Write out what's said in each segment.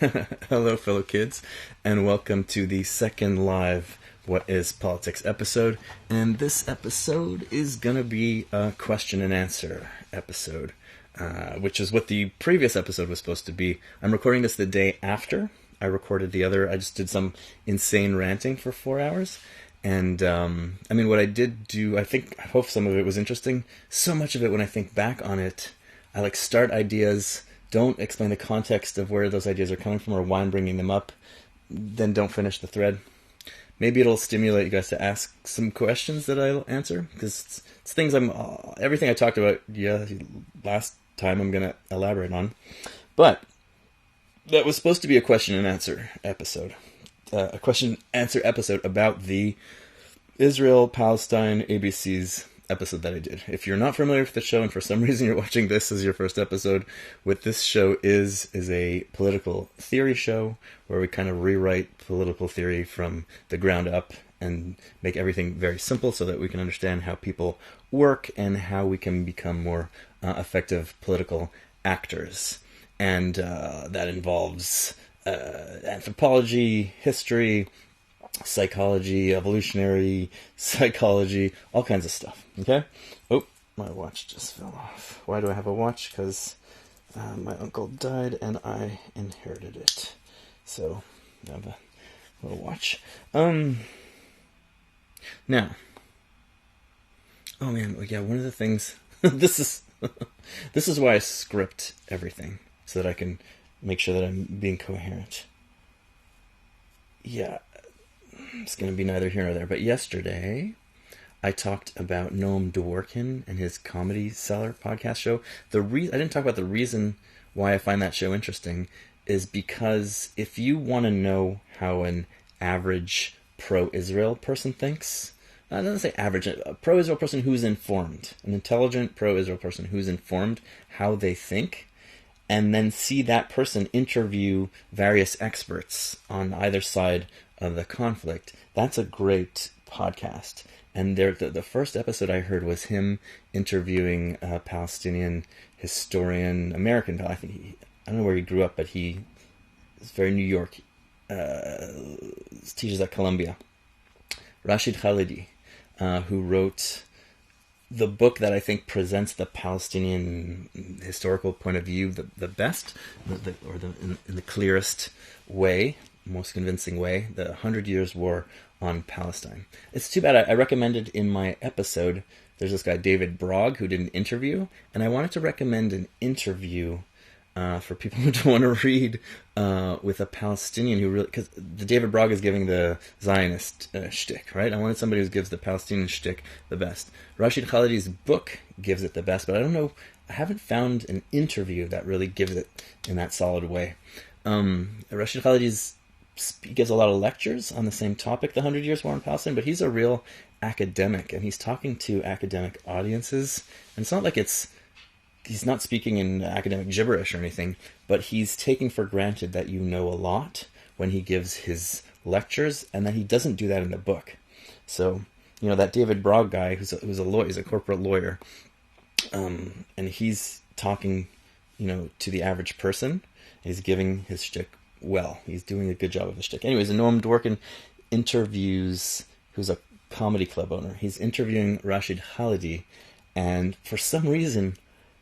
Hello, fellow kids, and welcome to the second live What is Politics episode. And this episode is going to be a question and answer episode, which is what the previous episode was supposed to be. I'm recording this the day after I recorded the other. I just did some insane ranting for 4 hours. And, what I did do, I hope some of it was interesting. So much of it, when I think back on it, I start ideas, don't explain the context of where those ideas are coming from or why I'm bringing them up, then don't finish the thread. Maybe it'll stimulate you guys to ask some questions that I'll answer, because it's things everything I talked about, last time I'm going to elaborate on. But that was supposed to be a question and answer episode. A question answer episode about the Israel-Palestine ABC's episode that I did. If you're not familiar with the show and for some reason you're watching this as your first episode, what this show is a political theory show where we kind of rewrite political theory from the ground up and make everything very simple so that we can understand how people work and how we can become more effective political actors. And that involves anthropology, history, psychology, evolutionary psychology, all kinds of stuff. Okay? Oh, my watch just fell off. Why do I have a watch? Because my uncle died and I inherited it. So, I have a little watch. Now, oh man, yeah, one of the things, this is why I script everything, so that I can make sure that I'm being coherent. Yeah, it's going to be neither here nor there, but yesterday I talked about Noam Dworkin and his comedy Cellar podcast show. I didn't talk about the reason why I find that show interesting is because if you want to know how an average pro-Israel person thinks, I don't say average, a pro-Israel person who's informed, an intelligent pro-Israel person who's informed how they think, and then see that person interview various experts on either side of the conflict, that's a great podcast. And the first episode I heard was him interviewing a Palestinian historian, American. I don't know where he grew up, but he is very New York. Teaches at Columbia. Rashid Khalidi, who wrote the book that I think presents the Palestinian historical point of view the best, in the clearest way, most convincing way, the 100 Years' War on Palestine. It's too bad I recommended in my episode, there's this guy David Brog who did an interview, and I wanted to recommend an interview for people who don't want to read with a Palestinian who really, because the David Brog is giving the Zionist shtick, right? I wanted somebody who gives the Palestinian shtick the best. Rashid Khalidi's book gives it the best, but I don't know, I haven't found an interview that really gives it in that solid way. Rashid Khalidi's he gives a lot of lectures on the same topic, the 100 Years' War on Palestine, but he's a real academic, and he's talking to academic audiences, and it's not like he's not speaking in academic gibberish or anything, but he's taking for granted that you know a lot when he gives his lectures, and that he doesn't do that in the book. So, that David Brog guy, who's a lawyer, he's a corporate lawyer, and he's talking, to the average person, he's giving his shtick well. He's doing a good job of his shtick. Anyways, Noam Dworkin who's a comedy club owner, he's interviewing Rashid Khalidi, and for some reason,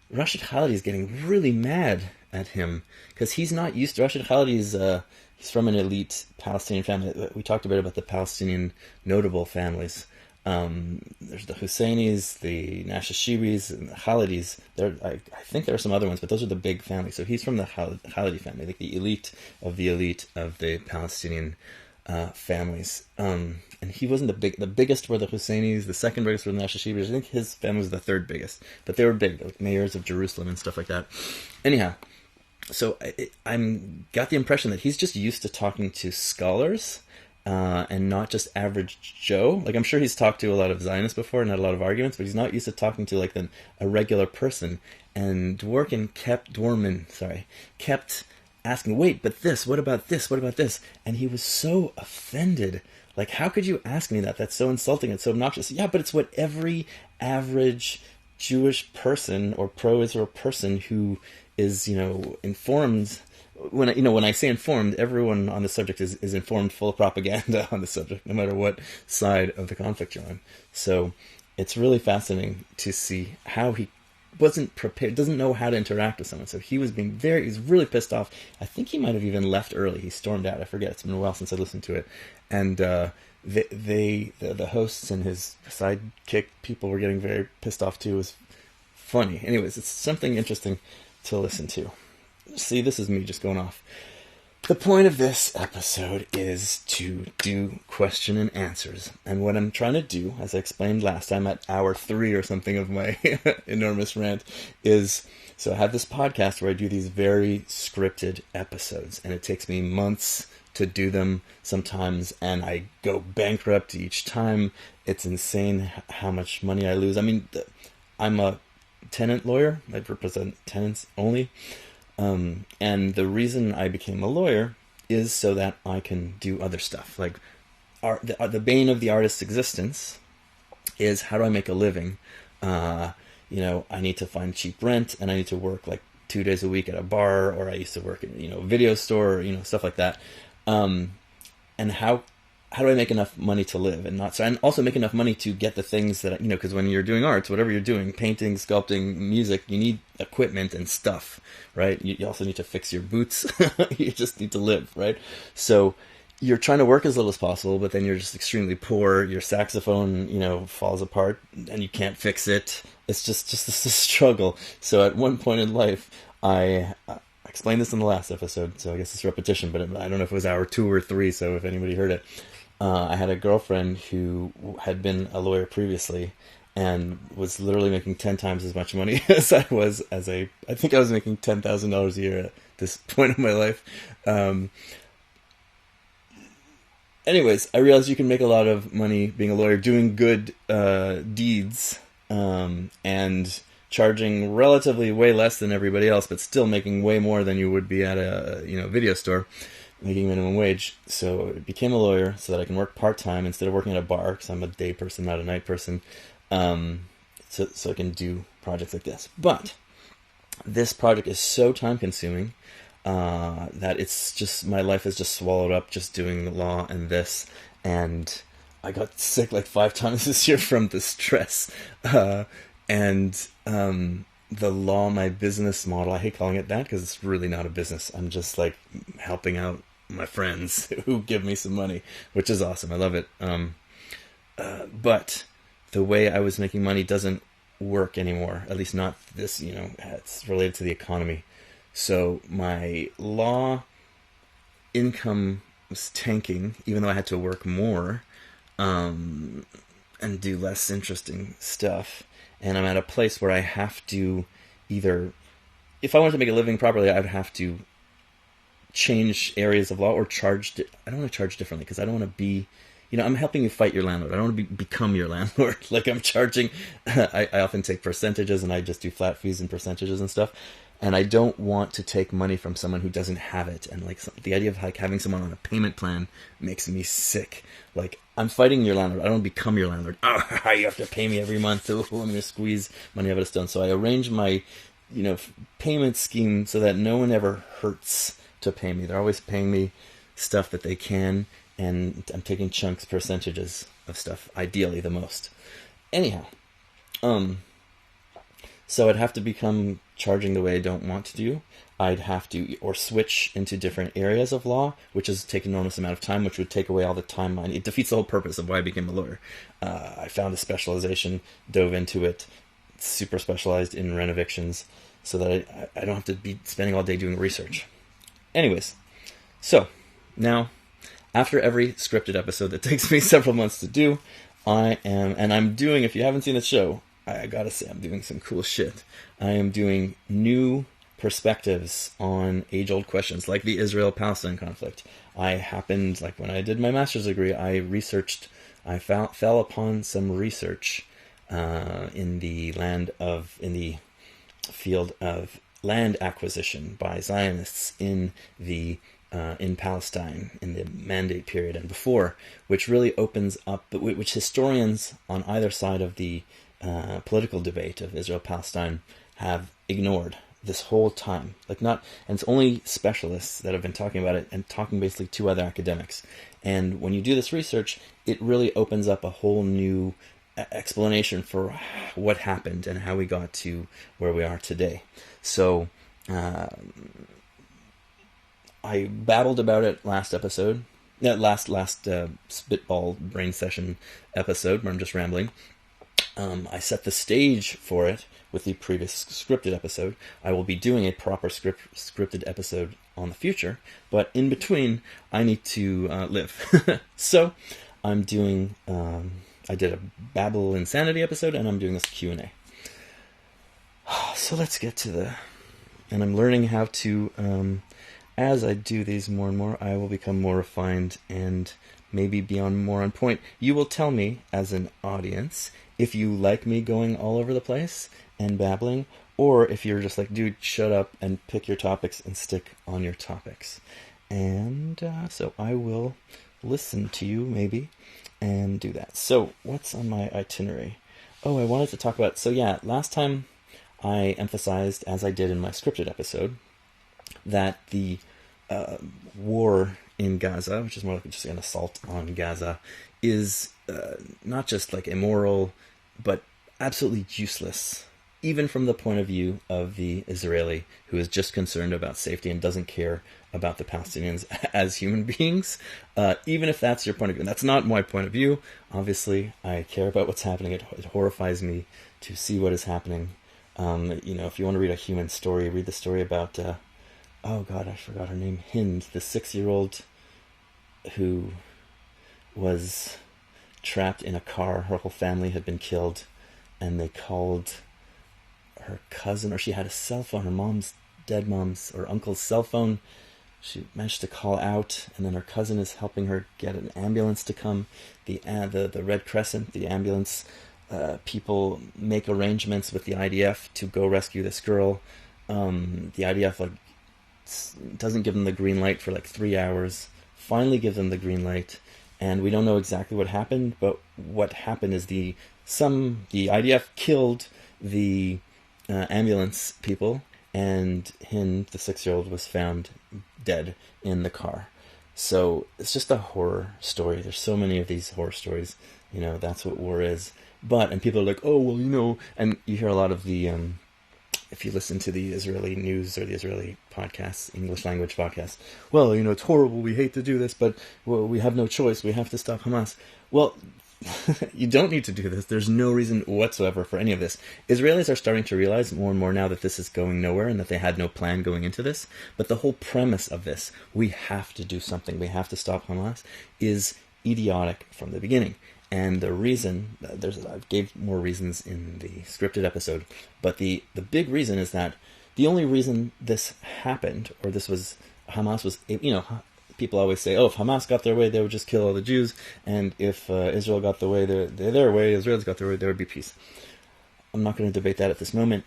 Rashid Khalidi is getting really mad at him because he's not used to. Rashid Khalidi he's from an elite Palestinian family. We talked a bit about the Palestinian notable families. There's the Husseinis, the Nashashibis, and the Khalidis. I think there are some other ones, but those are the big families. So he's from the Khalidi family, like the elite of the Palestinian families. And he wasn't the biggest were the Husseinis, the second biggest were the Nashashibis. I think his family was the third biggest, but they were big, like mayors of Jerusalem and stuff like that. Anyhow, so I'm got the impression that he's just used to talking to scholars, and not just average Joe. Like, I'm sure he's talked to a lot of Zionists before and had a lot of arguments, but he's not used to talking to a regular person. And Dworkin kept asking, wait, but this, what about this, what about this? And he was so offended. Like, how could you ask me that? That's so insulting, it's so obnoxious. Yeah, but it's what every average Jewish person or pro-Israel person who is, informed when I say informed, everyone on the subject is informed, full of propaganda on the subject, no matter what side of the conflict you're on. So it's really fascinating to see how he wasn't prepared, doesn't know how to interact with someone. So he was really pissed off. I think he might have even left early. He stormed out. I forget. It's been a while since I listened to it. And the hosts and his sidekick people were getting very pissed off too. It was funny. Anyways, it's something interesting to listen to. See, this is me just going off. The point of this episode is to do question and answers. And what I'm trying to do, as I explained last time at hour 3 or something of my enormous rant, is, so I have this podcast where I do these very scripted episodes. And it takes me months to do them sometimes. And I go bankrupt each time. It's insane how much money I lose. I mean, I'm a tenant lawyer. I represent tenants only. And the reason I became a lawyer is so that I can do other stuff. Like, the bane of the artist's existence is, how do I make a living? I need to find cheap rent, and I need to work like 2 days a week at a bar, or I used to work in, a video store, or, stuff like that. And how do I make enough money to live and also make enough money to get the things that, because when you're doing arts, whatever you're doing, painting, sculpting, music, you need equipment and stuff, right? You also need to fix your boots. You just need to live, right? So you're trying to work as little as possible, but then you're just extremely poor. Your saxophone, falls apart and you can't fix it. It's just this struggle. So at one point in life, I explained this in the last episode, so I guess it's repetition, but I don't know if it was hour 2 or 3, so if anybody heard it. I had a girlfriend who had been a lawyer previously and was literally making 10 times as much money as I was I think I was making $10,000 a year at this point in my life. Anyways, I realized you can make a lot of money being a lawyer doing good deeds and charging relatively way less than everybody else, but still making way more than you would be at a video store, making minimum wage. So I became a lawyer so that I can work part-time instead of working at a bar, because I'm a day person, not a night person, so I can do projects like this. But this project is so time-consuming that it's just, my life is just swallowed up just doing the law and this, and I got sick like 5 times this year from the stress. The law, my business model, I hate calling it that because it's really not a business. I'm just like helping out my friends who give me some money, which is awesome. I love it. But the way I was making money doesn't work anymore, at least not this, it's related to the economy. So my law income was tanking, even though I had to work more and do less interesting stuff. And I'm at a place where I have to either, if I wanted to make a living properly, I would have to change areas of law or charge. I don't want to charge differently because I don't want to be, I'm helping you fight your landlord. I don't want to become your landlord. Like I'm charging, I often take percentages and I just do flat fees and percentages and stuff. And I don't want to take money from someone who doesn't have it. And like the idea of like having someone on a payment plan makes me sick. Like I'm fighting your landlord. I don't become your landlord. Oh, you have to pay me every month. Oh, I'm going to squeeze money out of a stone. So I arrange my, payment scheme so that no one ever hurts to pay me. They're always paying me stuff that they can. And I'm taking chunks, percentages of stuff, ideally the most. Anyhow, so I'd have to become charging the way I don't want to do. I'd have to, or switch into different areas of law, which is take an enormous amount of time, which would take away all the time. It defeats the whole purpose of why I became a lawyer. I found a specialization, dove into it, super specialized in rent evictions, so that I don't have to be spending all day doing research. Anyways, so now, after every scripted episode that takes me several months to do, I'm doing, if you haven't seen the show, I gotta say, I'm doing some cool shit. I am doing new perspectives on age-old questions, like the Israel-Palestine conflict. Like when I did my master's degree, I fell upon some research in the field of land acquisition by Zionists in Palestine in the Mandate period and before, which really opens up, which historians on either side of the political debate of Israel-Palestine have ignored this whole time. Like not, and it's only specialists that have been talking about it and talking basically to other academics. And when you do this research, it really opens up a whole new explanation for what happened and how we got to where we are today. So I babbled about it last episode, last spitball brain session episode where I'm just rambling. I set the stage for it with the previous scripted episode. I will be doing a proper scripted episode on the future, but in between, I need to live. So I'm doing, I did a Babble Insanity episode, and I'm doing this Q&A. So let's get to and I'm learning how to, as I do these more and more, I will become more refined and maybe be more on point. You will tell me, as an audience, if you like me going all over the place and babbling, or if you're just like, dude, shut up and pick your topics and stick on your topics. And so I will listen to you, maybe, and do that. So what's on my itinerary? Oh, I wanted to talk about, so yeah, last time I emphasized, as I did in my scripted episode, that the war in Gaza, which is more like just an assault on Gaza, is not just like immoral, but absolutely useless, even from the point of view of the Israeli, who is just concerned about safety and doesn't care about the Palestinians as human beings, even if that's your point of view. And that's not my point of view. Obviously, I care about what's happening. It horrifies me to see what is happening. If you want to read a human story, read the story about, oh God, I forgot her name, Hind, the 6-year-old who was trapped in a car. Her whole family had been killed, and they called her cousin, or she had a cell phone, her dead mom's or uncle's cell phone. She managed to call out, and then her cousin is helping her get an ambulance to come. The Red Crescent, the ambulance people make arrangements with the IDF to go rescue this girl. The IDF doesn't give them the green light for 3 hours. Finally gives them the green light, and we don't know exactly what happened, but what happened is the IDF killed the ambulance people, and Hind, the 6-year-old, was found dead in the car. So it's just a horror story. There's so many of these horror stories. That's what war is. And people are like, oh, well, and you hear a lot of the, if you listen to the Israeli news or the Israeli podcasts, English language podcasts, well, it's horrible, we hate to do this, but we have no choice, we have to stop Hamas. Well, you don't need to do this. There's no reason whatsoever for any of this. Israelis are starting to realize more and more now that this is going nowhere and that they had no plan going into this. But the whole premise of this, we have to do something, we have to stop Hamas, is idiotic from the beginning. And the reason, I gave more reasons in the scripted episode, but the big reason is that the only reason this happened, or Hamas was, people always say, oh, if Hamas got their way, they would just kill all the Jews, and if Israel got their way, Israel's got their way, there would be peace. I'm not going to debate that at this moment,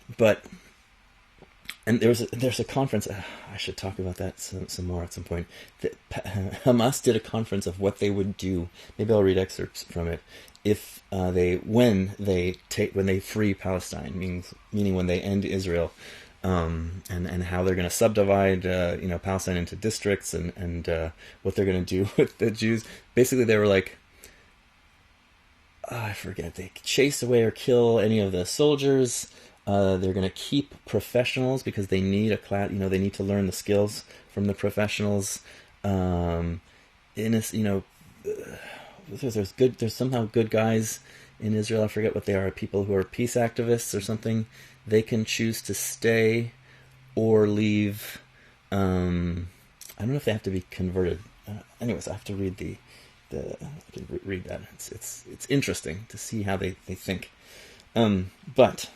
and there's a conference, I should talk about that some more at some point. Hamas did a conference of what they would do. Maybe I'll read excerpts from it. When they free Palestine, meaning when they end Israel, and how they're going to subdivide Palestine into districts, and what they're going to do with the Jews. Basically, they were like, I forget, they chase away or kill any of the soldiers. They're going to keep professionals because they need they need to learn the skills from the professionals. There's somehow good guys in Israel. I forget what they are. People who are peace activists or something. They can choose to stay or leave. I don't know if they have to be converted. Anyways, I have to read I can read that. It's interesting to see how they think. But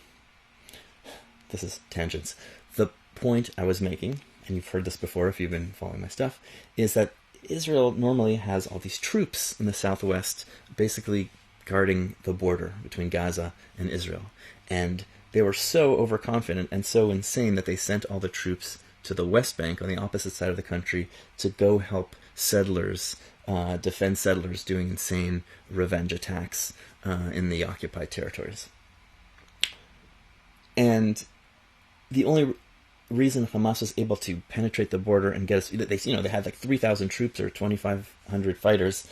this is tangents. The point I was making, and you've heard this before if you've been following my stuff, is that Israel normally has all these troops in the southwest basically guarding the border between Gaza and Israel. And they were so overconfident and so insane that they sent all the troops to the West Bank on the opposite side of the country to go help settlers, defend settlers doing insane revenge attacks in the occupied territories. And the only reason Hamas was able to penetrate the border and get us, they had like 3,000 troops or 2,500 fighters,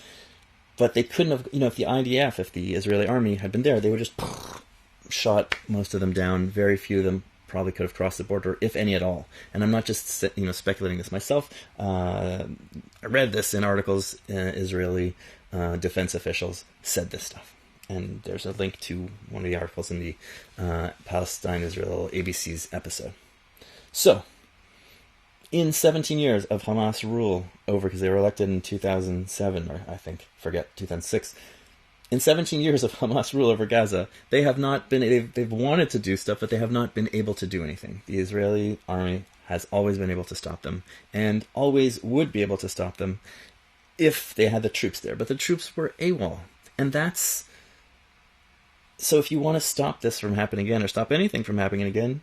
but they couldn't have, if the IDF, if the Israeli army had been there, they would just shot most of them down. Very few of them probably could have crossed the border, if any at all. And I'm not just speculating this myself. I read this in articles. Israeli defense officials said this stuff, and there's a link to one of the articles in the Palestine-Israel ABC's episode. So, in 17 years of Hamas rule over, because they were elected in 2007, or 2006. In 17 years of Hamas rule over Gaza, they have not been, they've wanted to do stuff, but they have not been able to do anything. The Israeli army has always been able to stop them, and always would be able to stop them if they had the troops there. But the troops were AWOL. And so if you want to stop this from happening again, or stop anything from happening again,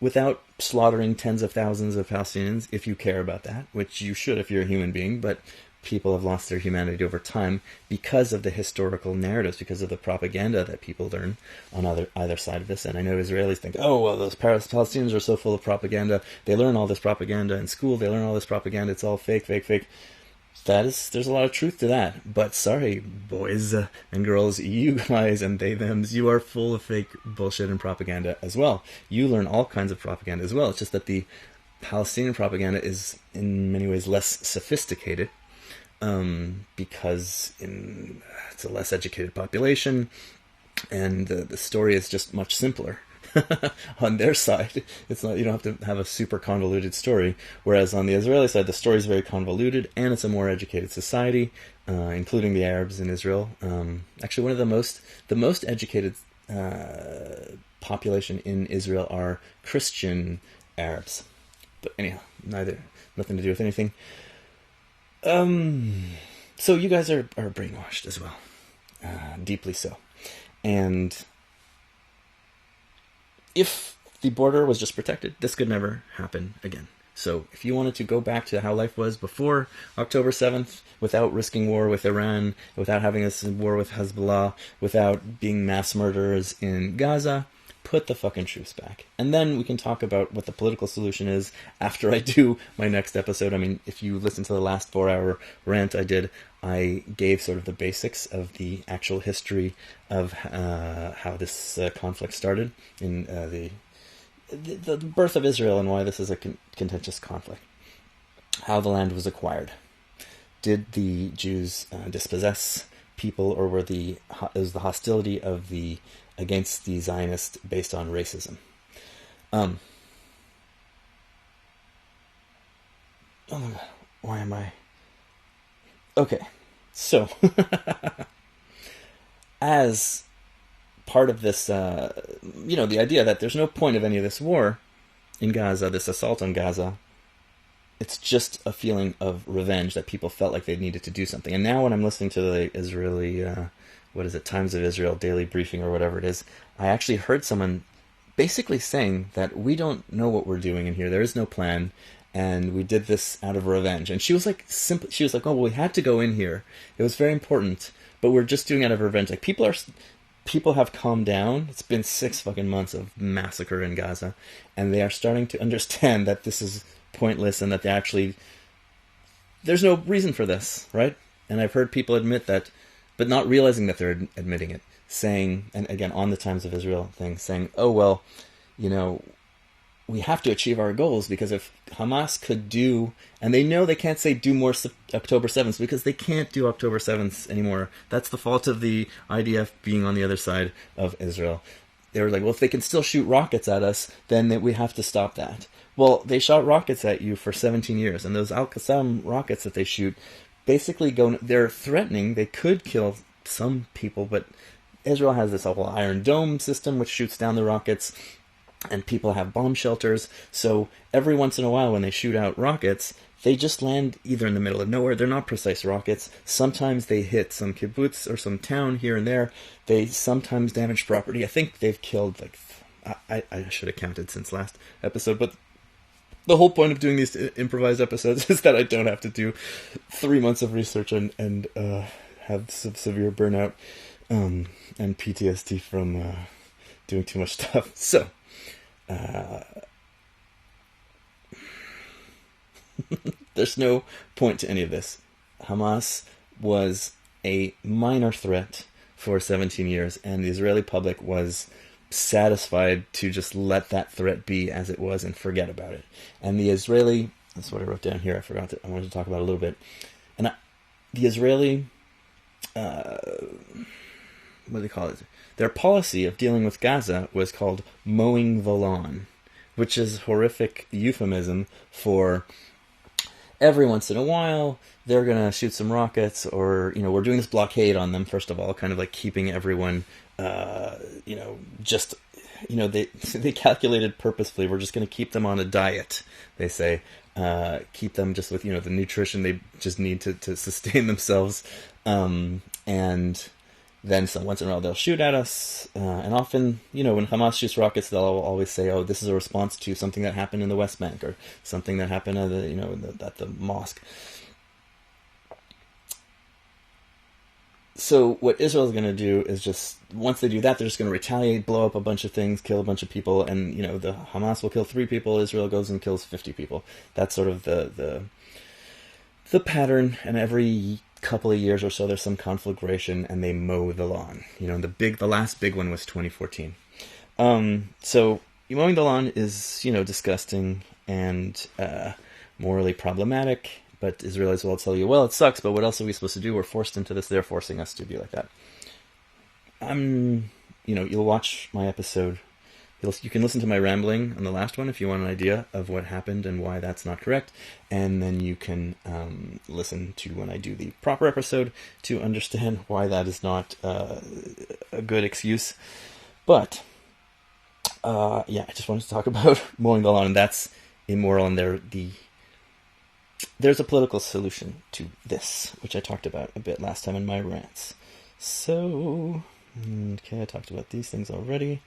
without slaughtering tens of thousands of Palestinians, if you care about that, which you should if you're a human being, but people have lost their humanity over time because of the historical narratives, because of the propaganda that people learn on either side of this. And I know Israelis think, oh, well, those Palestinians are so full of propaganda. They learn all this propaganda in school. They learn all this propaganda. It's all fake, fake, fake. There's a lot of truth to that. But sorry, boys and girls, you guys and they, thems, you are full of fake bullshit and propaganda as well. You learn all kinds of propaganda as well. It's just that the Palestinian propaganda is in many ways less sophisticated, because it's a less educated population, and the story is just much simpler on their side. It's not, you don't have to have a super convoluted story, whereas on the Israeli side, the story is very convoluted, and it's a more educated society, including the Arabs in Israel. Actually, one of the most educated population in Israel are Christian Arabs. But anyhow, nothing to do with anything. So you guys are brainwashed as well, deeply so. And if the border was just protected, this could never happen again. So if you wanted to go back to how life was before October 7th, without risking war with Iran, without having a war with Hezbollah, without being mass murderers in Gaza, put the fucking troops back. And then we can talk about what the political solution is after I do my next episode. I mean, if you listen to the last 4-hour rant I did, I gave sort of the basics of the actual history of how this conflict started in the birth of Israel and why this is a contentious conflict. How the land was acquired. Did the Jews dispossess people, or was the hostility of against the Zionists based on racism? Oh my god, why am I... Okay, so, as part of this, the idea that there's no point of any of this war in Gaza, this assault on Gaza, it's just a feeling of revenge that people felt like they needed to do something. And now when I'm listening to the Israeli, Times of Israel daily briefing or whatever it is, I actually heard someone basically saying that we don't know what we're doing in here. There is no plan, and we did this out of revenge. And she was like, oh, well, we had to go in here. It was very important, but we're just doing it out of revenge. Like, people have calmed down. It's been 6 fucking months of massacre in Gaza, and they are starting to understand that this is pointless and that there's no reason for this, right? And I've heard people admit that, but not realizing that they're admitting it, saying, and again, on the Times of Israel thing, saying, oh, well, we have to achieve our goals, because if Hamas could do, and they know they can't say do more October 7th, because they can't do October 7th anymore. That's the fault of the IDF being on the other side of Israel. They were like, well, if they can still shoot rockets at us, then we have to stop that. Well, they shot rockets at you for 17 years, and those Al-Qassam rockets that they shoot basically they're threatening. They could kill some people, but Israel has this whole Iron Dome system which shoots down the rockets, and people have bomb shelters. So every once in a while when they shoot out rockets, they just land either in the middle of nowhere. They're not precise rockets. Sometimes they hit some kibbutz or some town here and there. They sometimes damage property. I think they've killed, I should have counted since last episode, but the whole point of doing these improvised episodes is that I don't have to do 3 months of research and have some severe burnout and PTSD from doing too much stuff. So, There's no point to any of this. Hamas was a minor threat for 17 years, and the Israeli public was satisfied to just let that threat be as it was and forget about it. And the Israeli, that's what I wrote down here, I wanted to talk about it a little bit. And the Israeli, what do they call it? Their policy of dealing with Gaza was called mowing the lawn, which is a horrific euphemism for every once in a while they're going to shoot some rockets, or, we're doing this blockade on them, first of all, kind of like keeping everyone, they calculated purposefully, we're just going to keep them on a diet, they say, keep them just with, the nutrition they just need to sustain themselves, and then once in a while they'll shoot at us, and often, when Hamas shoots rockets, they'll always say, oh, this is a response to something that happened in the West Bank, or something that happened at the mosque. So what Israel is going to do is just, once they do that, they're just going to retaliate, blow up a bunch of things, kill a bunch of people, and, the Hamas will kill 3 people, Israel goes and kills 50 people. That's sort of the pattern, and every couple of years or so there's some conflagration and they mow the lawn. The last big one was 2014. So mowing the lawn is, disgusting and morally problematic. But Israelis will tell you, well, it sucks, but what else are we supposed to do? We're forced into this. They're forcing us to be like that. You'll watch my episode. You can listen to my rambling on the last one if you want an idea of what happened and why that's not correct. And then you can listen to when I do the proper episode to understand why that is not a good excuse. But, I just wanted to talk about mowing the lawn, and that's immoral, and there's a political solution to this, which I talked about a bit last time in my rants. So, I talked about these things already.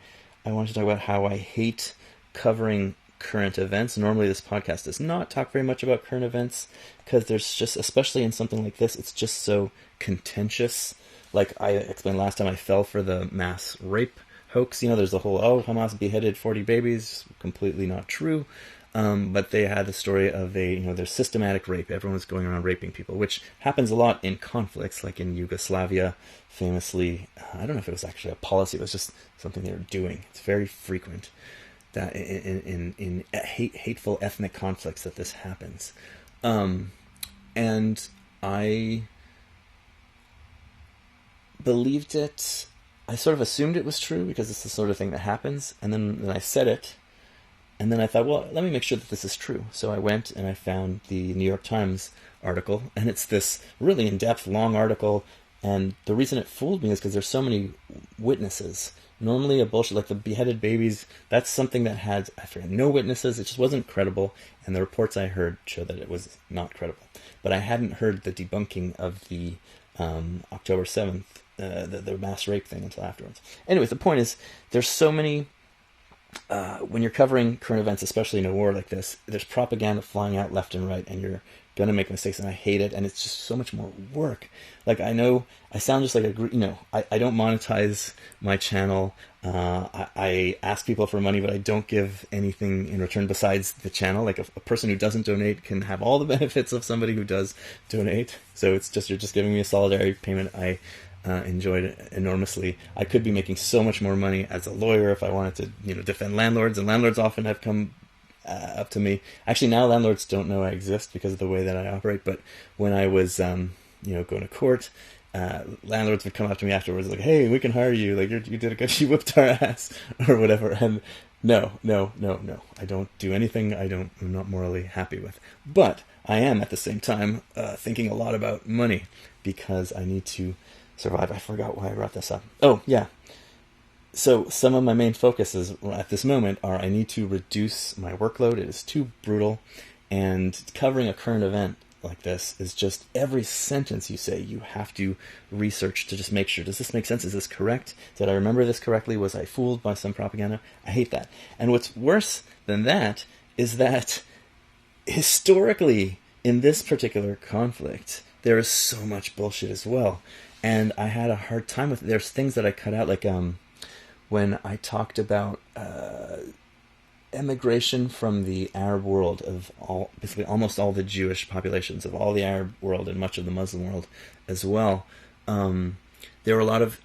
I want to talk about how I hate covering current events. Normally this podcast does not talk very much about current events, because there's just, especially in something like this, it's just so contentious. Like I explained last time, I fell for the mass rape hoax. There's the whole, Hamas beheaded 40 babies. Completely not true. But they had the story of there's systematic rape. Everyone was going around raping people, which happens a lot in conflicts, like in Yugoslavia, famously. I don't know if it was actually a policy, it was just something they were doing. It's very frequent that in hateful ethnic conflicts that this happens. And I believed it. I sort of assumed it was true because it's the sort of thing that happens. And then I said it. And then I thought, well, let me make sure that this is true. So I went and I found the New York Times article, and it's this really in-depth, long article, and the reason it fooled me is because there's so many witnesses. Normally a bullshit, like the beheaded babies, that's something that had, no witnesses, it just wasn't credible, and the reports I heard showed that it was not credible. But I hadn't heard the debunking of the October 7th, the mass rape thing until afterwards. Anyways, the point is, there's so many... when you're covering current events, especially in a war like this, there's propaganda flying out left and right, and you're going to make mistakes, and I hate it, and it's just so much more work. Like, I know I sound just like I don't monetize my channel. I ask people for money, but I don't give anything in return besides the channel. Like, a person who doesn't donate can have all the benefits of somebody who does donate. So it's just, you're just giving me a solidarity payment. I enjoyed it enormously. I could be making so much more money as a lawyer if I wanted to, defend landlords, and landlords often have come up to me. Actually, now landlords don't know I exist because of the way that I operate, but when I was, going to court, landlords would come up to me afterwards like, hey, we can hire you, like, you did a good, you whipped our ass, or whatever, and no, I don't do anything I'm not morally happy with. But I am, at the same time, thinking a lot about money, because I need to survive. I forgot why I brought this up. Oh, yeah. So some of my main focuses at this moment are I need to reduce my workload. It is too brutal. And covering a current event like this is just every sentence you say, you have to research to just make sure, does this make sense? Is this correct? Did I remember this correctly? Was I fooled by some propaganda? I hate that. And what's worse than that is that historically, in this particular conflict, there is so much bullshit as well. And I had a hard time with it. There's things that I cut out, like when I talked about emigration from the Arab world of basically almost all the Jewish populations of all the Arab world and much of the Muslim world as well. There were a lot of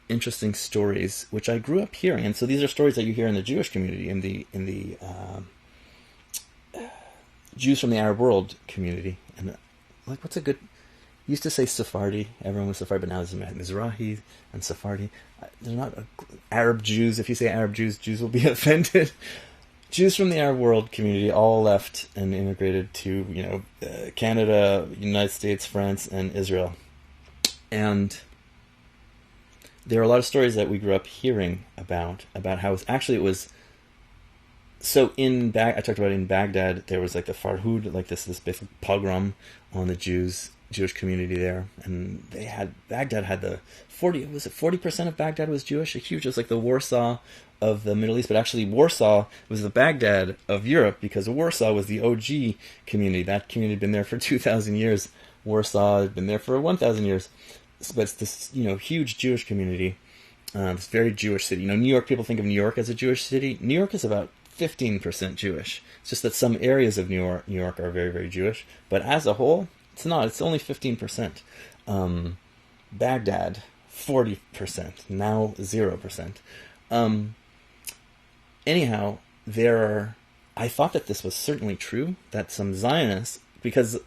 interesting stories which I grew up hearing, and so these are stories that you hear in the Jewish community, in the Jews from the Arab world community. And like, what's a good? Used to say Sephardi. Everyone was Sephardi, but now it's Mizrahi and Sephardi. They're not Arab Jews. If you say Arab Jews, Jews will be offended. Jews from the Arab world community all left and immigrated to, Canada, United States, France, and Israel. And there are a lot of stories that we grew up hearing about how it was. So I talked about in Baghdad, there was like the Farhud, like this basic pogrom on the Jewish community there, and Baghdad had 40% of Baghdad was Jewish, it was like the Warsaw of the Middle East, but actually Warsaw was the Baghdad of Europe, because Warsaw was the OG community. That community had been there for 2,000 years. Warsaw had been there for 1,000 years. But it's this, huge Jewish community, this very Jewish city. New York, people think of New York as a Jewish city. New York is about 15% Jewish. It's just that some areas of New York are very, very Jewish. But as a whole, it's not. It's only 15%. Baghdad, 40%. Now 0%. Anyhow, I thought that this was certainly true, that some Zionists, because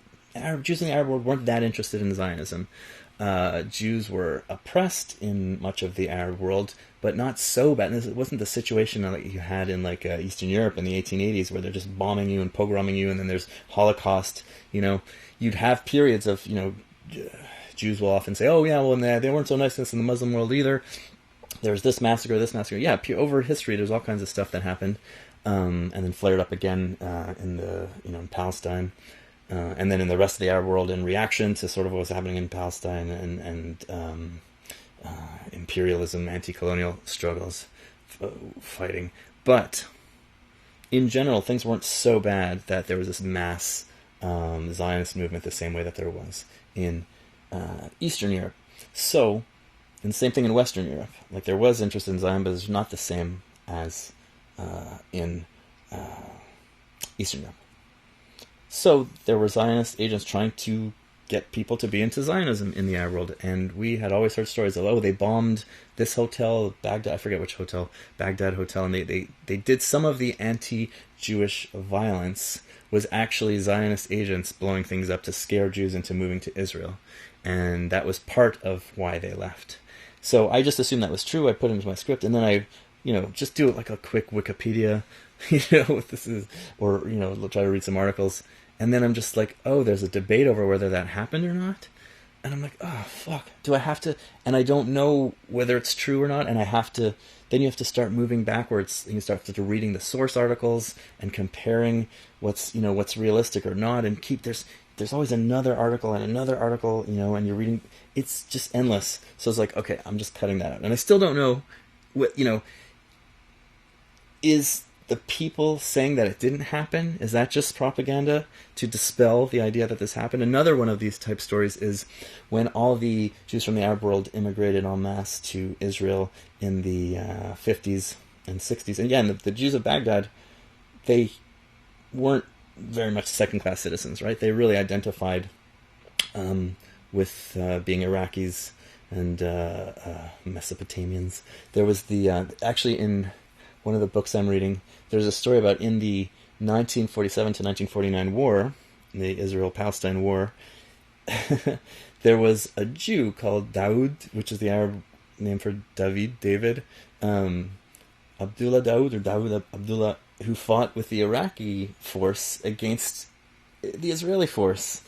Jews in the Arab world weren't that interested in Zionism. Jews were oppressed in much of the Arab world, but not so bad. And it wasn't the situation that you had in Eastern Europe in the 1880s, where they're just bombing you and pogroming you, and then there's Holocaust. You'd have periods of, Jews will often say, oh yeah, well, they weren't so nice in the Muslim world either. There's this massacre. Yeah, over history, there's all kinds of stuff that happened, and then flared up again in Palestine. And then in the rest of the Arab world, in reaction to sort of what was happening in Palestine and imperialism, anti-colonial struggles, fighting. But in general, things weren't so bad that there was this mass Zionist movement the same way that there was in Eastern Europe. So, and the same thing in Western Europe. Like, there was interest in Zion, but it's not the same as in Eastern Europe. So there were Zionist agents trying to get people to be into Zionism in the Arab world, and we had always heard stories of, they bombed this hotel, Baghdad, I forget which hotel, Baghdad hotel, and they did some of the anti-Jewish violence was actually Zionist agents blowing things up to scare Jews into moving to Israel, and that was part of why they left. So I just assumed that was true. I put it into my script, and then I, just do it like a quick Wikipedia, what this is, or, try to read some articles. And then I'm just like, there's a debate over whether that happened or not. And I'm like, fuck, do I have to? And I don't know whether it's true or not. And then you have to start moving backwards. And you start to reading the source articles and comparing what's realistic or not. And there's always another article and another article, and you're reading. It's just endless. So it's like, okay, I'm just cutting that out. And I still don't know what, is the people saying that it didn't happen, is that just propaganda to dispel the idea that this happened? Another one of these type stories is when all the Jews from the Arab world immigrated en masse to Israel in the 50s and 60s. And again, the Jews of Baghdad, they weren't very much second-class citizens, right? They really identified with being Iraqis and Mesopotamians. There was actually in one of the books I'm reading, there's a story about in the 1947 to 1949 war, the Israel-Palestine war, there was a Jew called Daoud, which is the Arab name for David, Abdullah Daoud, or Daoud Abdullah, who fought with the Iraqi force against the Israeli force.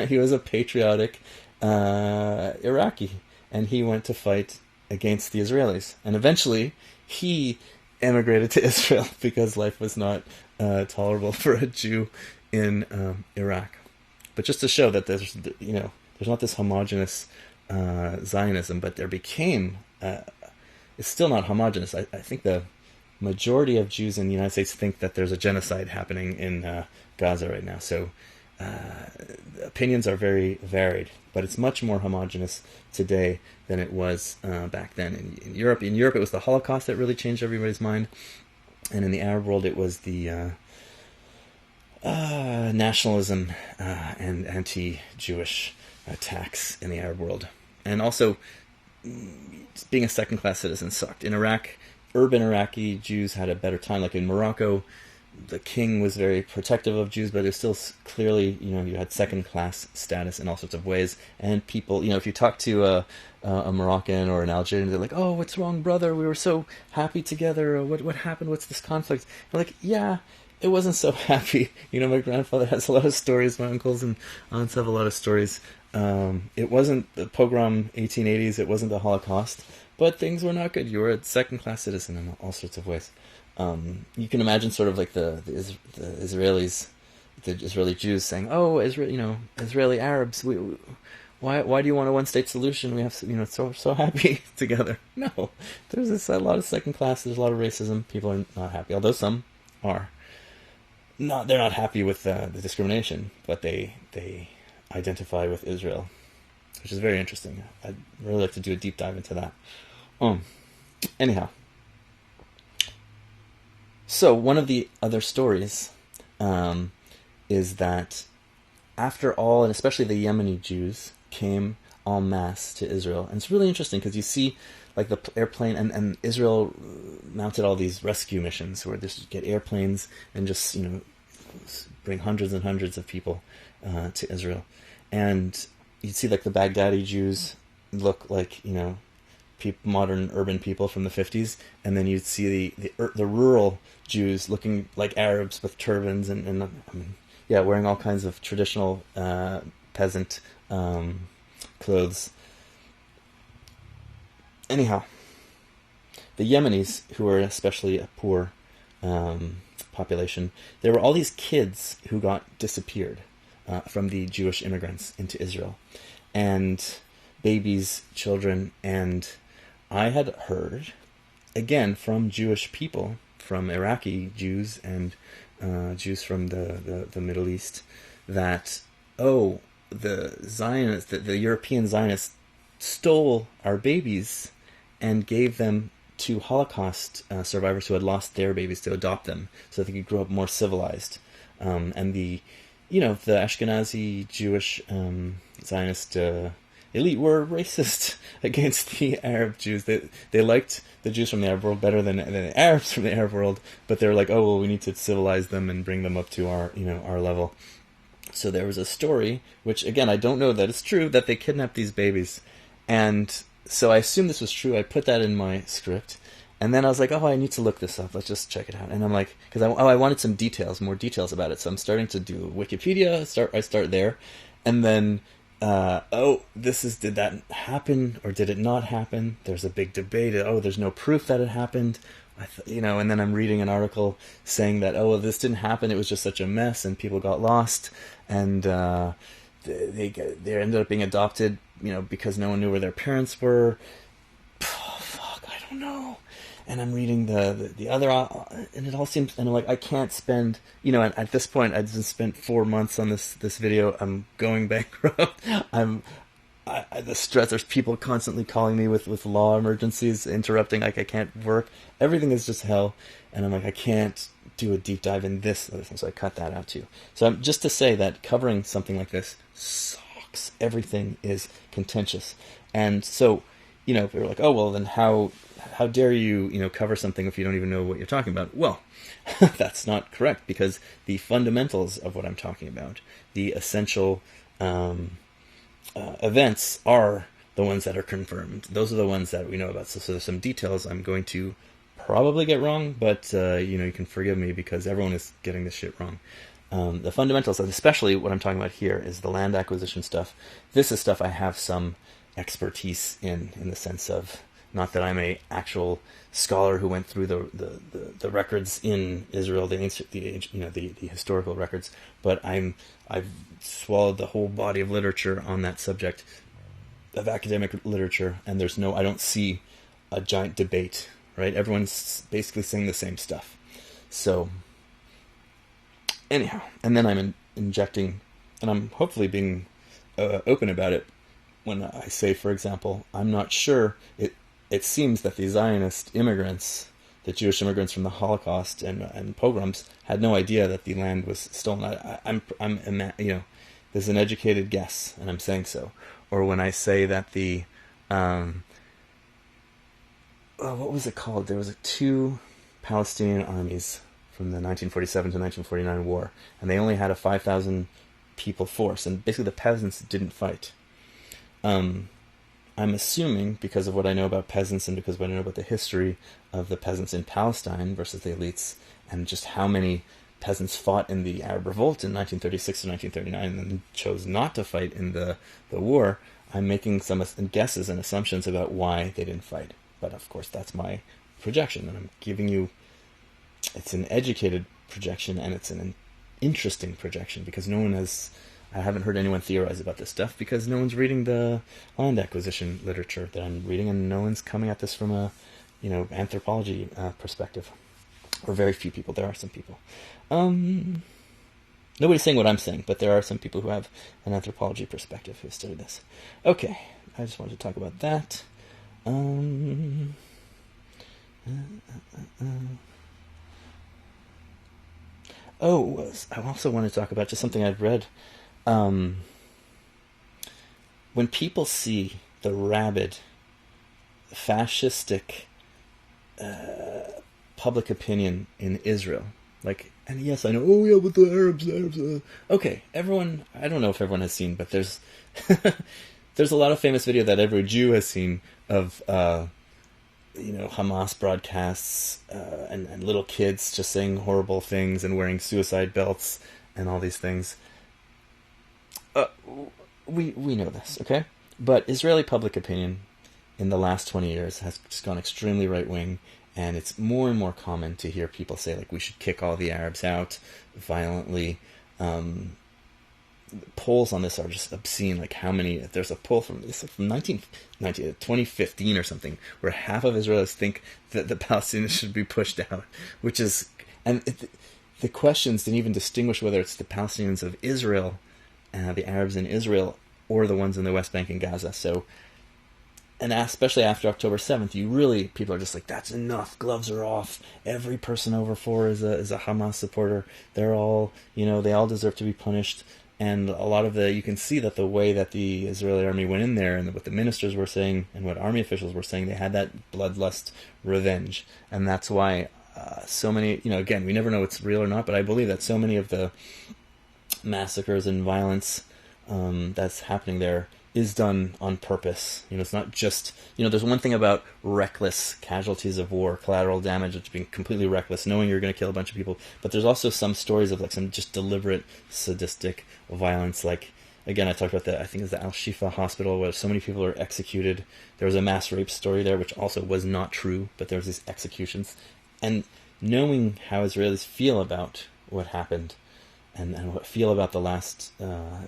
He was a patriotic Iraqi, and he went to fight against the Israelis. And eventually, he emigrated to Israel because life was not tolerable for a Jew in Iraq. But just to show that there's not this homogenous Zionism, but there became, it's still not homogenous. I think the majority of Jews in the United States think that there's a genocide happening in Gaza right now. So opinions are very varied, but it's much more homogenous today than it was back then in Europe. In Europe, it was the Holocaust that really changed everybody's mind. And in the Arab world, it was the nationalism and anti-Jewish attacks in the Arab world. And also, being a second-class citizen sucked. In Iraq, urban Iraqi Jews had a better time. Like in Morocco, the king was very protective of Jews, but there's still clearly, you had second-class status in all sorts of ways. And people, if you talk to a Moroccan or an Algerian, they're like, "Oh, what's wrong, brother? We were so happy together. What happened? What's this conflict?" I'm like, "Yeah, it wasn't so happy." My grandfather has a lot of stories. My uncles and aunts have a lot of stories. It wasn't the pogrom 1880s. It wasn't the Holocaust, but things were not good. You were a second-class citizen in all sorts of ways. You can imagine sort of like the Israelis, the Israeli Jews saying, "Oh, Israeli Arabs, why do you want a one-state solution? We have, so happy together." No, there's a lot of second class. There's a lot of racism. People are not happy, although some are not. They're not happy with the discrimination, but they identify with Israel, which is very interesting. I'd really like to do a deep dive into that. Anyhow. So one of the other stories is that after all, and especially the Yemeni Jews, came en masse to Israel. And it's really interesting because you see like the airplane, and Israel mounted all these rescue missions where they just get airplanes and just, bring hundreds and hundreds of people to Israel. And you'd see like the Baghdadi Jews look like, modern urban people from the 50s, and then you'd see the rural Jews looking like Arabs with turbans and wearing all kinds of traditional peasant clothes. Anyhow, the Yemenis, who were especially a poor population, there were all these kids who got disappeared from the Jewish immigrants into Israel, and babies, children, and I had heard, again, from Jewish people, from Iraqi Jews and Jews from the Middle East, that, the Zionists, the European Zionists stole our babies and gave them to Holocaust survivors who had lost their babies to adopt them so that they could grow up more civilized. And the Ashkenazi Jewish Zionist elite were racist against the Arab Jews. They liked the Jews from the Arab world better than the Arabs from the Arab world, but they were like, we need to civilize them and bring them up to our level. So there was a story, which again I don't know that it's true, that they kidnapped these babies, and so I assumed this was true. I put that in my script, and then I was like, I need to look this up. Let's just check it out. And I'm like, because I wanted some more details about it. So I'm starting to do Wikipedia. I start there, and then. Did that happen or did it not happen? There's a big debate. There's no proof that it happened. And then I'm reading an article saying that, this didn't happen. It was just such a mess and people got lost and they ended up being adopted, because no one knew where their parents were. I don't know. And I'm reading the other, and it all seems, and I'm like, I can't spend, at this point, I just spent 4 months on this video. I'm going bankrupt. The stress. There's people constantly calling me with law emergencies, interrupting. Like I can't work. Everything is just hell. And I'm like, I can't do a deep dive in this other thing. So I cut that out too. So just to say that covering something like this sucks. Everything is contentious, and so. They were like, then how dare you, cover something if you don't even know what you're talking about? Well, that's not correct, because the fundamentals of what I'm talking about, the essential events, are the ones that are confirmed. Those are the ones that we know about. So there's some details I'm going to probably get wrong, but, you can forgive me because everyone is getting this shit wrong. The fundamentals, especially what I'm talking about here, is the land acquisition stuff. This is stuff I have some expertise in the sense of, not that I'm a actual scholar who went through the records in Israel, the historical records, but I've swallowed the whole body of literature on that subject, of academic literature, and I don't see a giant debate, right? Everyone's basically saying the same stuff. So anyhow, and then I'm injecting, and I'm hopefully being open about it. When I say, for example, I'm not sure, it seems that the Zionist immigrants the Jewish immigrants from the Holocaust and pogroms had no idea that the land was stolen. There's an educated guess, and I'm saying so. Or when I say that the, what was it called? There was two Palestinian armies from the 1947 to 1949 war, and they only had a 5,000 people force, and basically the peasants didn't fight. I'm assuming, because of what I know about peasants and because of what I know about the history of the peasants in Palestine versus the elites, and just how many peasants fought in the Arab Revolt in 1936 to 1939 and chose not to fight in the war, I'm making some guesses and assumptions about why they didn't fight. But of course, that's my projection, and I'm giving you... It's an educated projection, and it's an interesting projection, because I haven't heard anyone theorize about this stuff, because no one's reading the land acquisition literature that I'm reading, and no one's coming at this from a, anthropology perspective. Or very few people. There are some people. Nobody's saying what I'm saying, but there are some people who have an anthropology perspective who study this. Okay, I just wanted to talk about that. I also want to talk about just something I've read. When people see the rabid, fascistic public opinion in Israel, and yes, I know, but the Arabs. Okay, everyone, I don't know if everyone has seen, but there's there's a lot of famous video that every Jew has seen of Hamas broadcasts and little kids just saying horrible things and wearing suicide belts and all these things. We know this, okay? But Israeli public opinion in the last 20 years has just gone extremely right-wing, and it's more and more common to hear people say, we should kick all the Arabs out violently. Polls on this are just obscene. How many... There's a poll from 2015 or something, where half of Israelis think that the Palestinians should be pushed out, which is... And the questions didn't even distinguish whether it's the Palestinians of Israel, the Arabs in Israel, or the ones in the West Bank and Gaza. So... And especially after October 7th, people are just that's enough, gloves are off, every person over 4 is a Hamas supporter, they're all, they all deserve to be punished. And a lot of you can see that the way that the Israeli army went in there, and what the ministers were saying, and what army officials were saying, they had that bloodlust revenge. And that's why so many, again, we never know what's real or not, but I believe that so many of the massacres and violence that's happening there is done on purpose. It's not just, there's one thing about reckless casualties of war, collateral damage, which being completely reckless, knowing you're going to kill a bunch of people. But there's also some stories of some just deliberate, sadistic violence. Again, I talked about I think it's the Al-Shifa hospital, where so many people are executed. There was a mass rape story there, which also was not true, but there was these executions. And knowing how Israelis feel about what happened, and what feel about the last,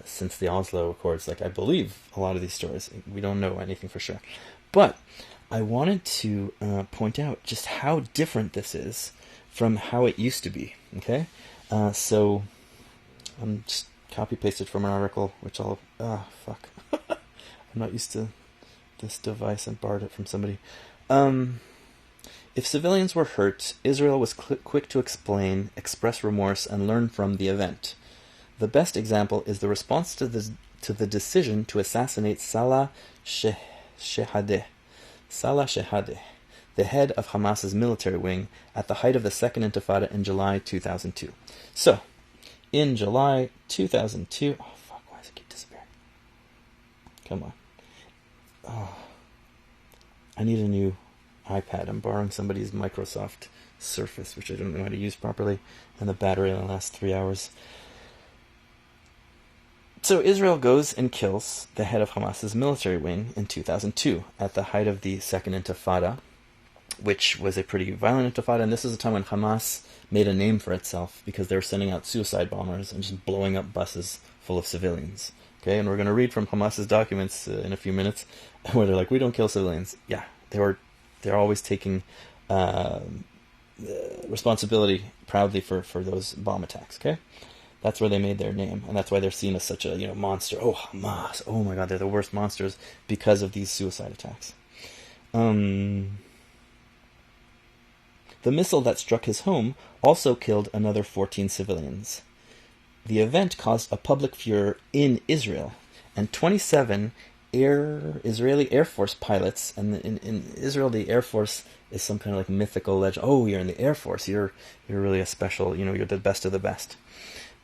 since the Oslo Accords, I believe a lot of these stories. We don't know anything for sure. But I wanted to point out just how different this is from how it used to be, okay? So I'm just copy-pasted from an article, which I'll... fuck. I'm not used to this device. I borrowed it from somebody. If civilians were hurt, Israel was quick to explain, express remorse, and learn from the event. The best example is the response to the decision to assassinate Salah Shehadeh, the head of Hamas's military wing, at the height of the Second Intifada in July 2002. So, in July 2002... Oh, fuck, why does it keep disappearing? Come on. Oh, I need a new iPad. I'm borrowing somebody's Microsoft Surface, which I don't know how to use properly, and the battery only lasts 3 hours. So Israel goes and kills the head of Hamas's military wing in 2002, at the height of the Second Intifada, which was a pretty violent intifada, and this is a time when Hamas made a name for itself, because they were sending out suicide bombers and just blowing up buses full of civilians. Okay, and we're going to read from Hamas's documents in a few minutes, where they're we don't kill civilians. Yeah, they're always taking responsibility proudly for those bomb attacks, okay? That's where they made their name, and that's why they're seen as such a monster. Oh, Hamas! Oh my God, they're the worst monsters because of these suicide attacks. The missile that struck his home also killed another 14 civilians. The event caused a public furor in Israel, and 27 Israeli Air Force pilots, and in Israel the Air Force is some kind of like mythical legend. Oh, you're in the Air Force, you're really a special, you're the best of the best.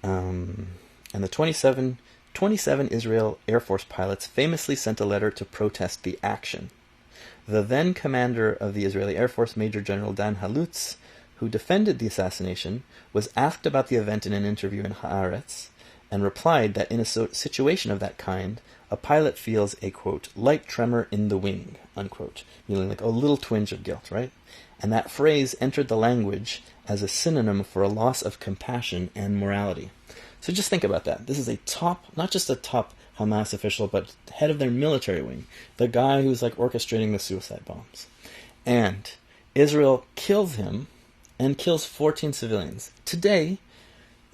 And the 27 Israel Air Force pilots famously sent a letter to protest the action. The then commander of the Israeli Air Force, Major General Dan Halutz, who defended the assassination, was asked about the event in an interview in Haaretz, and replied that in a situation of that kind, a pilot feels a, quote, light tremor in the wing, unquote, meaning like a little twinge of guilt, right? And that phrase entered the language as a synonym for a loss of compassion and morality. So just think about that. This is a top, not just a top Hamas official, but head of their military wing, the guy who's like orchestrating the suicide bombs. And Israel kills him and kills 14 civilians. Today,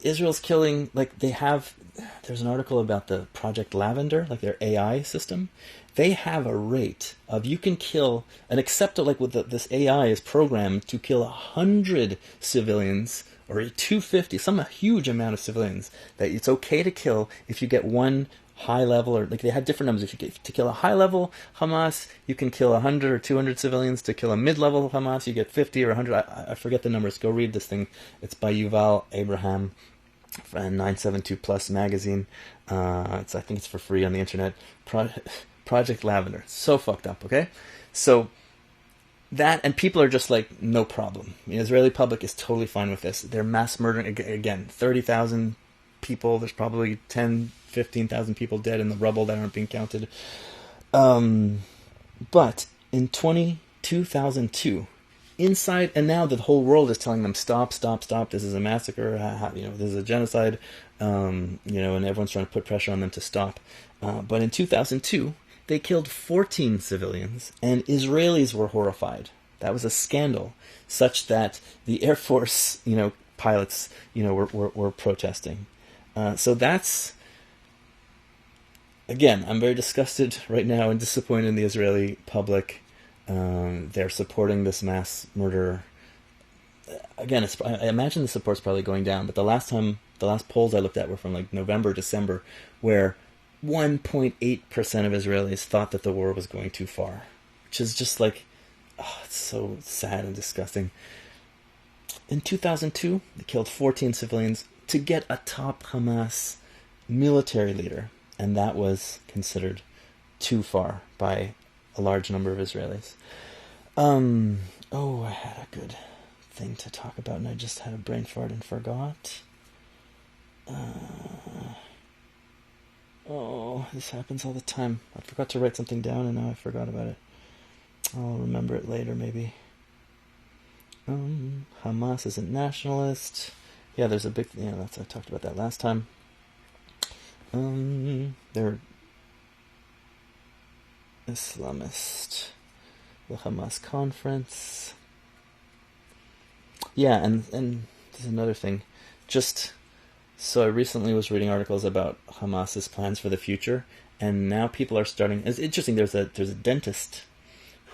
Israel's killing, there's an article about the Project Lavender, like their AI system. They have a rate of, you can kill, this AI is programmed to kill 100 civilians, or 250, some huge amount of civilians, that it's okay to kill if you get one high level, or they had different numbers. If you get to kill a high level Hamas, you can kill 100 or 200 civilians. To kill a mid-level Hamas, you get 50 or 100. I forget the numbers. Go read this thing. It's by Yuval Abraham, 972 Plus magazine. I think it's for free on the internet. Project Lavender. So fucked up, okay? So that, and people are just like, no problem. The Israeli public is totally fine with this. They're mass murdering, again, 30,000 people. There's probably 10, 15,000 people dead in the rubble that aren't being counted. But in 2002, inside, and now the whole world is telling them, stop, this is a massacre, this is a genocide, and everyone's trying to put pressure on them to stop. But in 2002, they killed 14 civilians, and Israelis were horrified. That was a scandal, such that the Air Force, pilots, were protesting. So that's, again, I'm very disgusted right now and disappointed in the Israeli public. They're supporting this mass murder. Again, I imagine the support's probably going down, but the last polls I looked at were from like November, December, where 1.8% of Israelis thought that the war was going too far, which is just like, it's so sad and disgusting. In 2002, they killed 14 civilians to get a top Hamas military leader, and that was considered too far by a large number of Israelis. I had a good thing to talk about, and I just had a brain fart and forgot. This happens all the time. I forgot to write something down, and now I forgot about it. I'll remember it later, maybe. Hamas isn't nationalist. Yeah, there's a big... I talked about that last time. They're Islamist. The Hamas conference. Yeah, and there's another thing. So I recently was reading articles about Hamas's plans for the future, and now people are starting... It's interesting, there's a dentist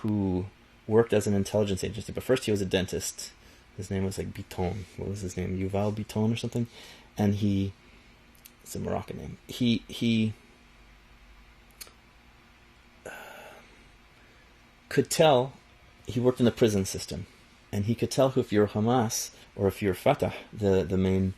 who worked as an intelligence agency, but first he was a dentist. His name was like Biton. What was his name? Yuval Biton or something? And it's a Moroccan name. He could tell, he worked in the prison system, and he could tell who, if you're Hamas or if you're Fatah, the main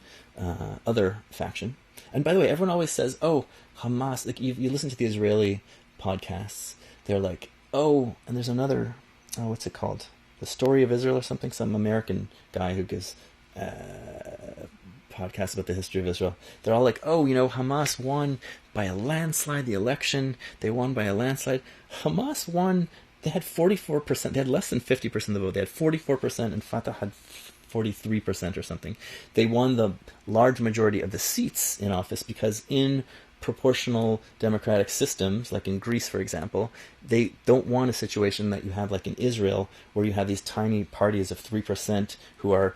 other faction. And by the way, everyone always says, Hamas, like you listen to the Israeli podcasts, they're like, and there's another, what's it called? The Story of Israel or something, some American guy who gives podcasts about the history of Israel. They're all like, Hamas won by a landslide the election. They won by a landslide. Hamas won, they had 44%, they had less than 50% of the vote. They had 44%, and Fatah had 43% or something. They won the large majority of the seats in office because in proportional democratic systems, like in Greece, for example, they don't want a situation that you have like in Israel, where you have these tiny parties of 3% who are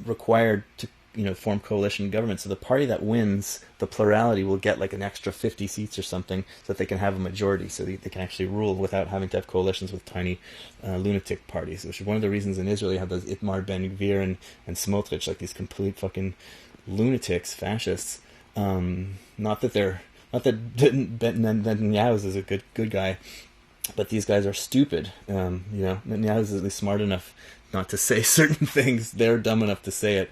required to form coalition government. So the party that wins the plurality will get like an extra 50 seats or something, so that they can have a majority, so they can actually rule without having to have coalitions with tiny lunatic parties. Which is one of the reasons in Israel you have those Itmar Ben-Gvir and Smotrich, like these complete fucking lunatics, fascists. Not that Netanyahu is a good guy, but these guys are stupid. Netanyahu is at least smart enough not to say certain things. They're dumb enough to say it.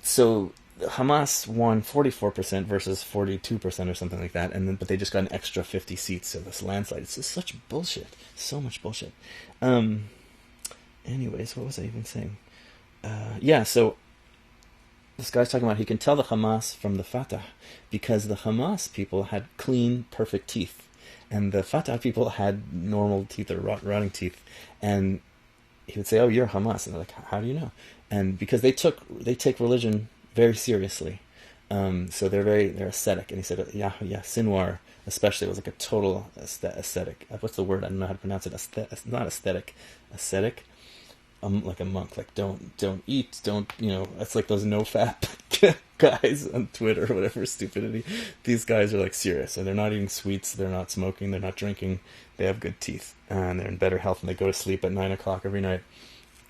So Hamas won 44% versus 42% or something like that, but they just got an extra 50 seats. So this landslide, it's just such bullshit, so much bullshit. Anyways, what was I even saying? So this guy's talking about he can tell the Hamas from the Fatah because the Hamas people had clean, perfect teeth, and the Fatah people had normal teeth or rotting teeth. And he would say, "Oh, you're Hamas," and they're like, "How do you know?" And because they take religion very seriously, so they're ascetic. And he said, "Yeah, Sinwar especially was like a total ascetic. What's the word? I don't know how to pronounce it. Not aesthetic, ascetic." Like a monk, like don't eat, don't, that's like those no-fap guys on Twitter or whatever stupidity. These guys are like serious, and they're not eating sweets, they're not smoking, they're not drinking, they have good teeth, and they're in better health, and they go to sleep at 9 o'clock every night.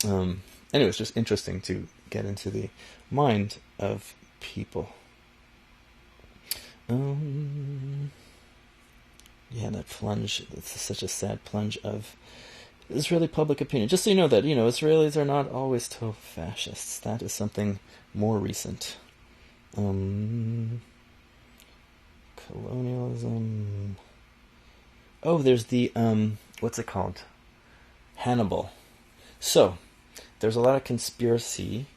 Anyway, it's just interesting to get into the mind of people. That plunge, it's such a sad plunge of Israeli public opinion. Just so you know that, Israelis are not always total fascists. That is something more recent. Colonialism. Oh, there's the, what's it called? Hannibal. So, there's a lot of conspiracy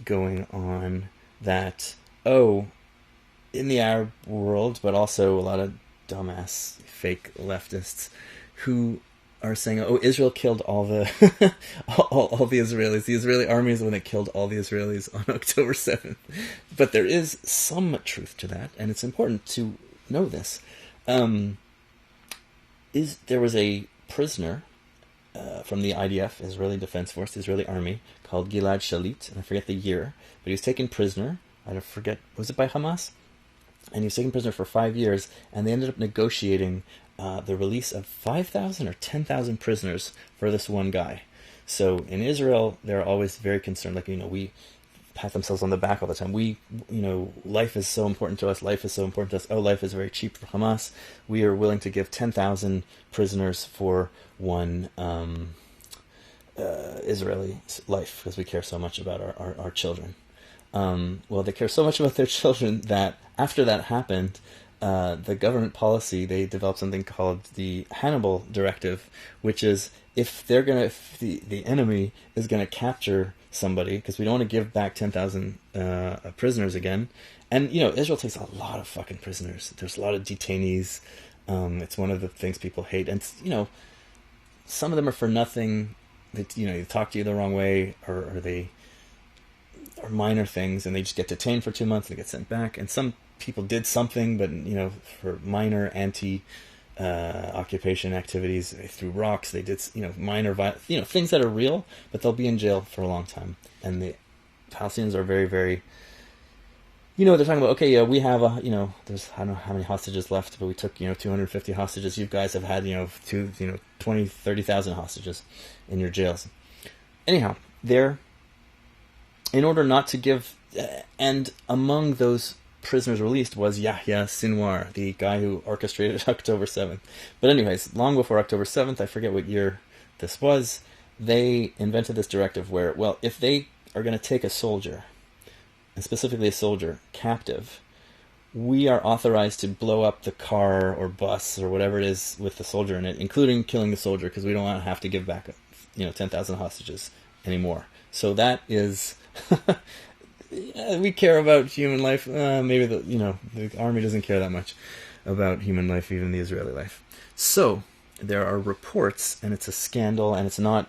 going on that, in the Arab world, but also a lot of dumbass, fake leftists who are saying, Israel killed all the all the Israelis. The Israeli army is the one that killed all the Israelis on October 7th. But there is some truth to that, and it's important to know this. There was a prisoner from the IDF, Israeli Defense Force, the Israeli army, called Gilad Shalit, and I forget the year, but he was taken prisoner. I don't forget, was it by Hamas? And he was taken prisoner for 5 years, and they ended up negotiating the release of 5,000 or 10,000 prisoners for this one guy. So in Israel, they're always very concerned. Like, we pat themselves on the back all the time. Life is so important to us. Life is so important to us. Life is very cheap for Hamas. We are willing to give 10,000 prisoners for one Israeli life because we care so much about our children. They care so much about their children that after that happened, the government policy, they developed something called the Hannibal directive, which is if the enemy is going to capture somebody, because we don't want to give back 10,000 prisoners again. And, Israel takes a lot of fucking prisoners. There's a lot of detainees. It's one of the things people hate. And, some of them are for nothing. They talk to you the wrong way, or they are minor things, and they just get detained for 2 months and they get sent back. And some people did something, but for minor anti-occupation activities, they threw rocks, they did minor things that are real, but they'll be in jail for a long time. And the Palestinians are very, very, they're talking about, we have there's, I don't know how many hostages left, but we took 250 hostages. You guys have had 20, 30,000 hostages in your jails. Anyhow, in order not to give, and among those prisoners released was Yahya Sinwar, the guy who orchestrated October 7th. But anyways, long before October 7th, I forget what year this was, they invented this directive where, if they are going to take a soldier, and specifically a soldier, captive, we are authorized to blow up the car or bus or whatever it is with the soldier in it, including killing the soldier, because we don't want to have to give back 10,000 hostages anymore. So that is... we care about human life. Maybe the army doesn't care that much about human life, even the Israeli life. So there are reports, and it's a scandal, and it's not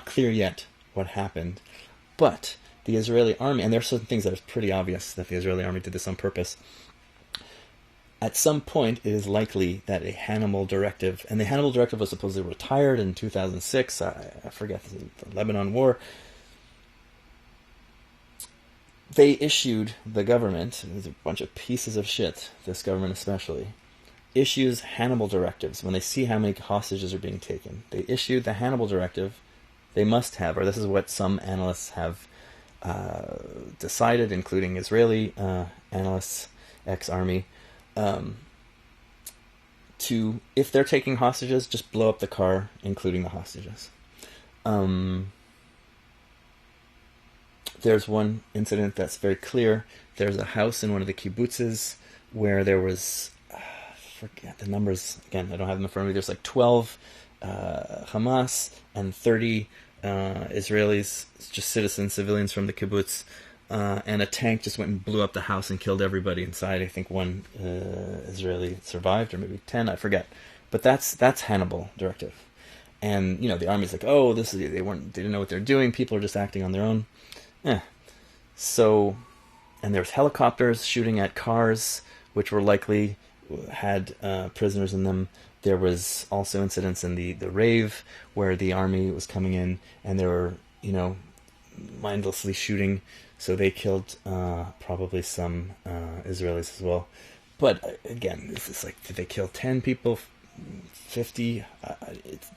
clear yet what happened. But the Israeli army, and there are certain things that are pretty obvious that the Israeli army did this on purpose. at some point, it is likely that a Hannibal directive, and the Hannibal directive was supposedly retired in 2006, I forget, the Lebanon War. They issued, the government, there's a bunch of pieces of shit, this government especially, issues Hannibal directives when they see how many hostages are being taken. They issued the Hannibal directive. They must have, or this is what some analysts have decided, including Israeli analysts, ex-army, to, if they're taking hostages, just blow up the car, including the hostages. There's one incident that's very clear. There's a house in one of the kibbutzes where there was, I forget the numbers, again, I don't have them in front of me, there's like 12 Hamas and 30 Israelis, just citizens, civilians from the kibbutz, and a tank just went and blew up the house and killed everybody inside. I think one Israeli survived, or maybe 10, I forget. But that's Hannibal directive. And, you know, the army's like, oh, they didn't know what they're doing, people are just acting on their own. So, and there's helicopters shooting at cars, which were likely had prisoners in them. There was also incidents in the rave where the army was coming in and they were, you know, mindlessly shooting. So they killed probably some Israelis as well. But again, this is like, did they kill 10 people, 50?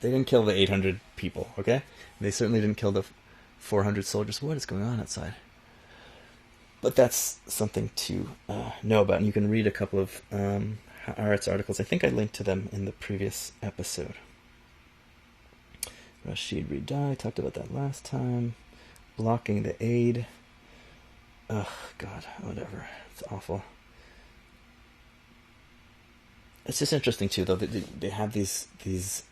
They didn't kill the 800 people, okay? They certainly didn't kill the 400 soldiers. What is going on outside? But that's something to know about. And you can read a couple of Haaretz articles. I think I linked to them in the previous episode. Rashid Ridai, talked about that last time. Blocking the aid. Ugh, God, whatever. It's awful. It's just interesting, too, though, that they have these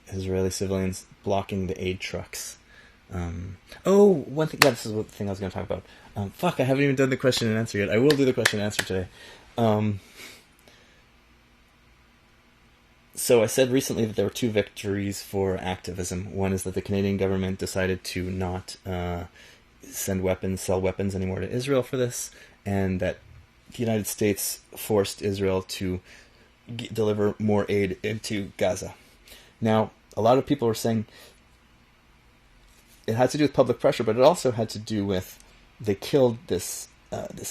Israeli civilians blocking the aid trucks. One thing, this is the thing I was going to talk about. I haven't even done the question and answer yet. I will do the question and answer today. So I said recently that there were 2 victories for activism. One is that the Canadian government decided to not sell weapons anymore to Israel for this, and that the United States forced Israel to deliver more aid into Gaza. Now, a lot of people were saying it had to do with public pressure, but it also had to do with they killed this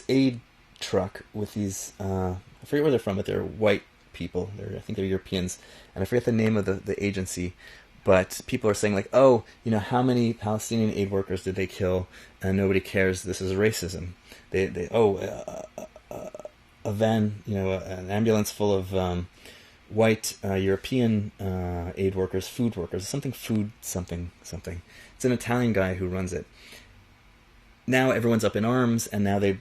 aid truck with these, I forget where they're from, but they're white people. I think they're Europeans, and I forget the name of the agency, but people are saying like, oh, you know, how many Palestinian aid workers did they kill? And nobody cares. This is racism. A van, you know, an ambulance full of white European aid workers, food workers, something. It's an Italian guy who runs it. Now everyone's up in arms, and now they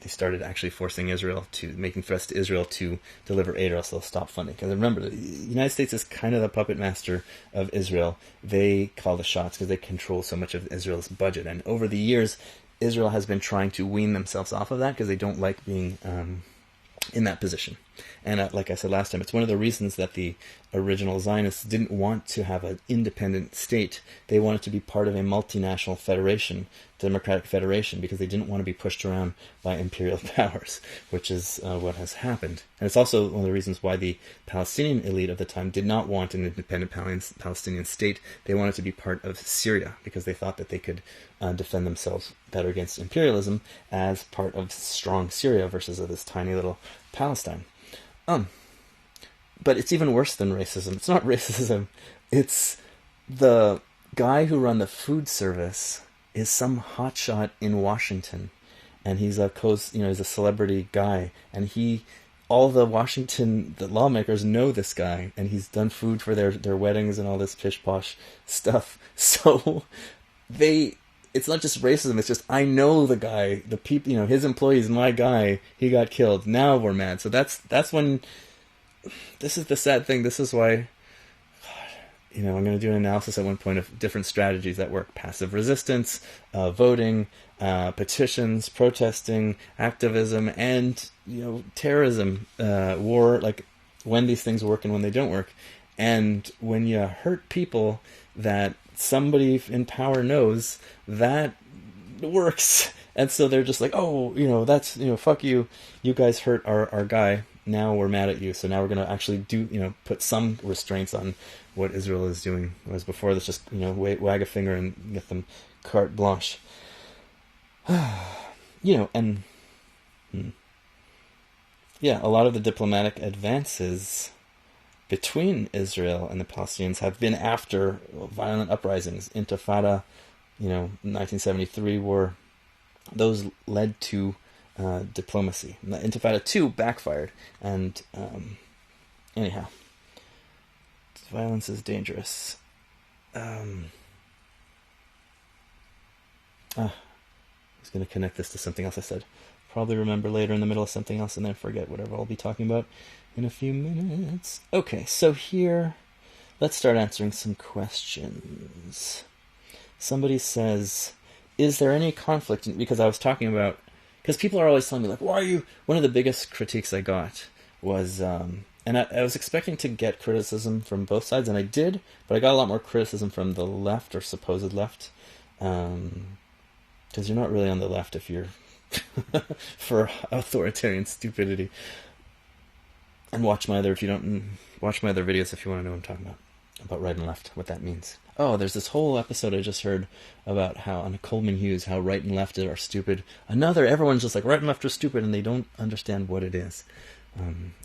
started actually forcing Israel making threats to Israel to deliver aid, or else they'll stop funding. Because remember, the United States is kind of the puppet master of Israel. They call the shots because they control so much of Israel's budget. And over the years, Israel has been trying to wean themselves off of that because they don't like being in that position. And like I said last time, it's one of the reasons that the original Zionists didn't want to have an independent state. They wanted to be part of a multinational federation, democratic federation, because they didn't want to be pushed around by imperial powers, which is what has happened. And it's also one of the reasons why the Palestinian elite of the time did not want an independent Palestinian state. They wanted to be part of Syria because they thought that they could defend themselves better against imperialism as part of strong Syria versus this tiny little Palestine. But it's even worse than racism. It's not racism. It's the guy who ran the food service is some hotshot in Washington, and he's he's a celebrity guy, and all the lawmakers know this guy, and he's done food for their weddings and all this pish posh stuff. So it's not just racism, it's just, I know the guy, the people, you know, his employee's my guy, he got killed, now we're mad. So that's when, this is the sad thing, this is why, I'm going to do an analysis at one point of different strategies that work. Passive resistance, voting, petitions, protesting, activism, and, terrorism, war, like when these things work and when they don't work. And when you hurt people that somebody in power knows, that works. And so they're just like, oh, that's, fuck you. You guys hurt our guy. now we're mad at you, so now we're going to actually put some restraints on what Israel is doing, whereas before that's just, wag a finger and get them carte blanche. And a lot of the diplomatic advances between Israel and the Palestinians have been after violent uprisings. Intifada, 1973 war, those led to diplomacy. Intifada 2 backfired, and anyhow, violence is dangerous. I was going to connect this to something else I said. Probably remember later in the middle of something else and then forget whatever I'll be talking about in a few minutes. Okay, so here, let's start answering some questions. Somebody says, is there any conflict? Because I was talking about, because people are always telling me, like, why are you, one of the biggest critiques I got was, and I was expecting to get criticism from both sides, and I did, but I got a lot more criticism from the left, or supposed left, because you're not really on the left if you're for authoritarian stupidity. And watch my other videos if you want to know what I'm talking about right and left, what that means. Oh, there's this whole episode I just heard about how, on Coleman Hughes, how right and left are stupid. Everyone's just like, right and left are stupid, and they don't understand what it is.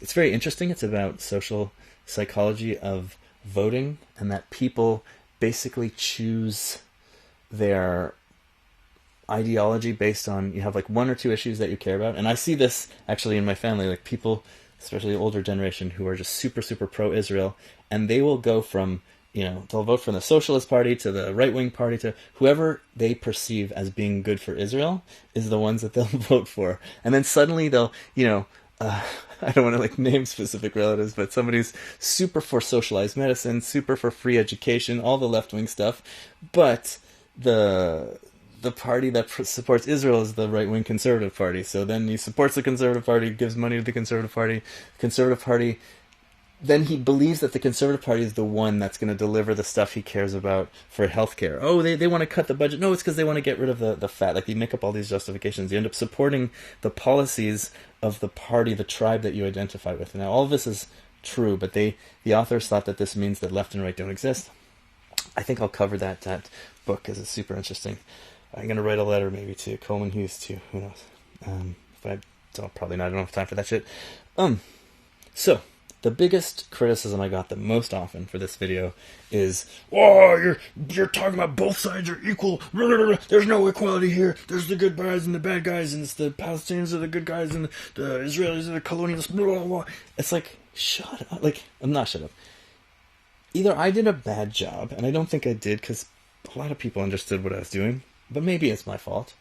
It's very interesting. It's about social psychology of voting, and that people basically choose their ideology based on, you have like one or two issues that you care about. And I see this actually in my family, like people, especially the older generation, who are just super, super pro-Israel, and they will go from, they'll vote from the Socialist Party to the right-wing party to whoever they perceive as being good for Israel is the ones that they'll vote for. And then suddenly they'll, I don't want to like name specific relatives, but somebody's super for socialized medicine, super for free education, all the left-wing stuff, but the party that supports Israel is the right-wing conservative party. So then he supports the conservative party, gives money to the conservative party. Conservative party, then he believes that the conservative party is the one that's going to deliver the stuff he cares about for healthcare. Oh, they want to cut the budget. No, it's because they want to get rid of the fat. Like, you make up all these justifications. You end up supporting the policies of the party, the tribe that you identify with. Now, all of this is true, but the authors thought that this means that left and right don't exist. I think I'll cover that book because it's super interesting. I'm going to write a letter maybe to Coleman Hughes too. Who knows? But probably not. I don't have time for that shit. So, the biggest criticism I got the most often for this video is, oh, you're talking about both sides are equal. There's no equality here. There's the good guys and the bad guys, and it's the Palestinians are the good guys and the Israelis are the colonialists. It's like, shut up. Like, I'm not shut up. Either I did a bad job, and I don't think I did because a lot of people understood what I was doing, but maybe it's my fault.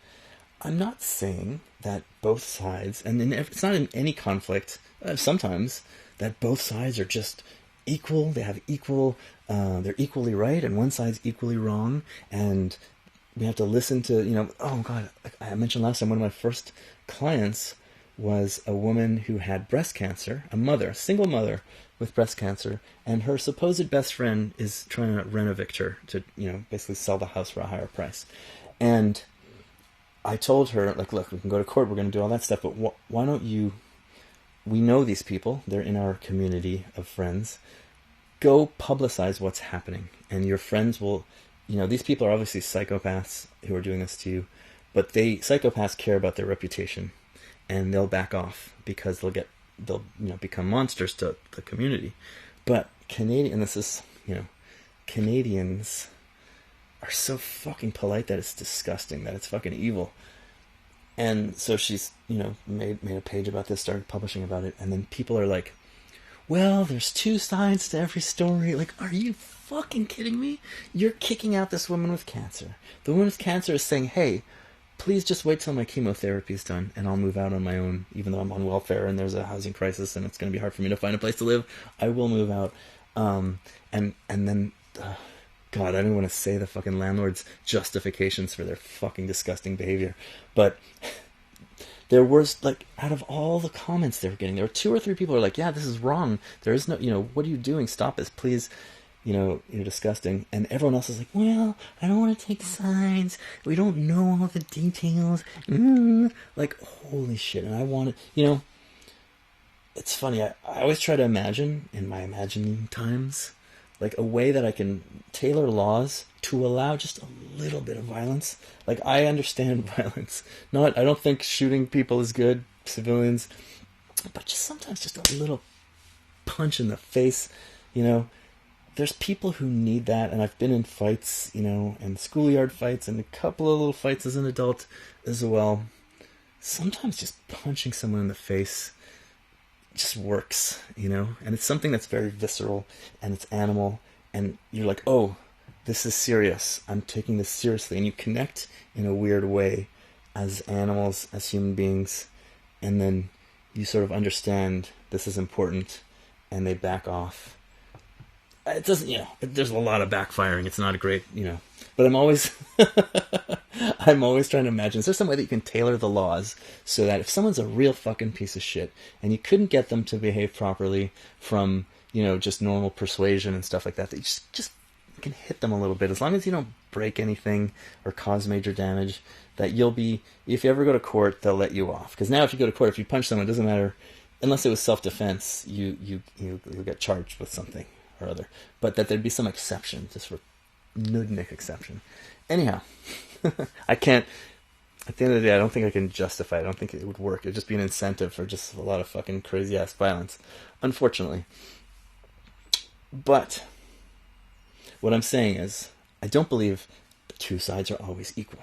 I'm not saying that both sides, and it's not in any conflict, sometimes, that both sides are just equal, they have equal, they're equally right, and one side's equally wrong, and we have to listen to, oh God, I mentioned last time, one of my first clients was a woman who had breast cancer, a single mother with breast cancer, and her supposed best friend is trying to rent-evict her to, basically sell the house for a higher price. And I told her, like, look, we can go to court, we're going to do all that stuff, but why don't you, we know these people, they're in our community of friends, go publicize what's happening, and your friends will, these people are obviously psychopaths who are doing this to you, but psychopaths care about their reputation, and they'll back off because they'll become monsters to the community. But Canadians are so fucking polite that it's disgusting, that it's fucking evil. And so she's, made a page about this, started publishing about it, and then people are like, well, there's two sides to every story. Like, are you fucking kidding me? You're kicking out this woman with cancer. The woman with cancer is saying, hey, please just wait till my chemotherapy is done, and I'll move out on my own, even though I'm on welfare and there's a housing crisis and it's going to be hard for me to find a place to live. I will move out. And then... God, I don't want to say the fucking landlord's justifications for their fucking disgusting behavior. But there was, like, out of all the comments they were getting, there were 2 or 3 people who were like, yeah, this is wrong. There is no, what are you doing? Stop this, please. You're disgusting. And everyone else is like, well, I don't want to take sides. We don't know all the details. Like, holy shit. And I wanted, it's funny. I always try to imagine in my imagining times, like a way that I can tailor laws to allow just a little bit of violence. Like I understand violence. Not, I don't think shooting people is good, civilians, but just sometimes just a little punch in the face, you know. There's people who need that, and I've been in fights, you know, and schoolyard fights, and a couple of little fights as an adult as well. Sometimes just punching someone in the face just works, you know, and it's something that's very visceral and it's animal, and you're like, oh, this is serious. I'm taking this seriously, and you connect in a weird way as animals, as human beings, and then you sort of understand this is important, and they back off. It doesn't, you know, there's a lot of backfiring. It's not a great, you know, but I'm always, I'm always trying to imagine, is there some way that you can tailor the laws so that if someone's a real fucking piece of shit and you couldn't get them to behave properly from, you know, just normal persuasion and stuff like that, that you just can hit them a little bit, as long as you don't break anything or cause major damage, that you'll be, if you ever go to court, they'll let you off. Because now if you go to court, if you punch someone, it doesn't matter, unless it was self-defense, you'll get charged with something or other, but that there'd be some exception, just for nudnik exception. Anyhow, I can't, at the end of the day, I don't think I can justify it. I don't think it would work. It'd just be an incentive for just a lot of fucking crazy ass violence, unfortunately. But what I'm saying is, I don't believe the two sides are always equal.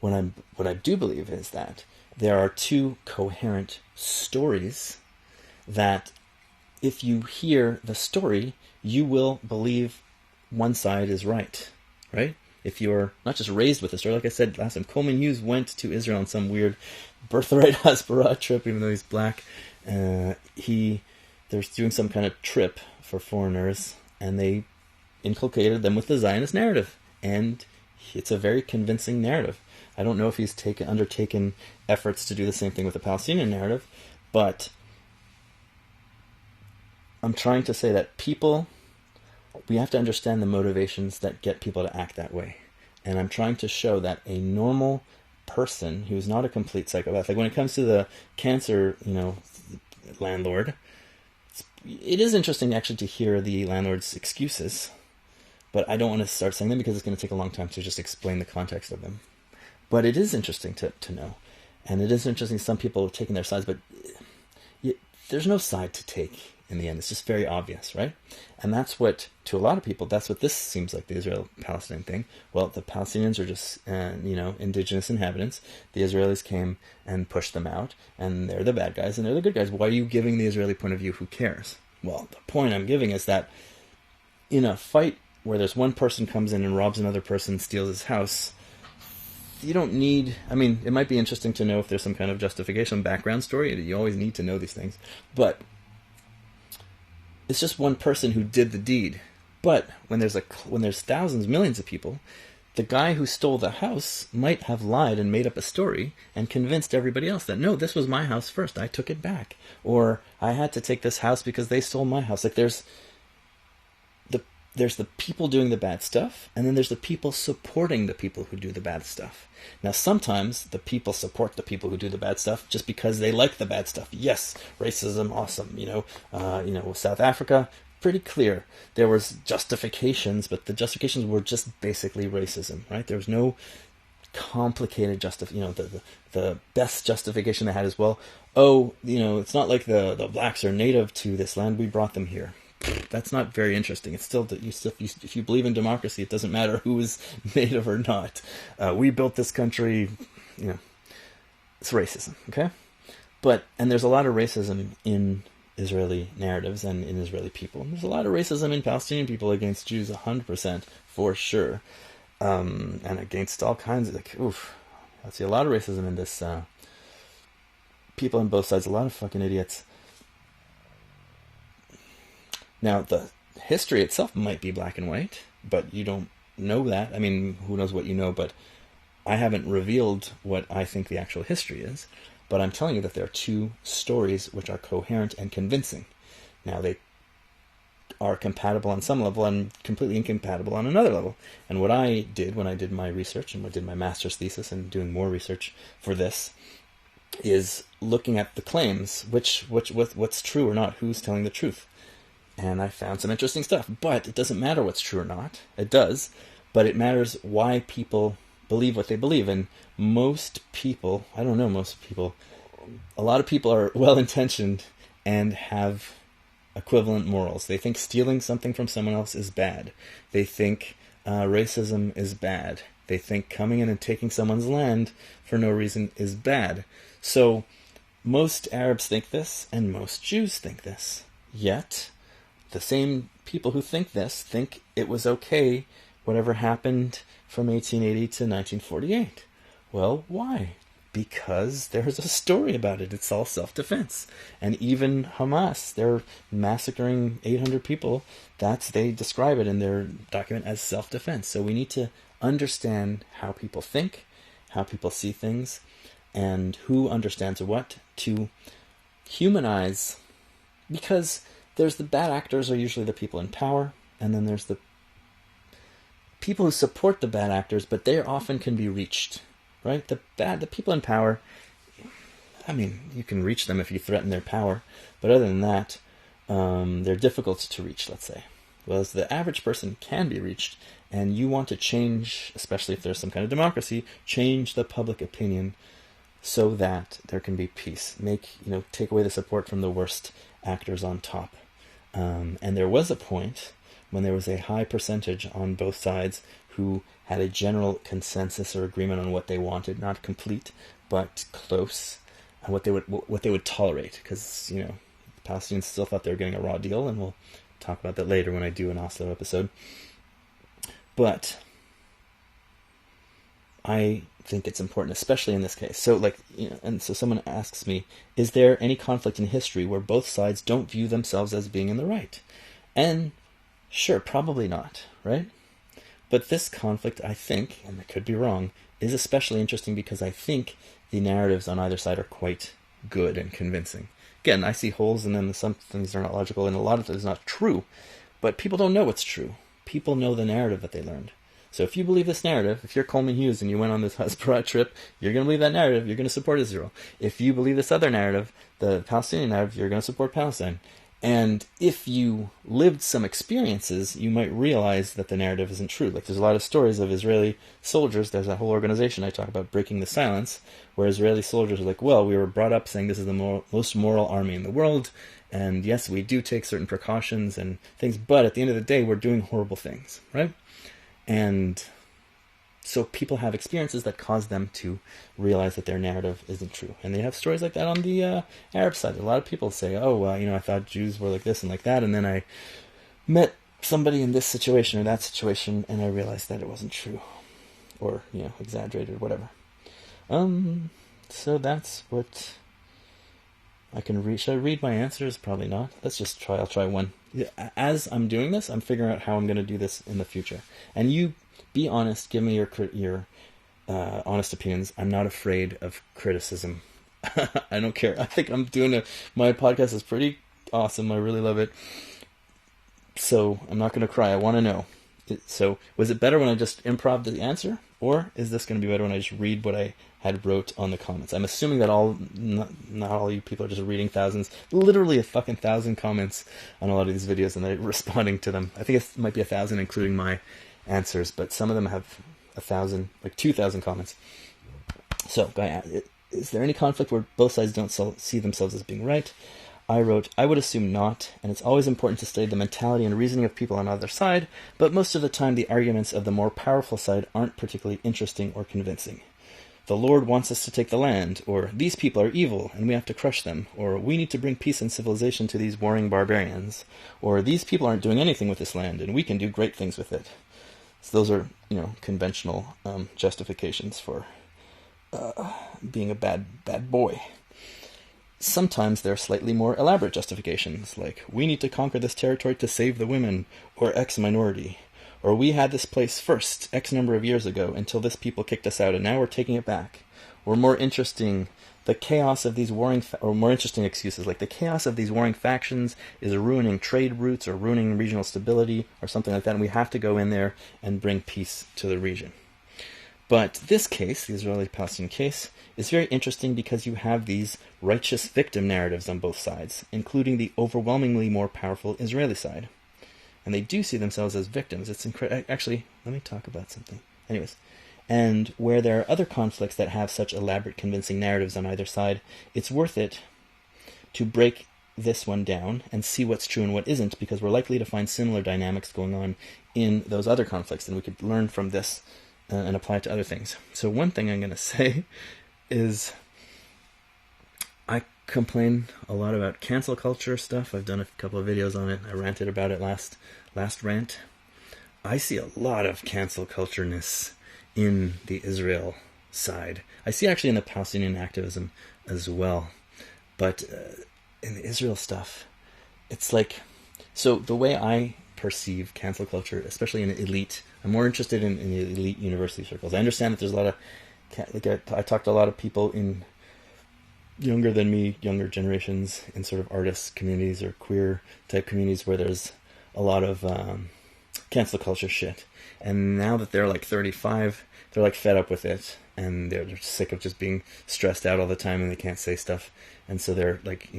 What I do believe is that there are two coherent stories that if you hear the story, you will believe one side is right? If you're not just raised with the story, like I said last time, Coleman Hughes went to Israel on some weird birthright Hasbara trip, even though he's black. They're doing some kind of trip for foreigners, and they inculcated them with the Zionist narrative, and it's a very convincing narrative. I don't know if he's undertaken efforts to do the same thing with the Palestinian narrative, but I'm trying to say that we have to understand the motivations that get people to act that way. And I'm trying to show that a normal person who's not a complete psychopath, like when it comes to the cancer, you know, landlord, it is interesting actually to hear the landlord's excuses, but I don't want to start saying them because it's going to take a long time to just explain the context of them. But it is interesting to know. And it is interesting, some people have taken their sides, but there's no side to take in the end. It's just very obvious, right? And that's what, to a lot of people, that's what this seems like, the Israel-Palestine thing. Well, the Palestinians are just, indigenous inhabitants. The Israelis came and pushed them out, and they're the bad guys, and they're the good guys. Why are you giving the Israeli point of view? Who cares? Well, the point I'm giving is that in a fight where there's one person comes in and robs another person, steals his house, you don't need, it might be interesting to know if there's some kind of justification, background story. You always need to know these things. But it's just one person who did the deed. But when there's thousands, millions of people, the guy who stole the house might have lied and made up a story and convinced everybody else that, no, this was my house first, I took it back. Or I had to take this house because they stole my house. Like there's the people doing the bad stuff, and then there's the people supporting the people who do the bad stuff. Now, sometimes the people support the people who do the bad stuff just because they like the bad stuff. Yes, racism, awesome. South Africa, pretty clear. There was justifications, but the justifications were just basically racism, right? There was no complicated the best justification they had is, well, it's not like the blacks are native to this land, we brought them here. That's not very interesting. It's still, if you believe in democracy, it doesn't matter who is native or not. We built this country, it's racism, okay? And there's a lot of racism in Israeli narratives and in Israeli people. And there's a lot of racism in Palestinian people against Jews, 100%, for sure. And against all kinds of, I see a lot of racism in this. People on both sides, a lot of fucking idiots. Now, the history itself might be black and white, but you don't know that. Who knows what you know, but I haven't revealed what I think the actual history is. But I'm telling you that there are two stories which are coherent and convincing. Now, they are compatible on some level and completely incompatible on another level. And what I did when I did my research and I did my master's thesis and doing more research for this, is looking at the claims, what's true or not, who's telling the truth. And I found some interesting stuff. But it doesn't matter what's true or not. It does, but it matters why people believe what they believe. And most people, I don't know most people, a lot of people are well-intentioned and have equivalent morals. They think stealing something from someone else is bad. They think racism is bad. They think coming in and taking someone's land for no reason is bad. So most Arabs think this, and most Jews think this. Yet, the same people who think this think it was okay, whatever happened from 1880 to 1948. Well, why? Because there's a story about it. It's all self-defense. And even Hamas, they're massacring 800 people. They describe it in their document as self-defense. So we need to understand how people think, how people see things, and who understands what to humanize. Because there's the bad actors are usually the people in power, and then there's the people who support the bad actors, but they often can be reached. Right? The people in power, I mean, you can reach them if you threaten their power, but other than that, they're difficult to reach, let's say. Whereas the average person can be reached, and you want to change, especially if there's some kind of democracy, change the public opinion so that there can be peace. Take away the support from the worst actors on top. And there was a point when there was a high percentage on both sides who had a general consensus or agreement on what they wanted, not complete, but close, and what they would tolerate. Because the Palestinians still thought they were getting a raw deal, and we'll talk about that later when I do an Oslo episode. But I think it's important, especially in this case. So, and so someone asks me, is there any conflict in history where both sides don't view themselves as being in the right? And sure, probably not, right? But this conflict, I think, and I could be wrong, is especially interesting because I think the narratives on either side are quite good and convincing. Again, I see holes in them, some things are not logical, and a lot of it is not true. But people don't know what's true. People know the narrative that they learned. So if you believe this narrative, if you're Coleman Hughes and you went on this Hasbara trip, you're going to believe that narrative, you're going to support Israel. If you believe this other narrative, the Palestinian narrative, you're going to support Palestine. And if you lived some experiences, you might realize that the narrative isn't true. There's a lot of stories of Israeli soldiers. There's a whole organization I talk about, Breaking the Silence, where Israeli soldiers are like, well, we were brought up saying this is the most moral army in the world, and yes, we do take certain precautions and things, but at the end of the day, we're doing horrible things, right? And so people have experiences that cause them to realize that their narrative isn't true. And they have stories like that on the Arab side. A lot of people say, I thought Jews were like this and like that, and then I met somebody in this situation or that situation, and I realized that it wasn't true. Or, exaggerated, whatever. So that's what I can read. Should I read my answers? Probably not. Let's just try. I'll try one. As I'm doing this, I'm figuring out how I'm going to do this in the future. And you be honest. Give me your honest opinions. I'm not afraid of criticism. I don't care. I think I'm doing my podcast is pretty awesome. I really love it. So I'm not going to cry. I want to know. So was it better when I just improv the answer? Or is this going to be better when I just read what I had wrote on the comments? I'm assuming that not all you people are just reading literally a fucking 1,000 comments on a lot of these videos and they're responding to them. I think it might be 1,000 including my answers, but some of them have 1,000, 2,000 comments. So, is there any conflict where both sides don't see themselves as being right? I wrote, I would assume not, and it's always important to study the mentality and reasoning of people on either side, but most of the time the arguments of the more powerful side aren't particularly interesting or convincing. The Lord wants us to take the land, or these people are evil and we have to crush them, or we need to bring peace and civilization to these warring barbarians, or these people aren't doing anything with this land and we can do great things with it. So those are, conventional justifications for being a bad boy. Sometimes there are slightly more elaborate justifications, like, we need to conquer this territory to save the women, or X minority, or we had this place first, X number of years ago, until this people kicked us out, and now we're taking it back. Or more interesting, the chaos of these more interesting excuses, like the chaos of these warring factions is ruining trade routes, or ruining regional stability, or something like that, and we have to go in there and bring peace to the region. But this case, the Israeli-Palestinian case, is very interesting because you have these righteous victim narratives on both sides, including the overwhelmingly more powerful Israeli side. And they do see themselves as victims. It's actually, let me talk about something. Anyways, and where there are other conflicts that have such elaborate, convincing narratives on either side, it's worth it to break this one down and see what's true and what isn't, because we're likely to find similar dynamics going on in those other conflicts, and we could learn from this and apply it to other things. So one thing I'm going to say is I complain a lot about cancel culture stuff. I've done a couple of videos on it. I ranted about it last rant. I see a lot of cancel culture-ness in the Israel side. I see actually in the Palestinian activism as well. But in the Israel stuff, it's like, so the way I perceive cancel culture, especially in elite, I'm more interested in the elite university circles. I understand that there's a lot of, I talked to a lot of people in younger than me, younger generations, in sort of artist communities or queer type communities where there's a lot of cancel culture shit. And now that they're like 35, they're like fed up with it, and they're sick of just being stressed out all the time and they can't say stuff. And so they're like,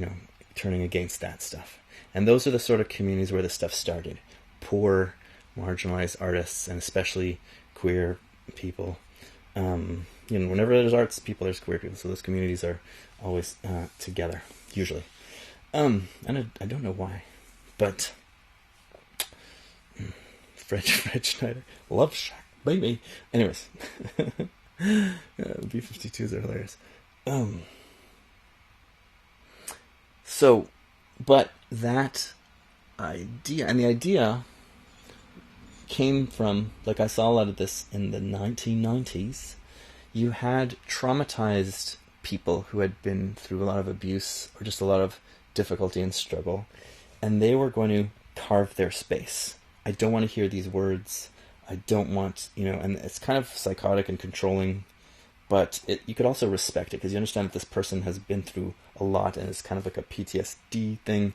turning against that stuff. And those are the sort of communities where this stuff started. Poor, marginalized artists, and especially queer people. Whenever there's arts people, there's queer people. So those communities are always together, usually. And I don't know why, but Fred Schneider, Love Shack, baby. Anyways, B-52s are hilarious. So, but that idea, and the idea came from, like I saw a lot of this in the 1990s, you had traumatized people who had been through a lot of abuse or just a lot of difficulty and struggle, and they were going to carve their space. I don't want to hear these words. I don't want, and it's kind of psychotic and controlling, but you could also respect it because you understand that this person has been through a lot and it's kind of like a PTSD thing.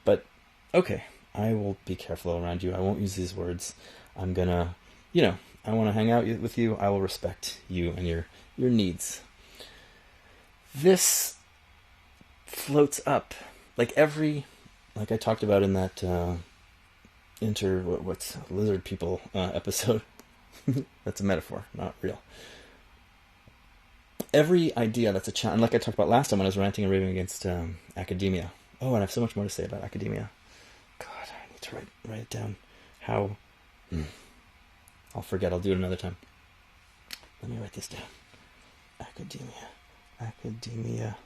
But okay, I will be careful around you. I won't use these words. I'm gonna, I want to hang out with you. I will respect you and your needs. This floats up like I talked about in that what's lizard people episode. That's a metaphor, not real. Every idea that's a challenge, like I talked about last time when I was ranting and raving against academia. Oh, and I have so much more to say about academia. God, I need to write it down. How? I'll forget. I'll do it another time. Let me write this down. Academia.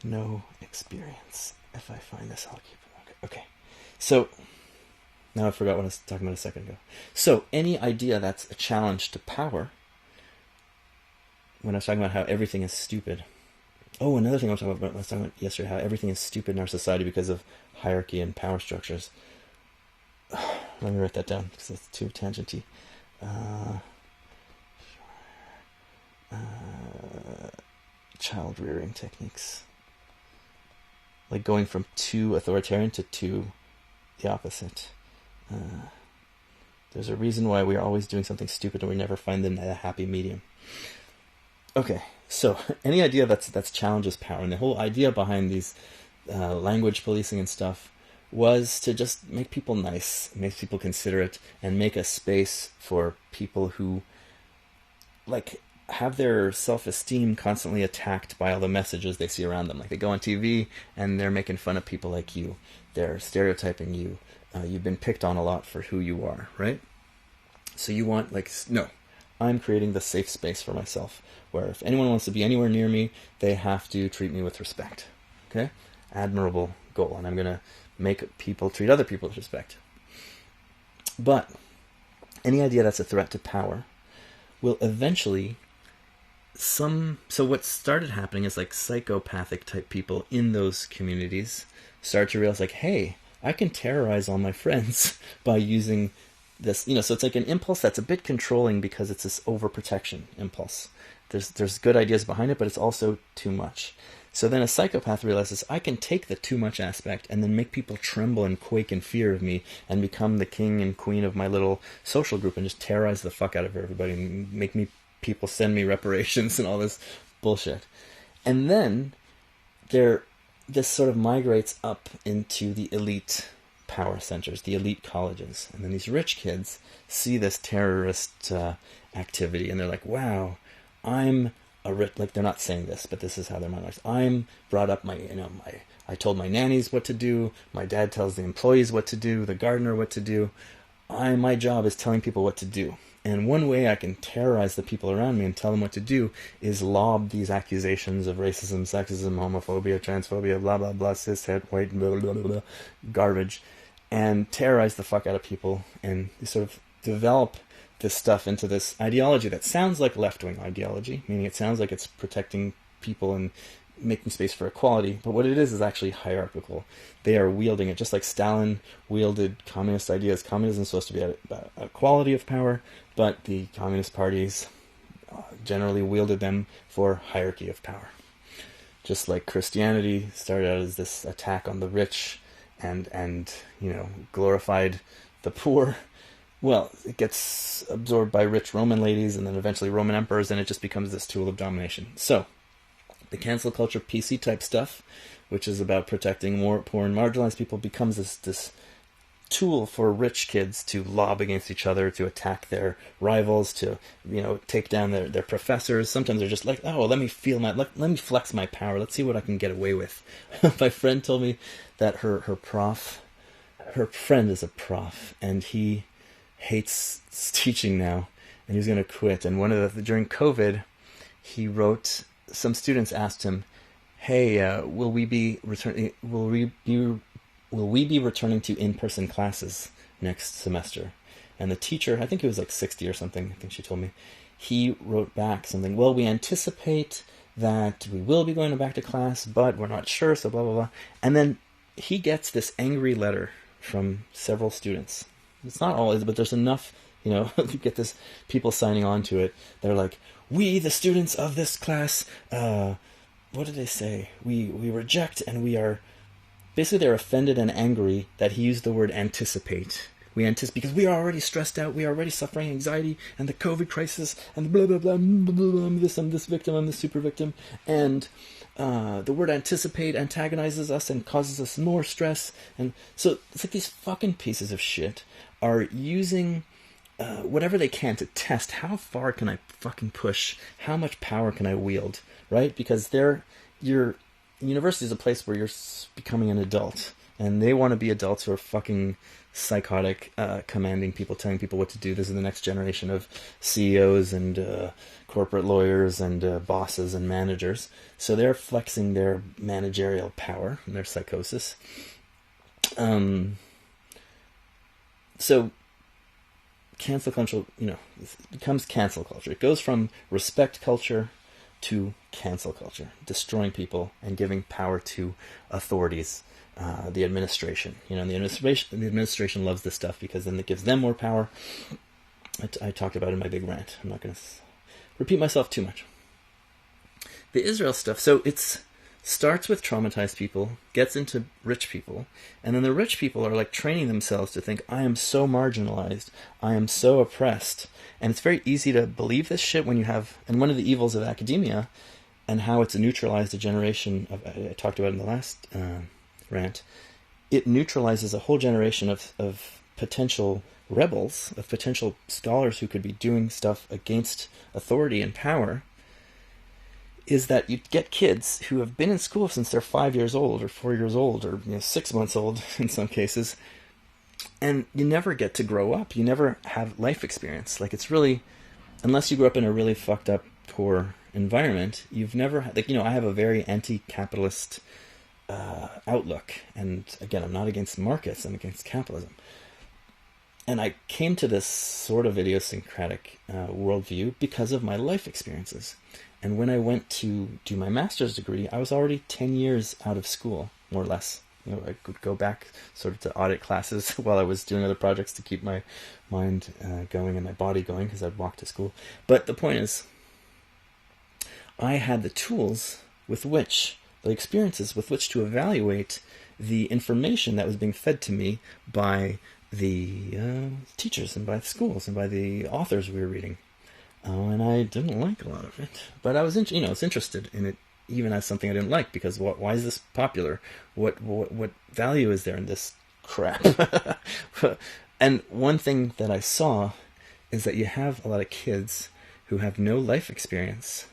No experience. If I find this, I'll keep it. Okay. So, now I forgot what I was talking about a second ago. So, any idea that's a challenge to power, when I was talking about how everything is stupid. Oh, another thing I was talking about yesterday, how everything is stupid in our society because of hierarchy and power structures. Let me write that down because it's too tangenty. Child rearing techniques. Like going from too authoritarian to too the opposite. There's a reason why we are always doing something stupid and we never find a happy medium. Okay, so any idea that's challenges power, and the whole idea behind these language policing and stuff was to just make people nice, make people considerate, and make a space for people who have their self-esteem constantly attacked by all the messages they see around them. Like they go on TV and they're making fun of people like you, they're stereotyping you, you've been picked on a lot for who you are, right? So you want no, I'm creating the safe space for myself, where if anyone wants to be anywhere near me, they have to treat me with respect. Okay? Admirable goal, and I'm going to make people treat other people with respect. But any idea that's a threat to power will eventually so what started happening is psychopathic type people in those communities start to realize hey, I can terrorize all my friends by using this, so it's like an impulse that's a bit controlling because it's this overprotection impulse. There's good ideas behind it, but it's also too much. So then a psychopath realizes I can take the too much aspect and then make people tremble and quake in fear of me and become the king and queen of my little social group and just terrorize the fuck out of everybody and make me people send me reparations and all this bullshit. And then this sort of migrates up into the elite power centers, the elite colleges. And then these rich kids see this terrorist activity, and they're like, wow, I'm a rich, like, they're not saying this, but this is how their mind works. I'm brought up I told my nannies what to do, my dad tells the employees what to do, the gardener what to do. My job is telling people what to do. And one way I can terrorize the people around me and tell them what to do is lob these accusations of racism, sexism, homophobia, transphobia, blah, blah, blah, cishet, white, blah, blah, blah, blah, garbage, and terrorize the fuck out of people and sort of develop this stuff into this ideology that sounds like left-wing ideology, meaning it sounds like it's protecting people and making space for equality, but what it is actually hierarchical. They are wielding it just like Stalin wielded communist ideas. Communism is supposed to be about equality of power, but the communist parties generally wielded them for hierarchy of power. Just like Christianity started out as this attack on the rich and glorified the poor. Well, it gets absorbed by rich Roman ladies and then eventually Roman emperors, and it just becomes this tool of domination. So the cancel culture PC type stuff, which is about protecting more poor and marginalized people, becomes this tool for rich kids to lob against each other, to attack their rivals, to take down their professors. Sometimes they're just like, oh, let me flex my power. Let's see what I can get away with. My friend told me that her friend is a prof, and he hates teaching now, and he's going to quit. And during COVID, he wrote. Some students asked him, "Hey, will we be returning to in-person classes next semester?" And the teacher, I think he was like 60 or something, I think she told me, he wrote back something, well, we anticipate that we will be going back to class, but we're not sure, so blah, blah, blah. And then he gets this angry letter from several students. It's not all, but there's enough, you get this people signing on to it. They're like, we, the students of this class, what did they say? We reject, and we are, basically they're offended and angry that he used the word anticipate. We anticipate, because we are already stressed out, we are already suffering anxiety, and the COVID crisis, and the blah, blah, blah, blah, blah, blah, I'm this victim, I'm this super victim, and the word anticipate antagonizes us and causes us more stress. And so it's like these fucking pieces of shit are using whatever they can to test how far can I fucking push, how much power can I wield, right? Because your university is a place where you're becoming an adult, and they want to be adults who are fucking psychotic, commanding people, telling people what to do. This is the next generation of CEOs and corporate lawyers and bosses and managers. So they're flexing their managerial power and their psychosis. So cancel culture, it becomes cancel culture. It goes from respect culture to cancel culture, destroying people and giving power to authorities, the administration. The administration loves this stuff because then it gives them more power. I talked about it in my big rant. I'm not going to repeat myself too much. The Israel stuff. So it's starts with traumatized people, gets into rich people, and then the rich people are like training themselves to think, I am so marginalized, I am so oppressed. And it's very easy to believe this shit when you have, and one of the evils of academia and how it's neutralized a generation of, I talked about in the last rant, it neutralizes a whole generation of potential rebels, of potential scholars who could be doing stuff against authority and power, is that you get kids who have been in school since they're 5 years old or 4 years old or 6 months old in some cases, and you never get to grow up. You never have life experience. Like, it's really, unless you grew up in a really fucked up, poor environment, you've never had, I have a very anti-capitalist outlook. And again, I'm not against markets, I'm against capitalism. And I came to this sort of idiosyncratic worldview because of my life experiences. And when I went to do my master's degree, I was already 10 years out of school, more or less. I could go back sort of to audit classes while I was doing other projects to keep my mind going and my body going, because I'd walk to school. But the point is, I had the tools with which, the experiences with which to evaluate the information that was being fed to me by the teachers and by the schools and by the authors we were reading. Oh, and I didn't like a lot of it, but I was, was interested in it, even as something I didn't like, because why is this popular? What value is there in this crap? And one thing that I saw is that you have a lot of kids who have no life experience,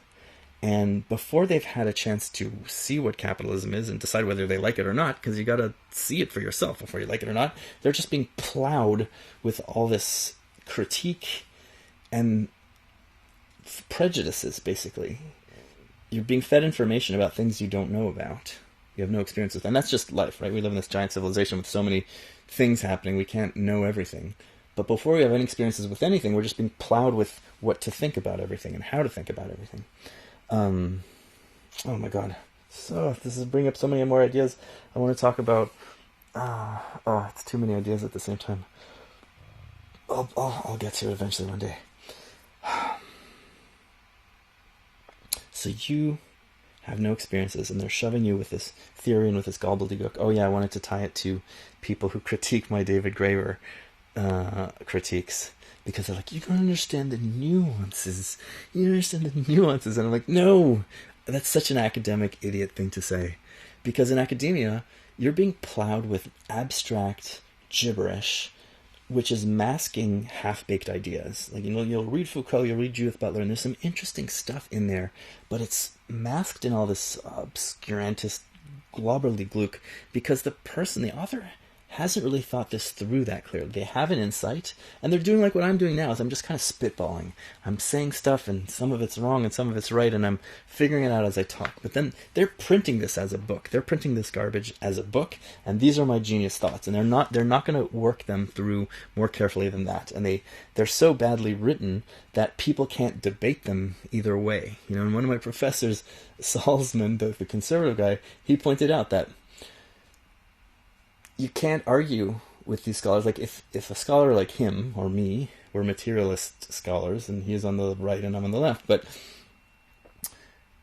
and before they've had a chance to see what capitalism is and decide whether they like it or not, because you got to see it for yourself before you like it or not, they're just being plowed with all this critique and prejudices, basically. You're being fed information about things you don't know about. You have no experience with. And that's just life, right? We live in this giant civilization with so many things happening. We can't know everything. But before we have any experiences with anything, we're just being plowed with what to think about everything and how to think about everything. Oh my god. So, this is bringing up so many more ideas I want to talk about. It's too many ideas at the same time. I'll get to it eventually one day. So you have no experiences, and they're shoving you with this theory and with this gobbledygook. Oh yeah, I wanted to tie it to people who critique my David Graeber critiques, because they're like, you don't understand the nuances. You don't understand the nuances. And I'm like, no, that's such an academic idiot thing to say. Because in academia, you're being plowed with abstract gibberish, which is masking half-baked ideas. Like, you'll read Foucault, you'll read Judith Butler, and there's some interesting stuff in there, but it's masked in all this obscurantist globberly-glook because the author, hasn't really thought this through that clearly. They have an insight, and they're doing like what I'm doing now, is I'm just kind of spitballing. I'm saying stuff, and some of it's wrong, and some of it's right, and I'm figuring it out as I talk. But then they're printing this as a book. They're printing this garbage as a book, and these are my genius thoughts, and they're not going to work them through more carefully than that. And they're so badly written that people can't debate them either way. And one of my professors, Salzman, the conservative guy, he pointed out that you can't argue with these scholars. Like, if a scholar like him or me were materialist scholars, and he's on the right and I'm on the left, but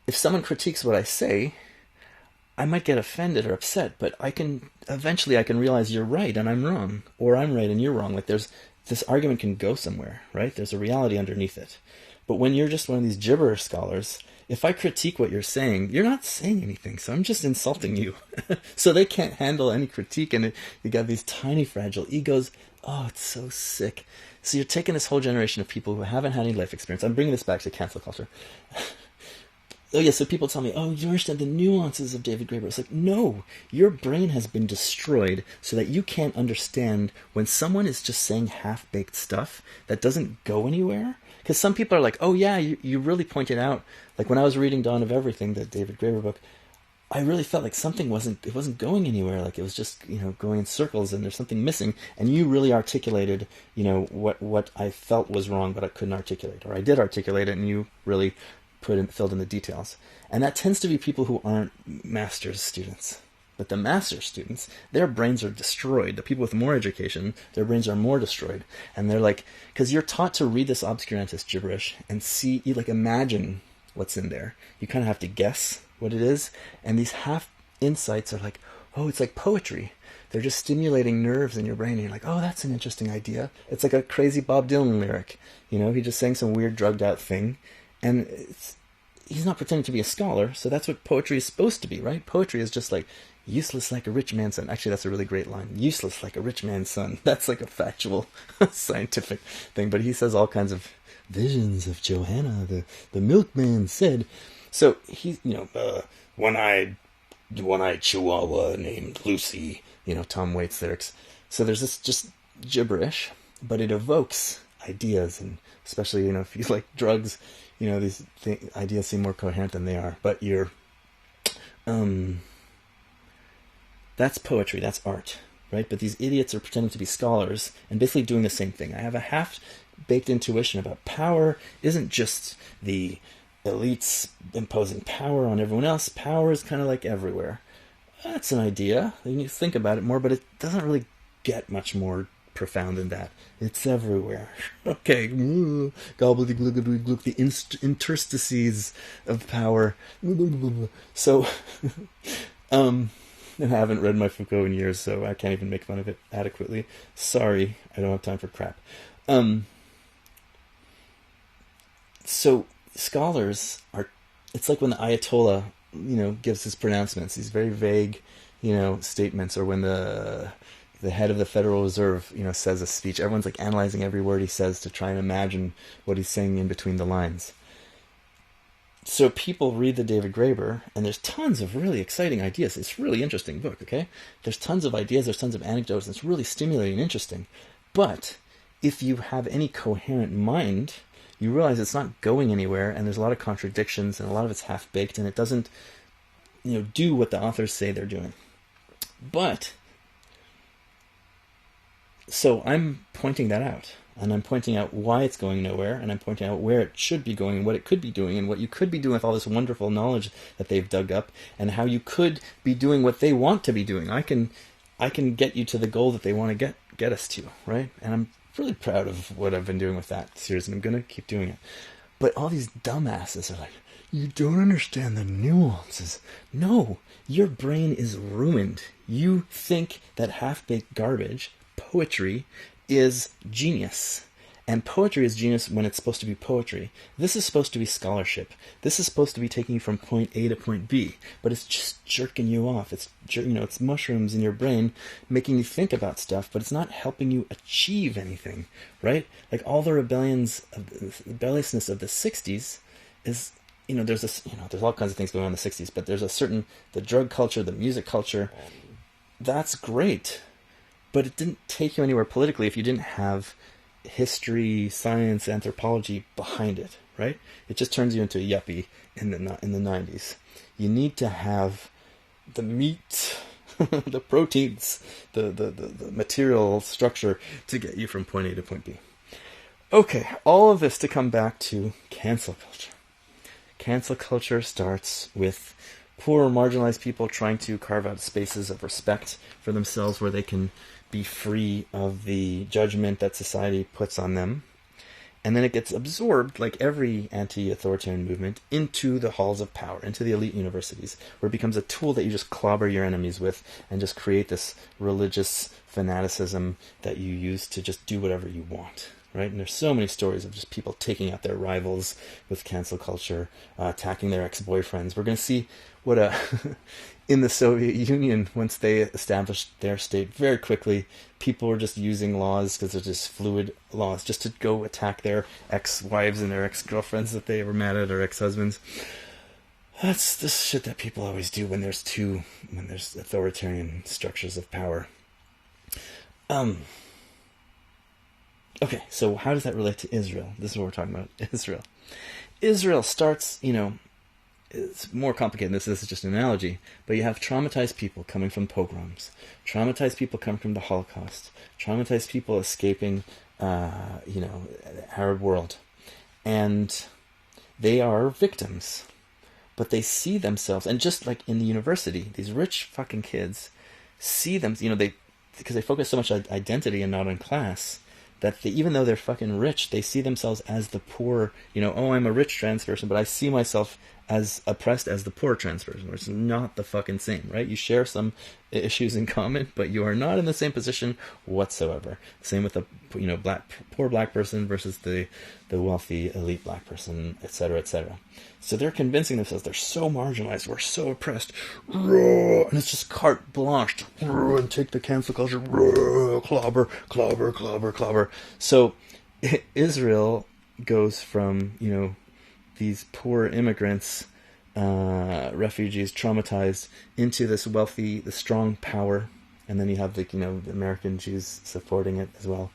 if someone critiques what I say, I might get offended or upset, but eventually I can realize you're right and I'm wrong, or I'm right and you're wrong. Like, this argument can go somewhere, right? There's a reality underneath it. But when you're just one of these gibberish scholars, if I critique what you're saying, you're not saying anything, so I'm just insulting you. So they can't handle any critique, and you got these tiny, fragile egos. Oh, it's so sick. So you're taking this whole generation of people who haven't had any life experience. I'm bringing this back to cancel culture. Oh yeah, so people tell me, oh, you understand the nuances of David Graeber. It's like, no, your brain has been destroyed so that you can't understand when someone is just saying half-baked stuff that doesn't go anywhere. Because some people are like, oh yeah, you really pointed out, like when I was reading Dawn of Everything, the David Graeber book, I really felt like something wasn't going anywhere. Like it was just, going in circles and there's something missing. And you really articulated, what I felt was wrong, but I couldn't articulate. Or I did articulate it and you really filled in the details. And that tends to be people who aren't master's students. But the master's students, their brains are destroyed. The people with more education, their brains are more destroyed. And they're like, because you're taught to read this obscurantist gibberish and imagine what's in there. You kind of have to guess what it is. And these half insights are like, oh, it's like poetry. They're just stimulating nerves in your brain. And you're like, oh, that's an interesting idea. It's like a crazy Bob Dylan lyric. He just sang some weird drugged out thing. And he's not pretending to be a scholar, so that's what poetry is supposed to be, right? Poetry is just like, useless like a rich man's son. Actually, that's a really great line. Useless like a rich man's son. That's like a factual, scientific thing. But he says all kinds of visions of Johanna, the milkman said. So he's, one-eyed chihuahua named Lucy, Tom Waits lyrics. So there's this just gibberish, but it evokes ideas, and especially, if you like drugs, these ideas seem more coherent than they are. But that's poetry, that's art, right? But these idiots are pretending to be scholars and basically doing the same thing. I have a half-baked intuition about power isn't just the elites imposing power on everyone else. Power is kind of like everywhere. That's an idea. You need to think about it more, but it doesn't really get much more profound than that. It's everywhere. Okay, gobbledygook, the interstices of power. So, I haven't read my Foucault in years, so I can't even make fun of it adequately. Sorry, I don't have time for crap. So scholars are, it's like when the Ayatollah, gives his pronouncements, these very vague, statements, or when the head of the Federal Reserve, says a speech. Everyone's like analyzing every word he says to try and imagine what he's saying in between the lines. So people read the David Graeber, and there's tons of really exciting ideas. It's a really interesting book, okay? There's tons of ideas, there's tons of anecdotes, and it's really stimulating and interesting. But if you have any coherent mind, you realize it's not going anywhere, and there's a lot of contradictions, and a lot of it's half-baked, and it doesn't, do what the authors say they're doing. But, so I'm pointing that out. And I'm pointing out why it's going nowhere, and I'm pointing out where it should be going, and what it could be doing, and what you could be doing with all this wonderful knowledge that they've dug up, and how you could be doing what they want to be doing. I can get you to the goal that they want to get us to, right? And I'm really proud of what I've been doing with that series, and I'm going to keep doing it. But all these dumbasses are like, you don't understand the nuances. No, your brain is ruined. You think that half-baked garbage, poetry, is genius. And poetry is genius when it's supposed to be poetry. This is supposed to be scholarship. This is supposed to be taking you from point A to point B. But it's just jerking you off. It's it's mushrooms in your brain making you think about stuff, but it's not helping you achieve anything, right? Like all the rebelliousness of the 60s is, there's all kinds of things going on in the 60s, but there's the drug culture, the music culture, that's great. But it didn't take you anywhere politically if you didn't have history, science, anthropology behind it, right? It just turns you into a yuppie in the 90s. You need to have the meat, the proteins, the material structure to get you from point A to point B. Okay, all of this to come back to cancel culture. Cancel culture starts with poor, marginalized people trying to carve out spaces of respect for themselves where they can be free of the judgment that society puts on them. And then it gets absorbed, like every anti-authoritarian movement, into the halls of power, into the elite universities, where it becomes a tool that you just clobber your enemies with and just create this religious fanaticism that you use to just do whatever you want. Right? And there's so many stories of just people taking out their rivals with cancel culture, attacking their ex-boyfriends. We're going to see what in the Soviet Union, once they established their state very quickly, people were just using laws, because they're just fluid laws, just to go attack their ex-wives and their ex-girlfriends that they were mad at, or ex-husbands. That's the shit that people always do when there's authoritarian structures of power. Okay, so how does that relate to Israel? This is what we're talking about, Israel. Israel starts, it's more complicated. This is just an analogy, but you have traumatized people coming from pogroms, traumatized people coming from the Holocaust, traumatized people escaping, the Arab world, and they are victims, but they see themselves, and just like in the university, these rich fucking kids see them, because they focus so much on identity and not on class, that even though they're fucking rich, they see themselves as the poor, I'm a rich trans person, but I see myself as oppressed as the poor trans person, which is not the fucking same, right? You share some issues in common, but you are not in the same position whatsoever. Same with the poor black person versus the wealthy elite black person, etc., etc. So they're convincing themselves they're so marginalized, we're so oppressed, and it's just carte blanche, and take the cancel culture, clobber, clobber, clobber, clobber. So Israel goes from, these poor immigrants, refugees, traumatized, into this wealthy, the strong power, and then you have the American Jews supporting it as well,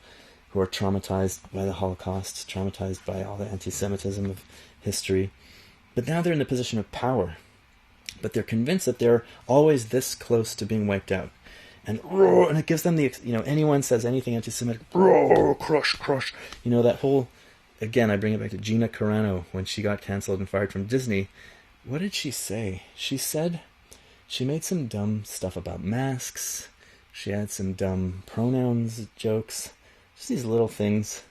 who are traumatized by the Holocaust, traumatized by all the anti-Semitism of history, but now they're in the position of power, but they're convinced that they're always this close to being wiped out, and it gives them the, anyone says anything anti-Semitic, crush, that whole. Again, I bring it back to Gina Carano when she got canceled and fired from Disney. What did she say? She said she made some dumb stuff about masks. She had some dumb pronouns jokes. Just these little things.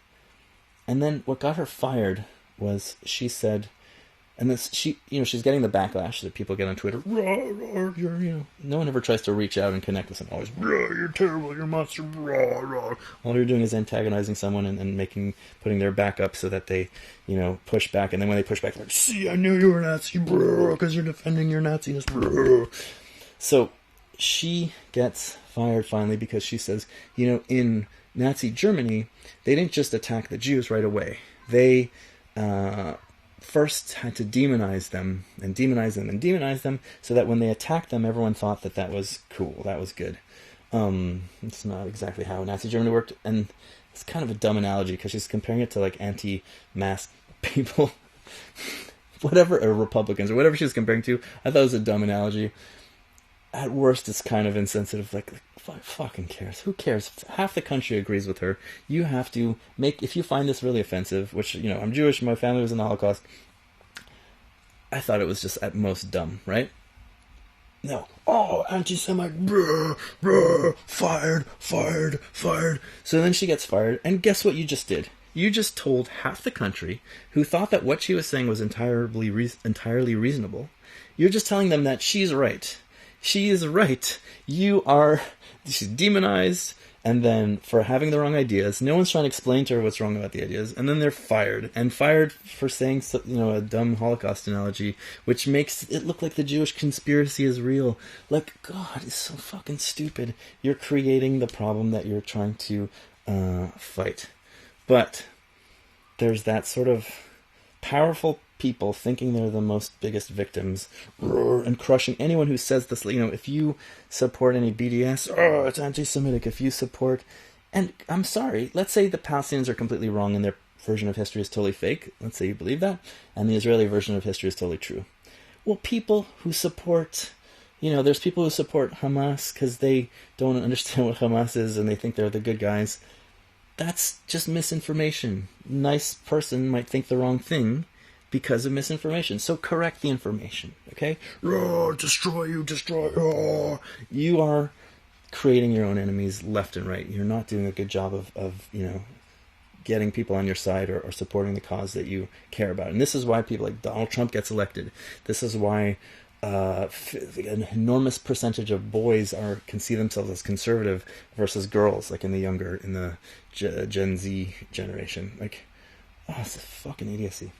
And then what got her fired was she said, And this, she's getting the backlash that people get on Twitter. No one ever tries to reach out and connect with them. Always, you're terrible, you're a monster. All you're doing is antagonizing someone and putting their back up so that they, push back. And then when they push back, they're like, see, I knew you were a Nazi, because you're defending your Naziness. So she gets fired finally because she says, in Nazi Germany, they didn't just attack the Jews right away. They first had to demonize them and demonize them and demonize them so that when they attacked them, everyone thought that was cool, that was good. It's not exactly how Nazi Germany worked, and it's kind of a dumb analogy because she's comparing it to like anti-mask people, whatever, or Republicans, or whatever she was comparing to. I thought it was a dumb analogy. At worst, it's kind of insensitive. Like, fucking cares? Who cares? Half the country agrees with her. You have to if you find this really offensive, which, I'm Jewish, my family was in the Holocaust. I thought it was just at most dumb, right? No. Oh, anti-Semite, fired. So then she gets fired, and guess what you just did? You just told half the country, who thought that what she was saying was entirely reasonable, you're just telling them that she's right. She is right. She's demonized, and then for having the wrong ideas, no one's trying to explain to her what's wrong about the ideas, and then they're fired. And fired for saying, a dumb Holocaust analogy, which makes it look like the Jewish conspiracy is real. Like, God, it's so fucking stupid. You're creating the problem that you're trying to fight. But there's that sort of powerful people thinking they're the biggest victims, and crushing anyone who says this. If you support any BDS, it's anti-Semitic. If you support, and I'm sorry, let's say the Palestinians are completely wrong and their version of history is totally fake. Let's say you believe that, and the Israeli version of history is totally true. Well, people who support, there's people who support Hamas because they don't understand what Hamas is and they think they're the good guys. That's just misinformation. Nice person might think the wrong thing because of misinformation. So correct the information, okay? Destroy you. You are creating your own enemies left and right. You're not doing a good job of getting people on your side or supporting the cause that you care about. And this is why people like Donald Trump gets elected. This is why an enormous percentage of boys can see themselves as conservative versus girls, like in the Gen Z generation. Like, it's a fucking idiocy.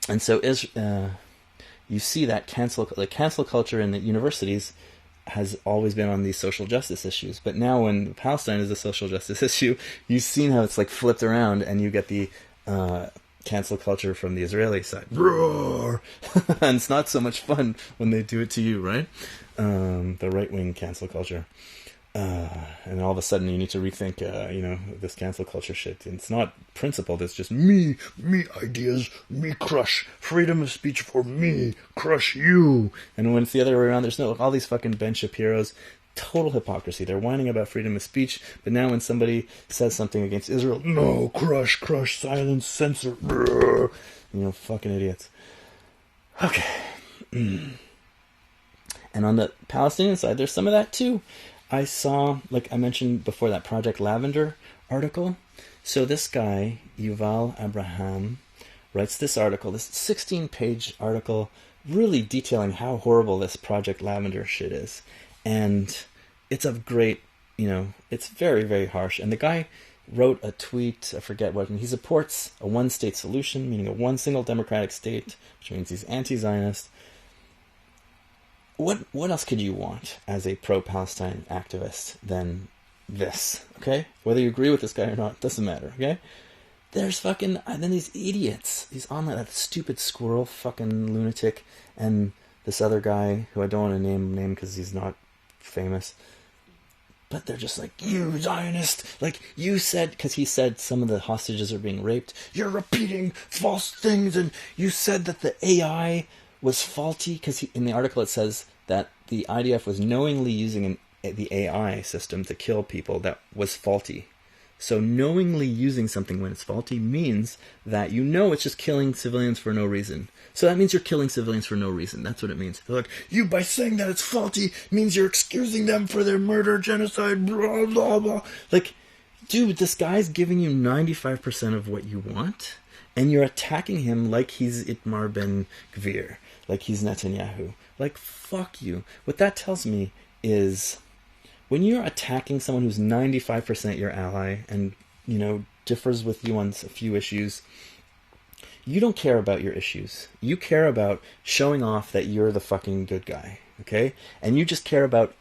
And so you see that cancel culture in the universities has always been on these social justice issues. But now when Palestine is a social justice issue, you've seen how it's like flipped around, and you get the cancel culture from the Israeli side. And it's not so much fun when they do it to you, right? The right-wing cancel culture. And all of a sudden you need to rethink, this cancel culture shit. And it's not principled, it's just me ideas, me crush, freedom of speech for me, crush you. And when it's the other way around, there's all these fucking Ben Shapiro's, total hypocrisy. They're whining about freedom of speech, but now when somebody says something against Israel, no, crush, silence, censor, fucking idiots. Okay. And on the Palestinian side, there's some of that too. I saw, like I mentioned before, that Project Lavender article. So this guy, Yuval Abraham, writes this article, this 16-page article, really detailing how horrible this Project Lavender shit is. And it's a great, it's very, very harsh. And the guy wrote a tweet, I forget what, and he supports a one-state solution, meaning a one single democratic state, which means he's anti-Zionist. What else could you want as a pro-Palestine activist than this, okay? Whether you agree with this guy or not, doesn't matter, okay? There's then these idiots, these online, that stupid squirrel fucking lunatic, and this other guy who I don't want to name because he's not famous. But they're just like, you Zionist, like you said, because he said some of the hostages are being raped. You're repeating false things, and you said that the AI was faulty, because in the article it says that the IDF was knowingly using the AI system to kill people that was faulty. So knowingly using something when it's faulty means that it's just killing civilians for no reason. So that means you're killing civilians for no reason. That's what it means. They're like, you, by saying that it's faulty, means you're excusing them for their murder, genocide, blah, blah, blah. Like, dude, this guy's giving you 95% of what you want, and you're attacking him like he's Itamar Ben Gvir, like he's Netanyahu. Like, fuck you. What that tells me is, when you're attacking someone who's 95% your ally and, you know, differs with you on a few issues, you don't care about your issues. You care about showing off that you're the fucking good guy, okay? And you just care about,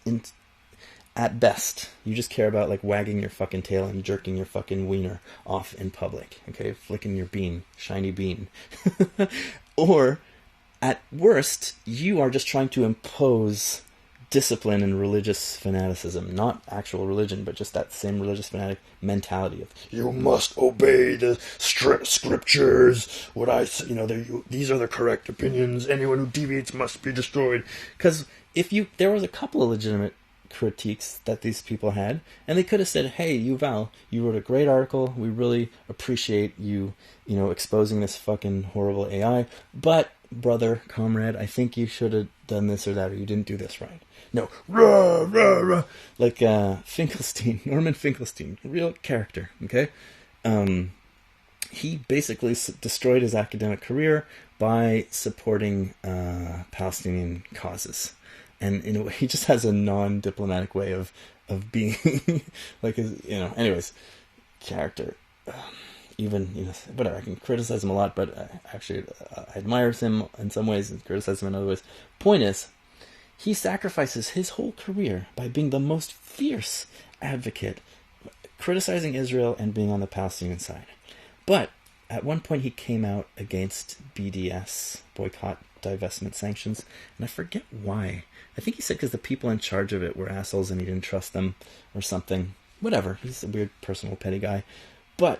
at best, you just care about, like, wagging your fucking tail and jerking your fucking wiener off in public, okay? Flicking your bean, shiny bean. Or, at worst, you are just trying to impose discipline and religious fanaticism, not actual religion, but just that same religious fanatic mentality of, you must obey the scriptures, what I say, you know, these are the correct opinions, anyone who deviates must be destroyed. Because there was a couple of legitimate critiques that these people had, and they could have said, hey, Yuval, you wrote a great article, we really appreciate you, you know, exposing this fucking horrible AI, but, brother, comrade, I think you should have done this or that, or you didn't do this right. No, rah, rah, rah. Like Finkelstein, Norman Finkelstein, real character, okay? He basically destroyed his academic career by supporting Palestinian causes. And in a way, he just has a non-diplomatic way of being, like, his, you know, anyways, character. Even, you know, whatever, I can criticize him a lot, but actually I admire him in some ways and criticize him in other ways. Point is, he sacrifices his whole career by being the most fierce advocate, criticizing Israel and being on the Palestinian side. But at one point he came out against BDS, boycott, divestment sanctions, and I forget why. I think he said because the people in charge of it were assholes and he didn't trust them or something. Whatever, he's a weird, personal, petty guy. But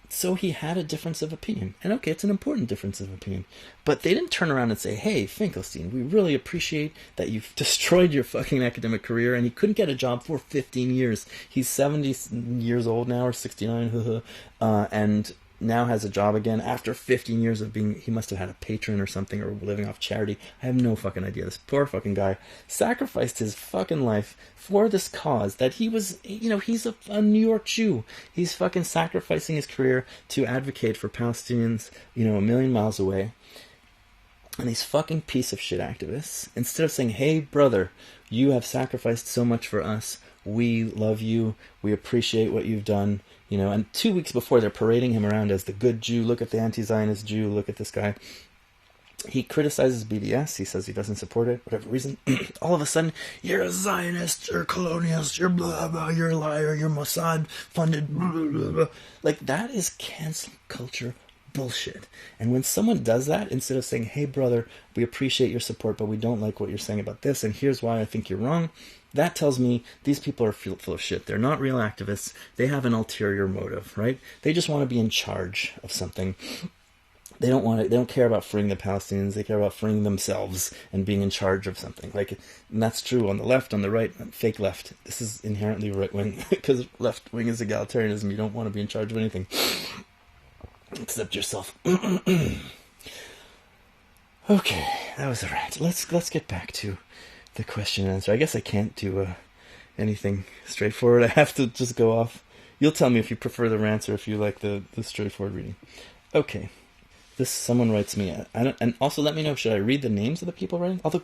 so he had a difference of opinion. And okay, it's an important difference of opinion. But they didn't turn around and say, hey, Finkelstein, we really appreciate that you've destroyed your fucking academic career, and he couldn't get a job for 15 years. He's 70 years old now, or 69, and now has a job again after 15 years of being, he must have had a patron or something, or living off charity. I have no fucking idea. This poor fucking guy sacrificed his fucking life for this cause that he was, you know, he's a New York Jew. He's fucking sacrificing his career to advocate for Palestinians, you know, a million miles away. And these fucking piece of shit activists, instead of saying, hey, brother, you have sacrificed so much for us, we love you, we appreciate what you've done, you know, and 2 weeks before they're parading him around as the good Jew, look at the anti-Zionist Jew, look at this guy. He criticizes BDS, he says he doesn't support it, whatever reason. All of a sudden, you're a Zionist, you're a colonialist, you're blah blah, you're a liar, you're Mossad funded, blah blah blah. Like, that is cancel culture bullshit. And when someone does that, instead of saying, hey brother, we appreciate your support, but we don't like what you're saying about this, and here's why I think you're wrong, that tells me these people are full of shit. They're not real activists. They have an ulterior motive, right? They just want to be in charge of something. They don't care about freeing the Palestinians. They care about freeing themselves and being in charge of something. Like, and that's true on the left, on the right, fake left. This is inherently right wing, because left wing is egalitarianism. You don't want to be in charge of anything except yourself. Okay, that was a rant. Let's get back to the question and answer. I guess I can't do anything straightforward. I have to just go off. You'll tell me if you prefer the rants or if you like the straightforward reading. Okay. Someone writes me, and also let me know, should I read the names of the people writing? Although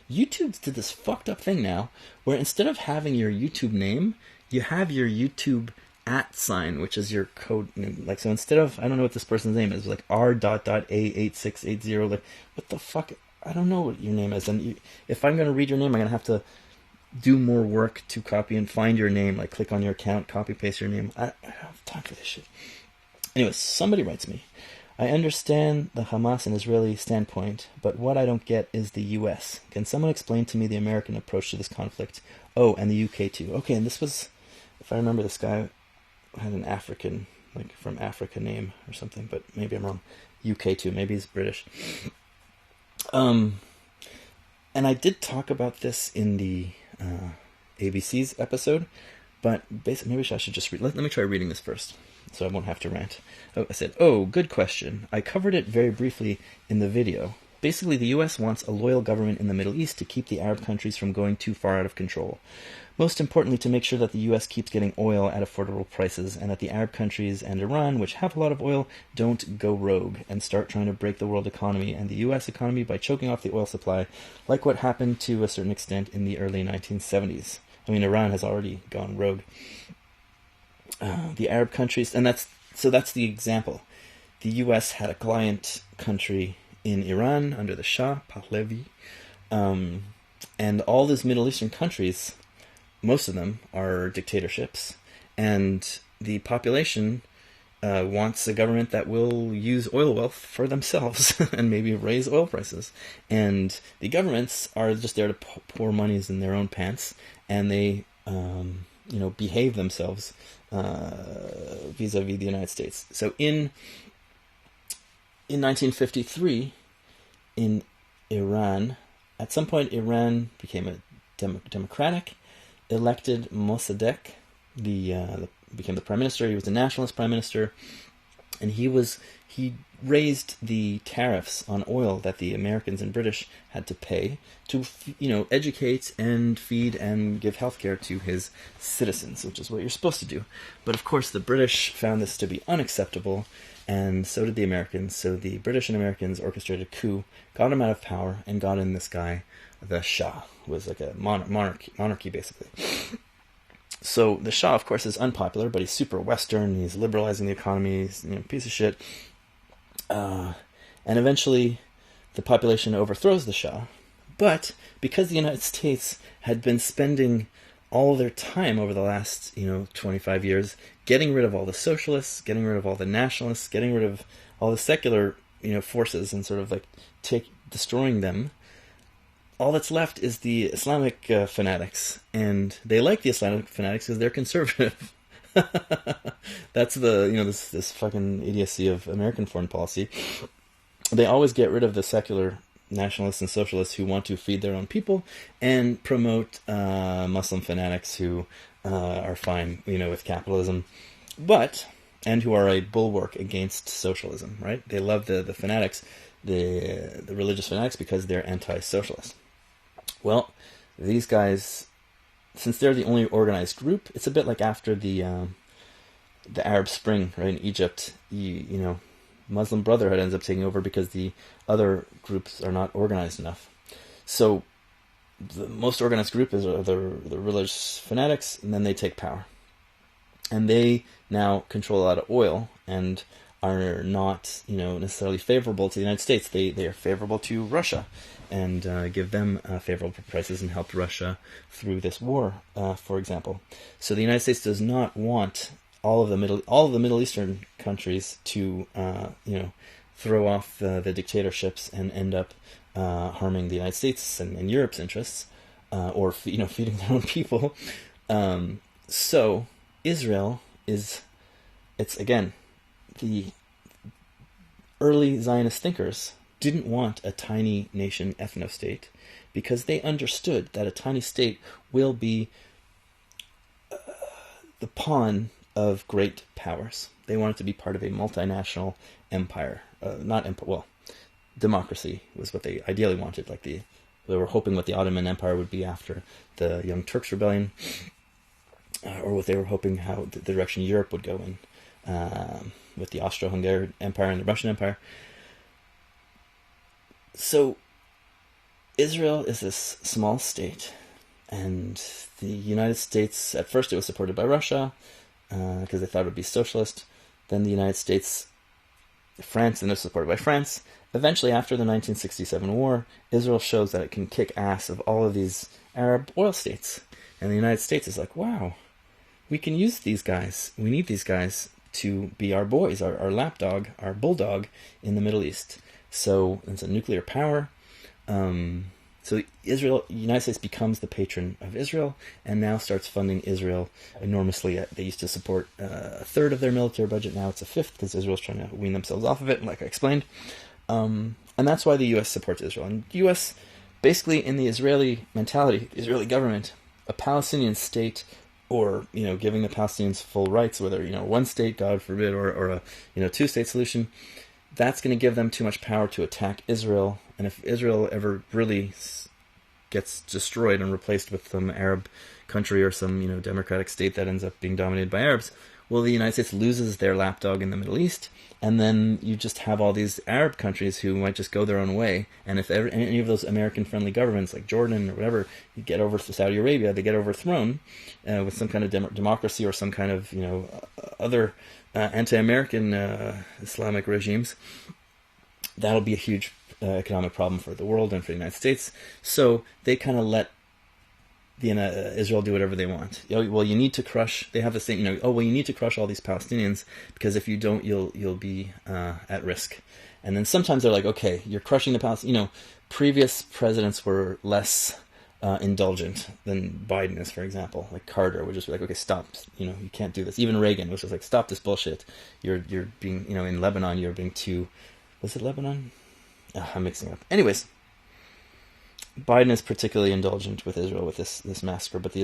YouTube did this fucked up thing now, where instead of having your YouTube name, you have your YouTube @ which is your code name. Like, so instead of, I don't know what this person's name is, like R.A8680, like, what the fuck? I don't know what your name is. And if I'm going to read your name, I'm going to have to do more work to copy and find your name, like click on your account, copy, paste your name. I don't have time for this shit. Anyways, somebody writes me, I understand the Hamas and Israeli standpoint, but what I don't get is the US. Can someone explain to me the American approach to this conflict? Oh, and the UK too. Okay, and this was, if I remember, this guy had an African, like from Africa name or something, but maybe I'm wrong. UK too, maybe he's British. And I did talk about this in the ABC's episode, but basically, maybe I should just read. Let me try reading this first, so I won't have to rant. Oh, I said, oh, good question. I covered it very briefly in the video. Basically, the US wants a loyal government in the Middle East to keep the Arab countries from going too far out of control. Most importantly, to make sure that the US keeps getting oil at affordable prices and that the Arab countries and Iran, which have a lot of oil, don't go rogue and start trying to break the world economy and the US economy by choking off the oil supply, like what happened to a certain extent in the early 1970s. I mean, Iran has already gone rogue. The Arab countries, and that's the example. The US had a client country in Iran under the Shah, Pahlavi, and all these Middle Eastern countries, most of them are dictatorships, and the population wants a government that will use oil wealth for themselves and maybe raise oil prices. And the governments are just there to pour monies in their own pants, and they, behave themselves vis-a-vis the United States. So in 1953, in Iran, at some point Iran became a democratic, elected Mossadegh, became the prime minister. He was a nationalist prime minister, and he raised the tariffs on oil that the Americans and British had to pay to, educate and feed and give healthcare to his citizens, which is what you're supposed to do. But of course, the British found this to be unacceptable, and so did the Americans. So the British and Americans orchestrated a coup, got him out of power, and got in this guy, the Shah, who was like a monarchy basically. So the Shah, of course, is unpopular, but he's super Western. He's liberalizing the economy. He's a piece of shit. And eventually, the population overthrows the Shah. But because the United States had been spending all their time over the last 25 years getting rid of all the socialists, getting rid of all the nationalists, getting rid of all the secular forces, and sort of like destroying them, all that's left is the Islamic fanatics, and they like the Islamic fanatics because they're conservative. That's this fucking idiocy of American foreign policy. They always get rid of the secular nationalists and socialists who want to feed their own people and promote Muslim fanatics who are fine, with capitalism, and who are a bulwark against socialism, right? They love the fanatics, the religious fanatics, because they're anti-socialist. Well, these guys, since they're the only organized group, it's a bit like after the Arab Spring, right, in Egypt. Muslim Brotherhood ends up taking over because the other groups are not organized enough. So the most organized group is the religious fanatics, and then they take power. And they now control a lot of oil and are not, necessarily favorable to the United States. They are favorable to Russia and give them favorable prices and help Russia through this war, for example. So the United States does not want all of the Middle Eastern countries to throw off the dictatorships and end up harming the United States and Europe's interests, or feeding their own people. So Israel it's again, the early Zionist thinkers didn't want a tiny nation ethno-state because they understood that a tiny state will be the pawn of great powers. They wanted to be part of a multinational empire. Democracy was what they ideally wanted. They were hoping what the Ottoman Empire would be after the Young Turks Rebellion, or what they were hoping how the direction Europe would go in, with the Austro-Hungarian Empire and the Russian Empire. So Israel is this small state, and the United States, at first it was supported by Russia, because they thought it would be socialist. Then the United States, France, and they're supported by France. Eventually, after the 1967 war, Israel shows that it can kick ass of all of these Arab oil states. And the United States is like, wow, we can use these guys. We need these guys to be our boys, our lapdog, our bulldog in the Middle East. So it's a nuclear power. So United States becomes the patron of Israel, and now starts funding Israel enormously. They used to support a third of their military budget. Now it's a fifth, because Israel's trying to wean themselves off of it, like I explained. And that's why the U.S. supports Israel. And the U.S., basically, in the Israeli mentality, the Israeli government, a Palestinian state, or giving the Palestinians full rights, whether one state, God forbid, or a two-state solution, that's going to give them too much power to attack Israel. And if Israel ever really gets destroyed and replaced with some Arab country or some, democratic state that ends up being dominated by Arabs, well, the United States loses their lapdog in the Middle East, and then you just have all these Arab countries who might just go their own way. And if any of those American-friendly governments, like Jordan or whatever, you get over to Saudi Arabia, they get overthrown with some kind of democracy or some kind of, other anti-American Islamic regimes, that'll be a huge economic problem for the world and for the United States. So they kind of let Israel do whatever they want. Well, you need to crush. They have the same. You need to crush all these Palestinians, because if you don't, you'll be at risk. And then sometimes they're like, okay, you're crushing the Palestinians. Previous presidents were less indulgent than Biden is, for example. Like Carter would just be like, okay, stop. You can't do this. Even Reagan was just like, stop this bullshit. You're being, in Lebanon, you're being too. Was it Lebanon? I'm mixing up. Anyways. Biden is particularly indulgent with Israel with this massacre, but the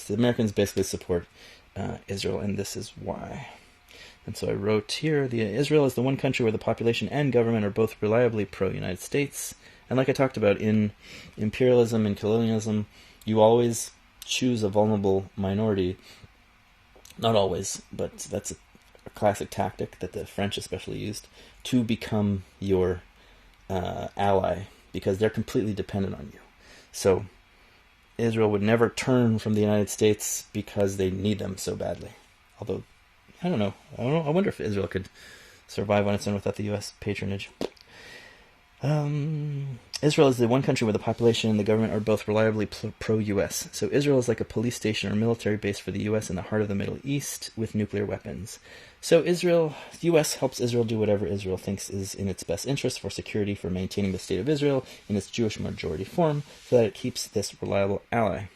Americans basically support Israel, and this is why. And so I wrote here, Israel is the one country where the population and government are both reliably pro-United States. And like I talked about, in imperialism and colonialism, you always choose a vulnerable minority. Not always, but that's a classic tactic that the French especially used, to become your ally, because they're completely dependent on you. So Israel would never turn from the United States because they need them so badly. Although, I don't know. I wonder if Israel could survive on its own without the U.S. patronage. Israel is the one country where the population and the government are both reliably pro-U.S. So Israel is like a police station or military base for the U.S. in the heart of the Middle East with nuclear weapons. So the U.S. helps Israel do whatever Israel thinks is in its best interest for security, for maintaining the state of Israel in its Jewish majority form, so that it keeps this reliable ally.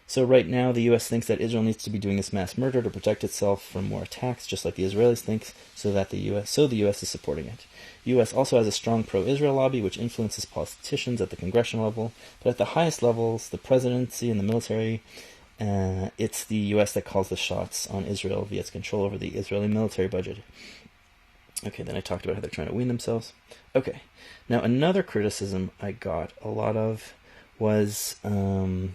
So right now, the U.S. thinks that Israel needs to be doing this mass murder to protect itself from more attacks, just like the Israelis think, so the U.S. is supporting it. The U.S. also has a strong pro-Israel lobby, which influences politicians at the congressional level, but at the highest levels, the presidency and the military, it's the U.S. that calls the shots on Israel via its control over the Israeli military budget. Okay, then I talked about how they're trying to wean themselves. Okay, now another criticism I got a lot of was, I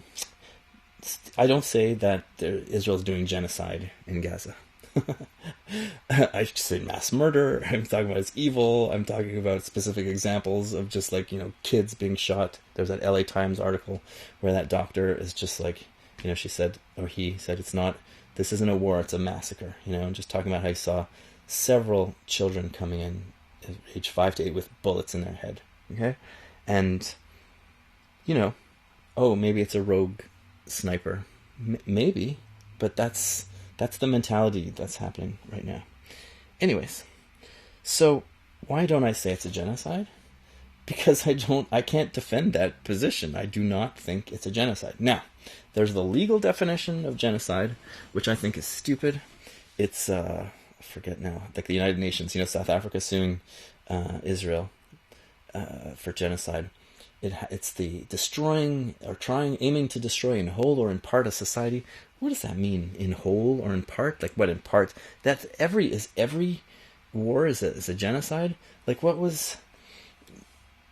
don't say that Israel's doing genocide in Gaza. I just say mass murder. I'm talking about it's evil. I'm talking about specific examples of just kids being shot. There's that LA Times article where that doctor is just like, she said, or he said, this isn't a war, it's a massacre. And just talking about how he saw several children coming in, age 5 to 8, with bullets in their head. Okay? And, maybe it's a rogue sniper. Maybe, but that's the mentality that's happening right now. Anyways, so why don't I say it's a genocide? Because I can't defend that position. I do not think it's a genocide. Now, there's the legal definition of genocide, which I think is stupid. It's, I forget now, like the United Nations, South Africa suing Israel for genocide. It's the destroying or aiming to destroy in whole or in part a society. What does that mean? In whole or in part? Like what in part? That's every war is a genocide? Like what was,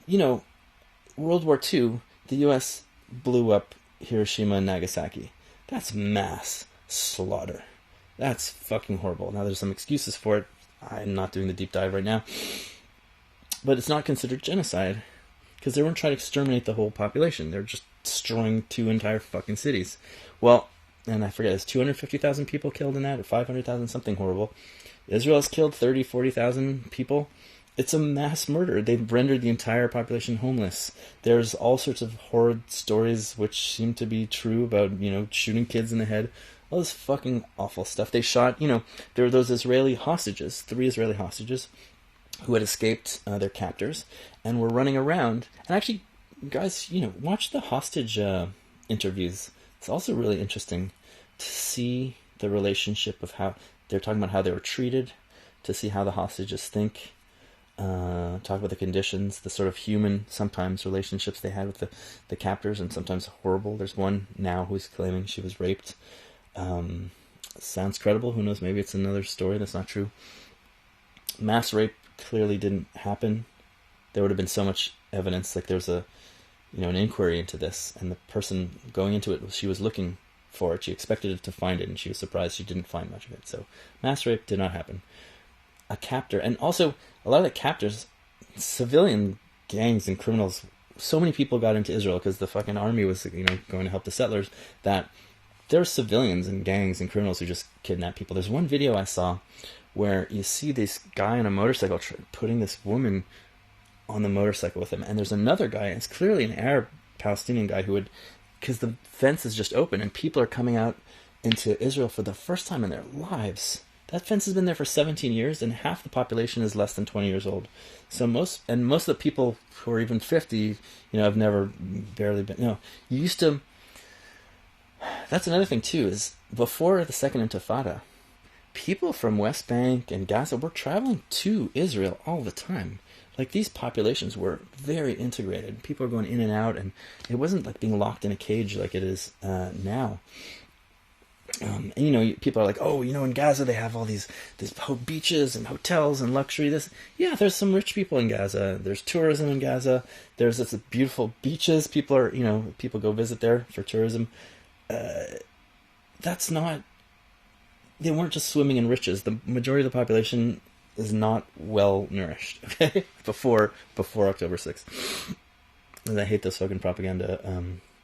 World War II, the U.S. blew up Hiroshima and Nagasaki. That's mass slaughter. That's fucking horrible. Now there's some excuses for it. I'm not doing the deep dive right now. But it's not considered genocide, because they weren't trying to exterminate the whole population. They're just destroying 2 entire fucking cities. Well, and I forget, it's 250,000 people killed in that, or 500,000, something horrible. Israel has killed 30, 40,000 people. It's a mass murder. They've rendered the entire population homeless. There's all sorts of horrid stories which seem to be true about, shooting kids in the head. All this fucking awful stuff. They shot, there were those Israeli hostages, 3 Israeli hostages, who had escaped their captors and were running around. And actually, guys, watch the hostage interviews. It's also really interesting to see the relationship of how they're talking about how they were treated, to see how the hostages think, talk about the conditions, the sort of human, sometimes, relationships they had with the captors, and sometimes horrible. There's one now who's claiming she was raped. Sounds credible. Who knows? Maybe it's another story that's not true. Mass rape clearly didn't happen, there would have been so much evidence. Like there's a, an inquiry into this, and the person going into it, she was looking for it. She expected it to find it, and she was surprised she didn't find much of it. So mass rape did not happen. A captor, and also a lot of the captors, civilian gangs and criminals. So many people got into Israel because the fucking army was, going to help the settlers, that there are civilians and gangs and criminals who just kidnap people. There's one video I saw where you see this guy on a motorcycle putting this woman on the motorcycle with him, and there's another guy, and it's clearly an Arab Palestinian guy who would, because the fence is just open and people are coming out into Israel for the first time in their lives. That fence has been there for 17 years, and half the population is less than 20 years old. So most of the people who are even 50, have never barely been. No, you used to. That's another thing too. Is before the Second Intifada, people from West Bank and Gaza were traveling to Israel all the time. Like these populations were very integrated. People were going in and out, and it wasn't like being locked in a cage like it is now. And people are like, oh, in Gaza they have all these beaches and hotels and luxury. Yeah, there's some rich people in Gaza. There's tourism in Gaza. There's this beautiful beaches. People go visit there for tourism. That's not. They weren't just swimming in riches. The majority of the population is not well nourished. Okay, before October 6th. And I hate those fucking propaganda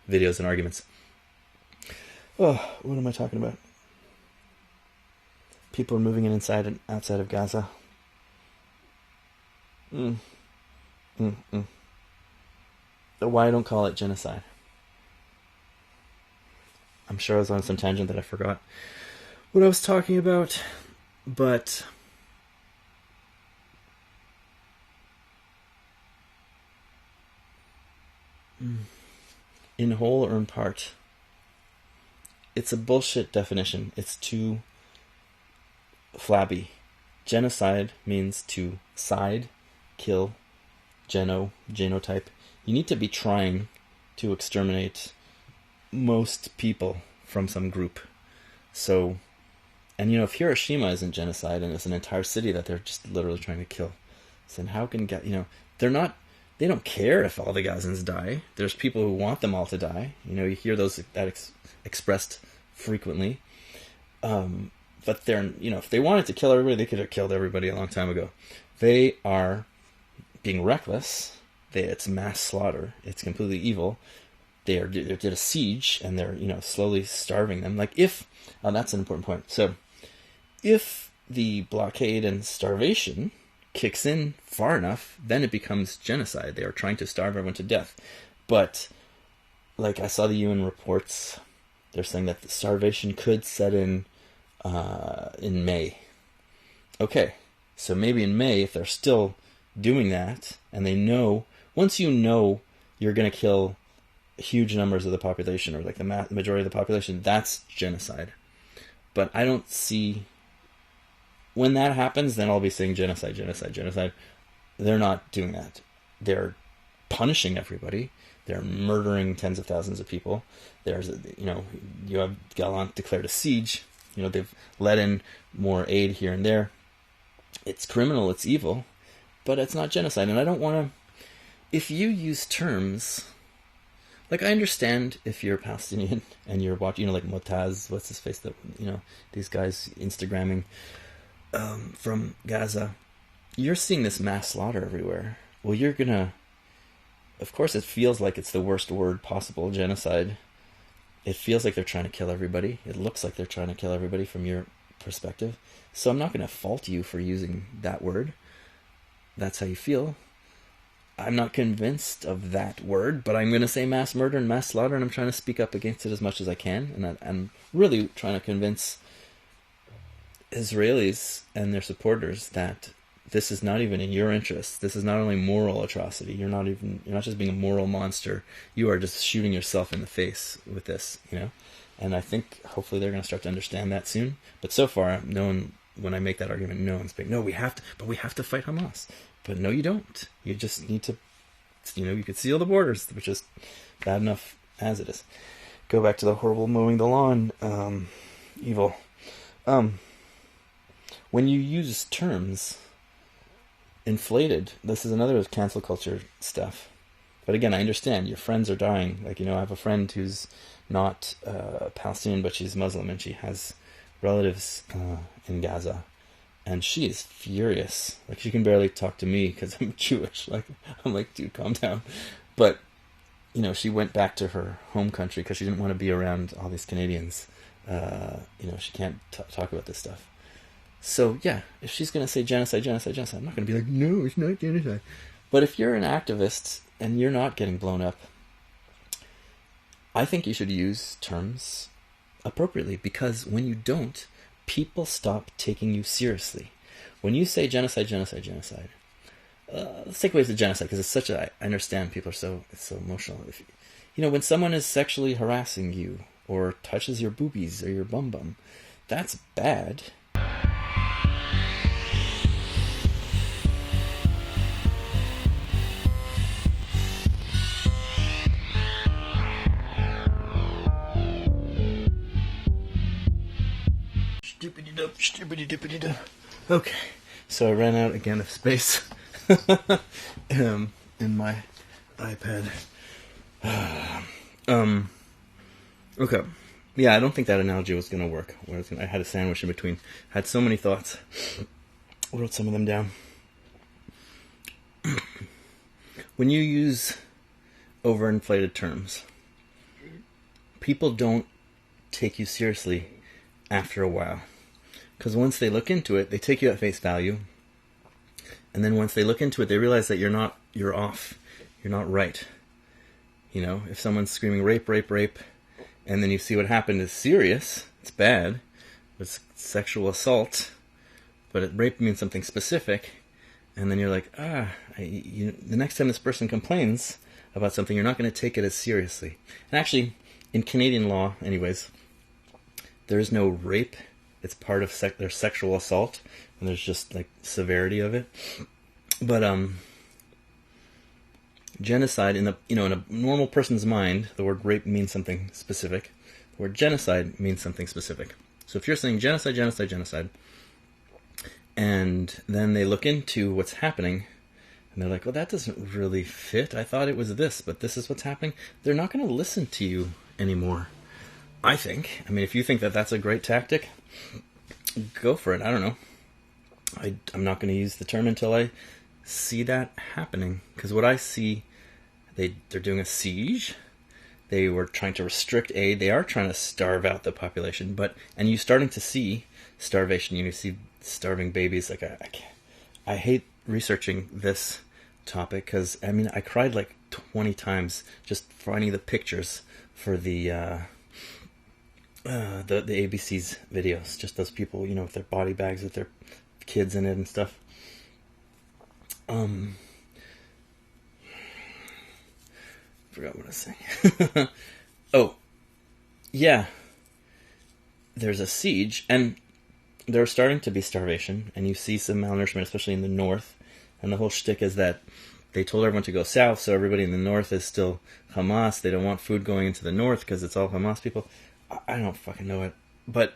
videos and arguments. Oh, what am I talking about? People are moving in inside and outside of Gaza. Why I don't call it genocide? I'm sure I was on some tangent that I forgot what I was talking about, but in whole or in part, it's a bullshit definition. It's too flabby. Genocide means to side, kill, genotype. You need to be trying to exterminate most people from some group. So, and if Hiroshima isn't genocide and it's an entire city that they're just literally trying to kill, then how can, they don't care if all the Gazans die. There's people who want them all to die. You hear those expressed frequently. But they're, if they wanted to kill everybody, they could have killed everybody a long time ago. They are being reckless. It's mass slaughter. It's completely evil. They did a siege, and they're, slowly starving them. Like that's an important point. So if the blockade and starvation kicks in far enough, then it becomes genocide. They are trying to starve everyone to death. But like I saw the UN reports, they're saying that the starvation could set in May. Okay, so maybe in May, if they're still doing that, and they know, once you're going to kill huge numbers of the population, or like the majority of the population, that's genocide. But I don't see, when that happens, then I'll be saying genocide. They're not doing that. They're punishing everybody. They're murdering tens of thousands of people. There's, you have Gallant declared a siege. They've let in more aid here and there. It's criminal, it's evil, but it's not genocide. And I don't want to, if you use terms, like I understand if you're Palestinian and you're watching, like Motaz, what's his face, that, these guys Instagramming from Gaza, you're seeing this mass slaughter everywhere. Well, you're gonna, of course it feels like it's the worst word possible, genocide. It feels like they're trying to kill everybody. It looks like they're trying to kill everybody from your perspective. So I'm not going to fault you for using that word. That's how you feel. I'm not convinced of that word, but I'm going to say mass murder and mass slaughter, and I'm trying to speak up against it as much as I can. And I'm really trying to convince Israelis and their supporters that this is not even in your interest. This is not only moral atrocity. You're not just being a moral monster. You are just shooting yourself in the face with this, And I think hopefully they're going to start to understand that soon. But so far, no one, when I make that argument, no one's big. No, we have to fight Hamas. But no, you don't. You just need to, you could seal the borders, which is bad enough as it is. Go back to the horrible mowing the lawn, evil. When you use terms, inflated. This is another cancel culture stuff. But again, I understand your friends are dying. Like, I have a friend who's not Palestinian, but she's Muslim, and she has relatives in Gaza, and she is furious. Like, she can barely talk to me because I'm Jewish. Like, I'm like, dude, calm down. But she went back to her home country because she didn't want to be around all these Canadians. She can't talk about this stuff. So yeah, if she's gonna say genocide, I'm not gonna be like, no, it's not genocide. But if you're an activist and you're not getting blown up, I think you should use terms appropriately, because when you don't, people stop taking you seriously. When you say genocide, let's take away the genocide, because it's such a, I understand people are it's so emotional. When someone is sexually harassing you or touches your boobies or your bum, that's bad. Okay, so I ran out again of space in my iPad. Okay, yeah, I don't think that analogy was going to work. I had a sandwich in between. I had so many thoughts. I wrote some of them down. When you use overinflated terms, people don't take you seriously after a while. Because once they look into it, they take you at face value. And then once they look into it, they realize that you're off. You're not right. If someone's screaming rape, and then you see what happened is serious, it's bad, it's sexual assault, but rape means something specific, and then you're like, the next time this person complains about something, you're not going to take it as seriously. And actually, in Canadian law, anyways, there is no rape. It's part of their sexual assault, and there's just like severity of it. But genocide in in a normal person's mind, the word rape means something specific. The word genocide means something specific. So if you're saying genocide, and then they look into what's happening, and they're like, well, that doesn't really fit. I thought it was this, but this is what's happening. They're not going to listen to you anymore, I think. I mean, if you think that that's a great tactic, go for it. I don't know. I'm not going to use the term until I see that happening. Because what I see, they're doing a siege. They were trying to restrict aid. They are trying to starve out the population. And you're starting to see starvation. You see starving babies. Like I hate researching this topic because, I mean, I cried like 20 times just finding the pictures for the ABC's videos, just those people, with their body bags with their kids in it and stuff. Forgot what I was saying. Oh, yeah. There's a siege, and there's starting to be starvation, and you see some malnourishment, especially in the north. And the whole shtick is that they told everyone to go south, so everybody in the north is still Hamas. They don't want food going into the north because it's all Hamas people. I don't fucking know it. But,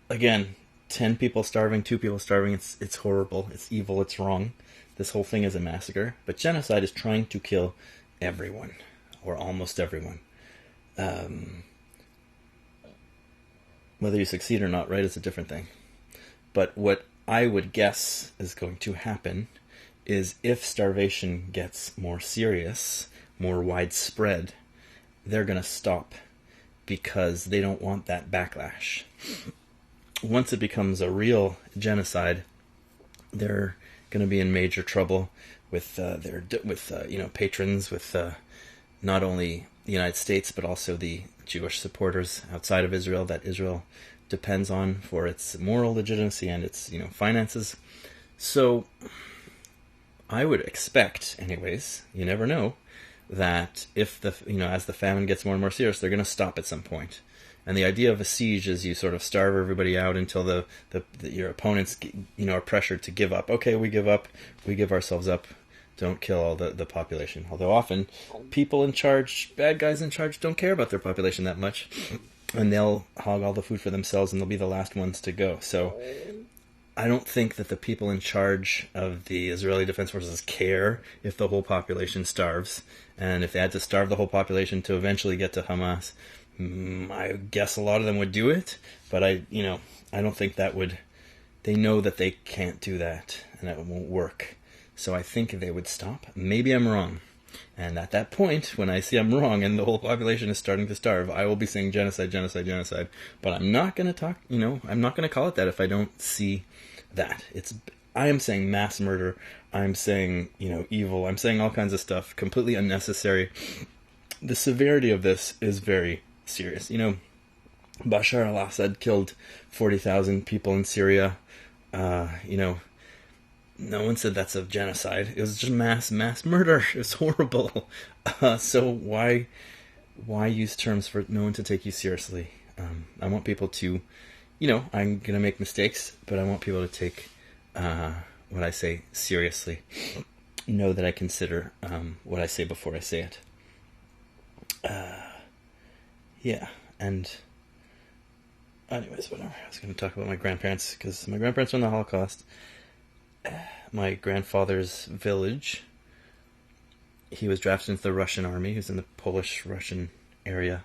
again, 10 people starving, 2 people starving, it's horrible, it's evil, it's wrong. This whole thing is a massacre. But genocide is trying to kill everyone, or almost everyone. Whether you succeed or not, right, is a different thing. But what I would guess is going to happen is if starvation gets more serious, more widespread, they're going to stop because they don't want that backlash. Once it becomes a real genocide, they're going to be in major trouble with patrons, with not only the United States but also the Jewish supporters outside of Israel that Israel depends on for its moral legitimacy and its finances. So I would expect, anyways, you never know, that if as the famine gets more and more serious, they're going to stop at some point. And the idea of a siege is you sort of starve everybody out until your opponents are pressured to give up. Okay, we give up. We give ourselves up. Don't kill all the population. Although often people in charge, bad guys in charge, don't care about their population that much. And they'll hog all the food for themselves and they'll be the last ones to go. So I don't think that the people in charge of the Israeli Defense Forces care if the whole population starves. And if they had to starve the whole population to eventually get to Hamas, I guess a lot of them would do it. But I don't think that would... They know that they can't do that, and that won't work. So I think they would stop. Maybe I'm wrong. And at that point, when I see I'm wrong and the whole population is starting to starve, I will be saying genocide, genocide, genocide. But I'm not going to talk, I'm not going to call it that if I don't see that. I am saying mass murder. I'm saying, evil. I'm saying all kinds of stuff, completely unnecessary. The severity of this is very serious. Bashar al-Assad killed 40,000 people in Syria. No one said that's a genocide. It was just mass murder. It was horrible. So why use terms for no one to take you seriously? I want people to, I'm going to make mistakes, but I want people to take what I say seriously. Know that I consider what I say before I say it. Yeah, and anyways, whatever. I was going to talk about my grandparents, because my grandparents were in the Holocaust. My grandfather's village, he was drafted into the Russian army. He was in the Polish-Russian area.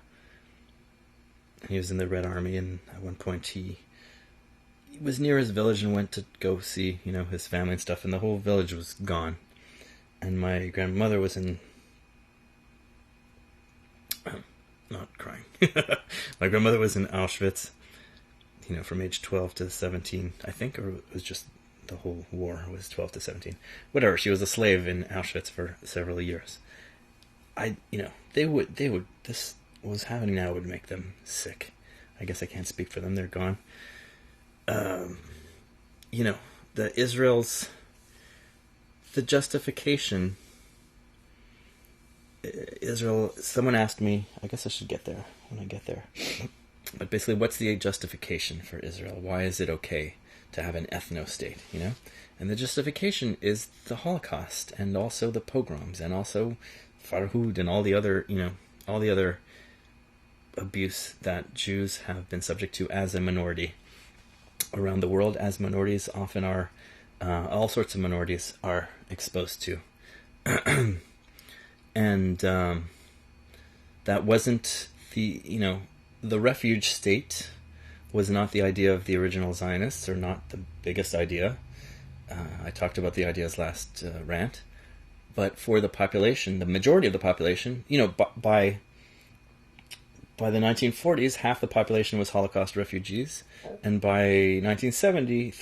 He was in the Red Army, and at one point he was near his village and went to go see, his family and stuff, and the whole village was gone. And my grandmother was in... not crying. My grandmother was in Auschwitz, from age 12 to 17, I think, or it was just... the whole war was 12 to 17. Whatever, she was a slave in Auschwitz for several years. They would, this what was happening now would make them sick. I guess I can't speak for them, they're gone. The justification, Israel, someone asked me, I guess I should get there when I get there. But basically, what's the justification for Israel? Why is it okay to have an ethno-state, And the justification is the Holocaust, and also the pogroms, and also Farhud, and all the other abuse that Jews have been subject to as a minority around the world, as minorities often are, all sorts of minorities are exposed to. And that wasn't the refuge state was not the idea of the original Zionists, or not the biggest idea. I talked about the ideas last rant. But for the population, the majority of the population, by the 1940s, half the population was Holocaust refugees. And by 1970,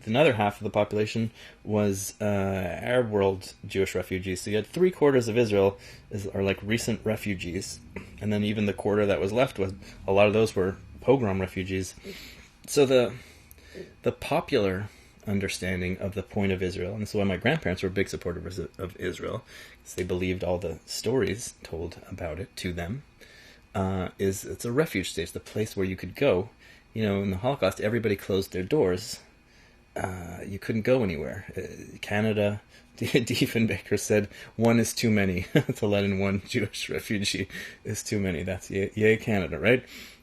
another half of the population was Arab world Jewish refugees. So you had 3/4 of Israel are like recent refugees. And then even the quarter that was left, a lot of those were pogrom refugees. So the popular understanding of the point of Israel, and this is why my grandparents were big supporters of Israel, because they believed all the stories told about it to them, is it's a refuge state. It's the place where you could go. In the Holocaust, everybody closed their doors. You couldn't go anywhere. Canada, Diefenbaker said, one is too many. To let in one Jewish refugee is too many. That's yay Canada, right?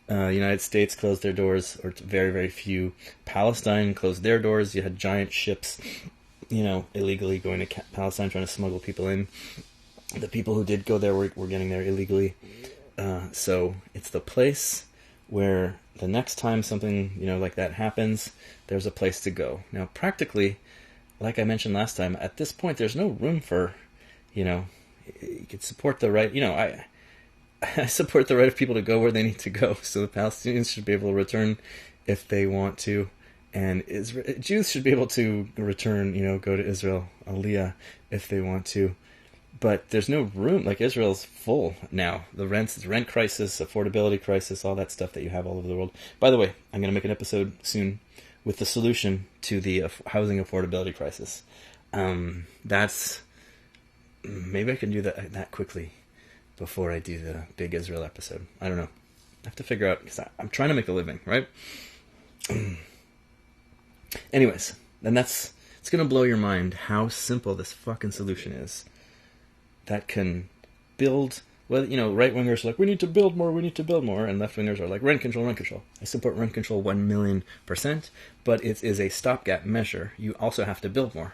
United States closed their doors, or very, very few. Palestine closed their doors. You had giant ships, illegally going to Palestine, trying to smuggle people in. The people who did go there were getting there illegally. So it's the place where the next time something, like that happens, there's a place to go. Now, practically, like I mentioned last time, at this point, there's no room for, you could support the right, I support the right of people to go where they need to go. So the Palestinians should be able to return if they want to, and Jews should be able to return, go to Israel, Aliyah, if they want to. But there's no room. Like, Israel's full now. The rent crisis, affordability crisis, all that stuff that you have all over the world. By the way, I'm going to make an episode soon with the solution to the housing affordability crisis. That's... Maybe I can do that quickly before I do the big Israel episode. I don't know. I have to figure out, because I'm trying to make a living, right? Anyways, and it's going to blow your mind how simple this fucking solution is. That can build Well, right-wingers are like, we need to build more, and left-wingers are like, rent control, rent control. I support rent control 1,000,000%, but it is a stopgap measure. You also have to build more.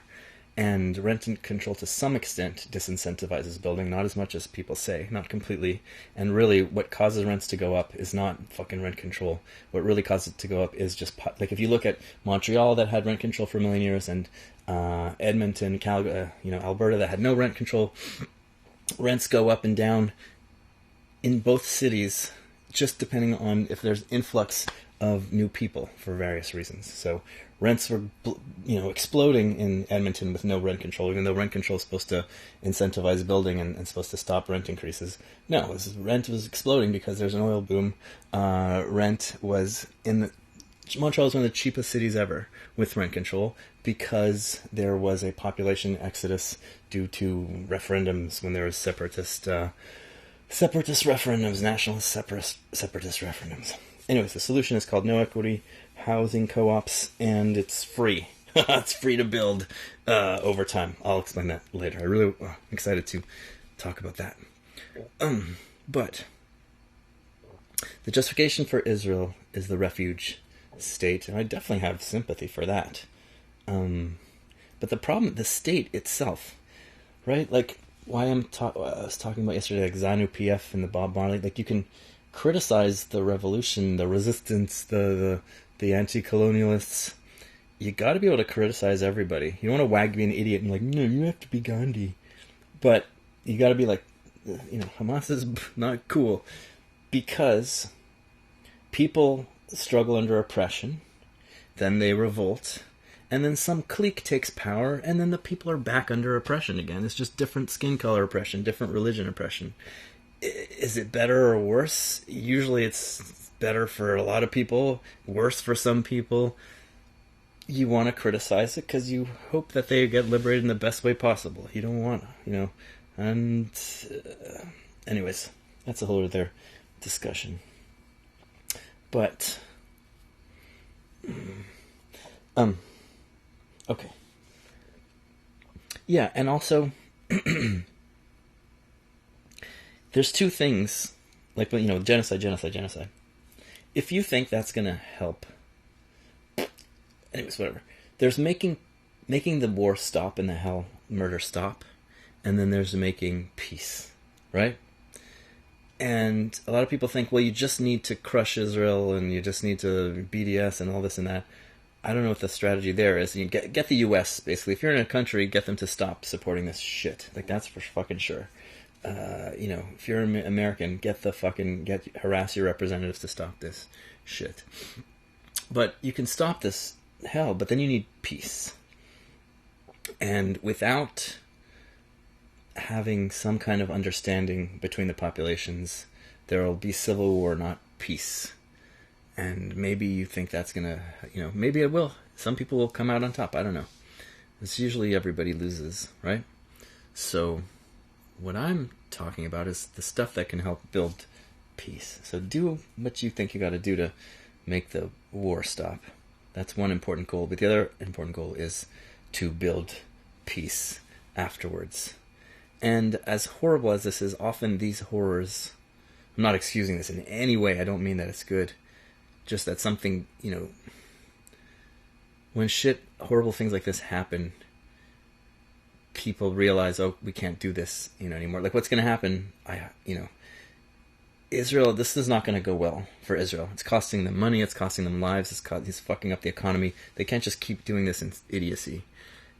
And rent control, to some extent, disincentivizes building, not as much as people say, not completely. And really, what causes rents to go up is not fucking rent control. What really causes it to go up is just, like, if you look at Montreal, that had rent control for a million years, and Edmonton, Calgary, Alberta, that had no rent control, rents go up and down in both cities, just depending on if there's influx of new people for various reasons. So rents were, exploding in Edmonton with no rent control, even though rent control is supposed to incentivize building and supposed to stop rent increases. No, rent was exploding because there's an oil boom. Rent was Montreal is one of the cheapest cities ever with rent control because there was a population exodus due to referendums when there was separatist referendums, nationalist separatist referendums. Anyways, the solution is called no equity housing co-ops, and it's free. It's free to build over time. I'll explain that later. I really am excited to talk about that. But the justification for Israel is the refuge state, and I definitely have sympathy for that. But the problem, the state itself, right? Like, why I was talking about yesterday, like ZANU PF and the Bob Marley, like, you can criticize the revolution, the resistance, the anti-colonialists. You got to be able to criticize everybody. You don't want to wag me an idiot and like, no, you have to be Gandhi. But you got to be like, Hamas is not cool, because people struggle under oppression, then they revolt, and then some clique takes power, and then the people are back under oppression again. It's just different skin color oppression, different religion oppression. Is it better or worse? Usually it's better for a lot of people, worse for some people. You want to criticize it because you hope that they get liberated in the best way possible. You don't want, and anyways, that's a whole other discussion. But, okay. Yeah, and also, there's two things, like, genocide. If you think that's going to help, anyways, whatever. There's making the war stop and the murder stop, and then there's making peace, right? And a lot of people think, well, you just need to crush Israel, and you just need to BDS and all this and that. I don't know what the strategy there is. You get the U.S., basically. If you're in a country, get them to stop supporting this shit. Like, that's for fucking sure. If you're an American, harass your representatives to stop this shit. But you can stop this hell, but then you need peace. And without having some kind of understanding between the populations, there will be civil war, not peace. And maybe you think that's gonna, maybe it will. Some people will come out on top. I don't know. It's usually everybody loses, right? So what I'm talking about is the stuff that can help build peace. So do what you think you got to do to make the war stop. That's one important goal. But the other important goal is to build peace afterwards. And as horrible as this is, often these horrors, I'm not excusing this in any way. I don't mean that it's good. Just that something, when horrible things like this happen, people realize, oh, we can't do this, anymore. Like, what's going to happen? Israel, this is not going to go well for Israel. It's costing them money. It's costing them lives. It's fucking up the economy. They can't just keep doing this in idiocy.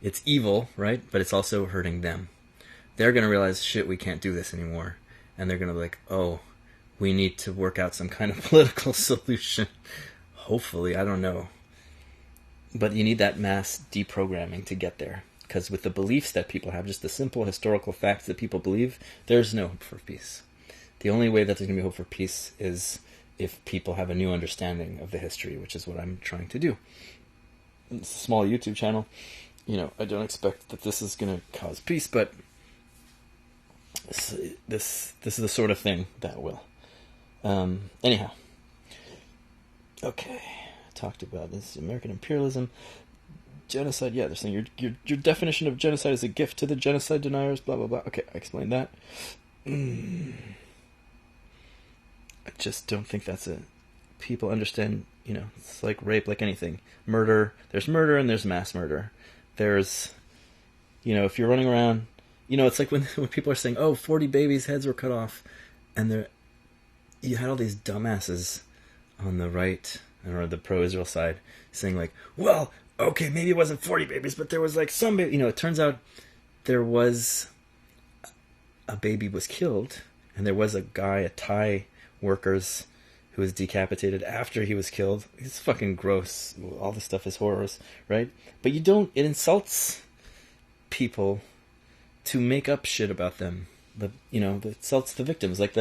It's evil, right? But it's also hurting them. They're going to realize, shit, we can't do this anymore. And they're going to be like, oh, we need to work out some kind of political solution. Hopefully, I don't know. But you need that mass deprogramming to get there. Because with the beliefs that people have, just the simple historical facts that people believe, there's no hope for peace. The only way that there's going to be hope for peace is if people have a new understanding of the history, which is what I'm trying to do. It's a small YouTube channel. I don't expect that this is going to cause peace, but this is the sort of thing that will. Anyhow. Okay. I talked about this. American imperialism. Genocide, yeah, they're saying your definition of genocide is a gift to the genocide deniers, blah, blah, blah. Okay, I explained that. I just don't think that's a... People understand, it's like rape, like anything. Murder, there's murder and there's mass murder. There's, if you're running around, it's like when people are saying, oh, 40 babies' heads were cut off, and you had all these dumbasses on the right, or the pro-Israel side, saying like, well, okay, maybe it wasn't 40 babies, but there was like some baby, it turns out there was a baby was killed, and there was a guy, a Thai workers, who was decapitated after he was killed. It's fucking gross. All this stuff is horrors, right? But it insults people to make up shit about them. It insults the victims. Like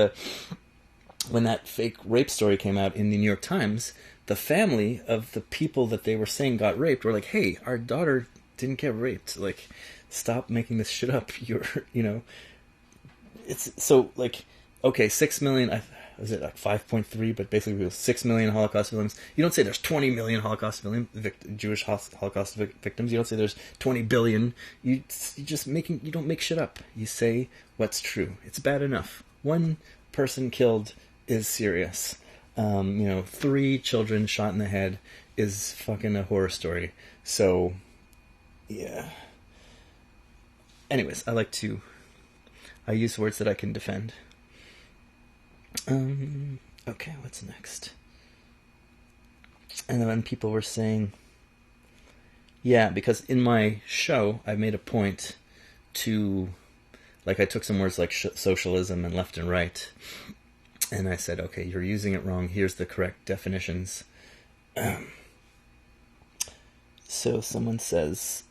when that fake rape story came out in the New York Times, the family of the people that they were saying got raped were like, hey, our daughter didn't get raped. Like, stop making this shit up. It's so like, okay, 6 million, was it like 5.3, but basically it was 6 million Holocaust victims. You don't say there's 20 million Holocaust Jewish Holocaust victims. You don't say there's 20 billion. You don't make shit up. You say what's true. It's bad enough. One person killed is serious. 3 children shot in the head is fucking a horror story. So, yeah. Anyways, I use words that I can defend. Okay, what's next? And then people were saying, yeah, because in my show, I made a point to, like, I took some words like socialism and left and right, and I said, okay, you're using it wrong, here's the correct definitions. So someone says,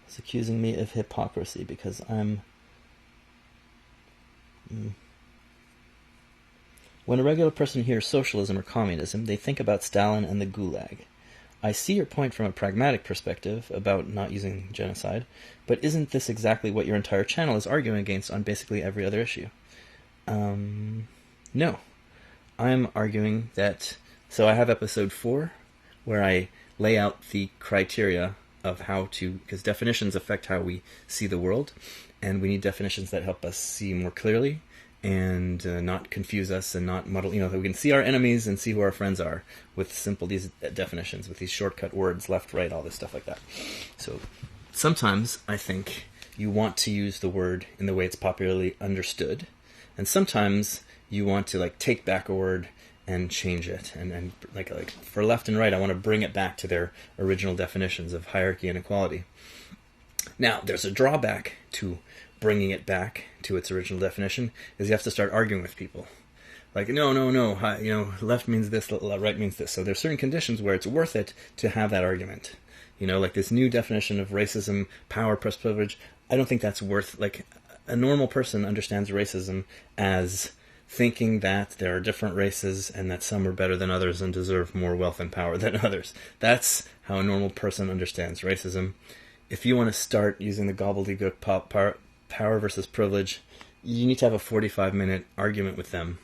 it's accusing me of hypocrisy because I'm... When a regular person hears socialism or communism, they think about Stalin and the Gulag. I see your point from a pragmatic perspective about not using genocide, but isn't this exactly what your entire channel is arguing against on basically every other issue? No. I'm arguing that... So I have episode 4, where I lay out the criteria of how to... Because definitions affect how we see the world, and we need definitions that help us see more clearly, and not confuse us and not muddle, that we can see our enemies and see who our friends are with these definitions, with these shortcut words, left, right, all this stuff like that. So sometimes I think you want to use the word in the way it's popularly understood, and sometimes you want to take back a word and change it, and like for left and right, I want to bring it back to their original definitions of hierarchy and equality. Now, there's a drawback to bringing it back to its original definition, is you have to start arguing with people. Like, no, left means this, right means this. So there's certain conditions where it's worth it to have that argument. Like this new definition of racism, power plus privilege, I don't think that's worth... a normal person understands racism as thinking that there are different races and that some are better than others and deserve more wealth and power than others. That's how a normal person understands racism. If you want to start using the gobbledygook power versus privilege, you need to have a 45-minute argument with them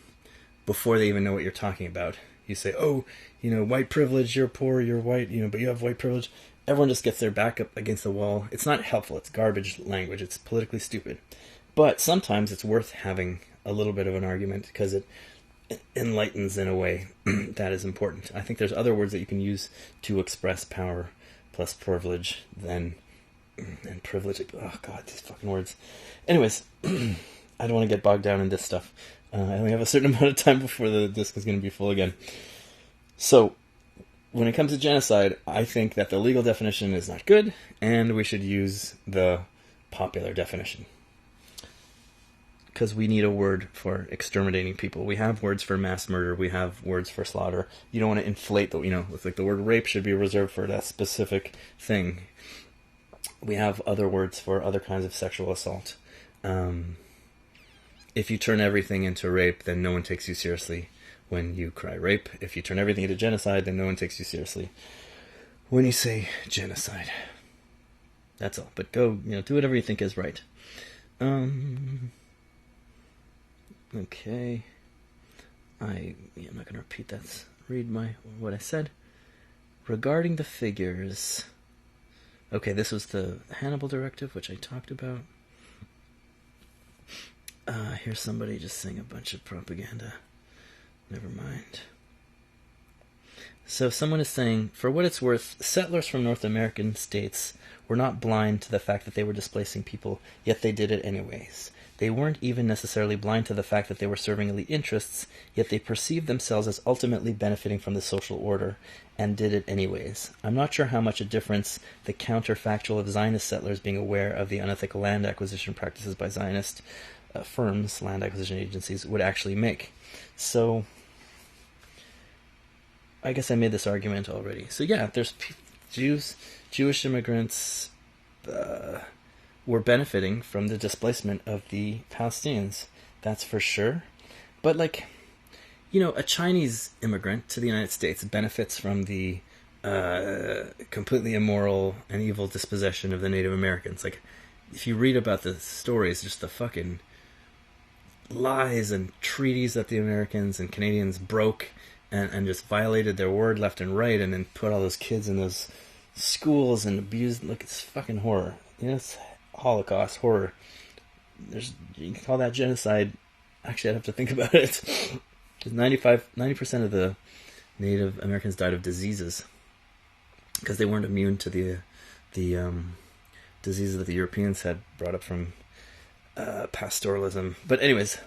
before they even know what you're talking about. You say, oh, white privilege, you're poor, you're white, but you have white privilege. Everyone just gets their back up against the wall. It's not helpful. It's garbage language. It's politically stupid. But sometimes it's worth having a little bit of an argument because it enlightens in a way that is important. I think there's other words that you can use to express power plus privilege than... and privilege. Oh god, these fucking words. Anyways, I don't want to get bogged down in this stuff. I only have a certain amount of time before the disc is going to be full again. So, when it comes to genocide, I think that the legal definition is not good, and we should use the popular definition. Because we need a word for exterminating people. We have words for mass murder. We have words for slaughter. You don't want to inflate the, it's like the word rape should be reserved for that specific thing. We have other words for other kinds of sexual assault. If you turn everything into rape, then no one takes you seriously when you cry rape. If you turn everything into genocide, then no one takes you seriously when you say genocide. That's all. But go, do whatever you think is right. Okay. I'm not going to repeat that. Read what I said. Regarding the figures... Okay, this was the Hannibal directive, which I talked about. Here's somebody just saying a bunch of propaganda. Never mind. So someone is saying, for what it's worth, settlers from North American states were not blind to the fact that they were displacing people, yet they did it anyways. They weren't even necessarily blind to the fact that they were serving elite interests, yet they perceived themselves as ultimately benefiting from the social order, and did it anyways. I'm not sure how much a difference the counterfactual of Zionist settlers being aware of the unethical land acquisition practices by Zionist firms, land acquisition agencies, would actually make. So, I guess I made this argument already. So yeah, there's Jewish immigrants were benefiting from the displacement of the Palestinians. That's for sure. But like, you know, a Chinese immigrant to the United States benefits from the completely immoral and evil dispossession of the Native Americans. Like, if you read about the stories, just the fucking lies and treaties that the Americans and Canadians broke and just violated their word left and right, and then put all those kids in those schools and abused. Look, it's fucking horror. You know, it's Holocaust horror. You can call that genocide. Actually, I'd have to think about it. Because 90% of the Native Americans died of diseases because they weren't immune to the diseases that the Europeans had brought up from pastoralism. But anyways,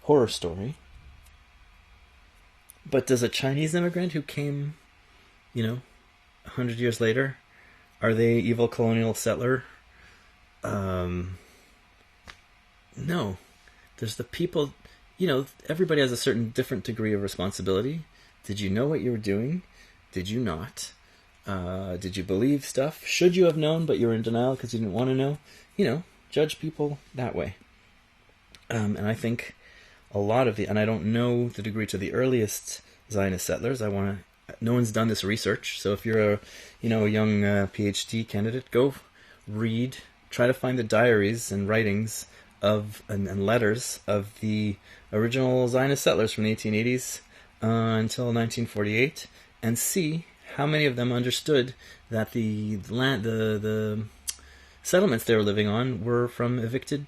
horror story. But does a Chinese immigrant who came, 100 years later, are they evil colonial settler? No. There's the people, everybody has a certain different degree of responsibility. Did you know what you were doing? Did you not? Did you believe stuff? Should you have known, but you were in denial because you didn't want to know? Judge people that way. And I think a lot of and I don't know the degree to the earliest Zionist settlers. No one's done this research. So if you're a young PhD candidate, go read, try to find the diaries and writings and letters of the original Zionist settlers from the 1880s until 1948, and see how many of them understood that the settlements they were living on were from evicted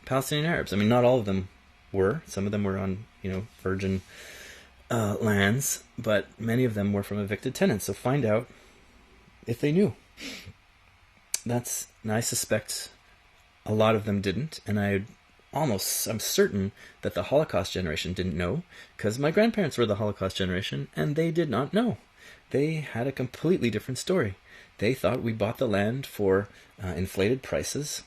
Palestinian Arabs. I mean, not all of them were. Some of them were on, virgin lands, but many of them were from evicted tenants. So find out if they knew. And I suspect a lot of them didn't, and I'm certain that the Holocaust generation didn't know, because my grandparents were the Holocaust generation, and they did not know. They had a completely different story. They thought we bought the land for inflated prices.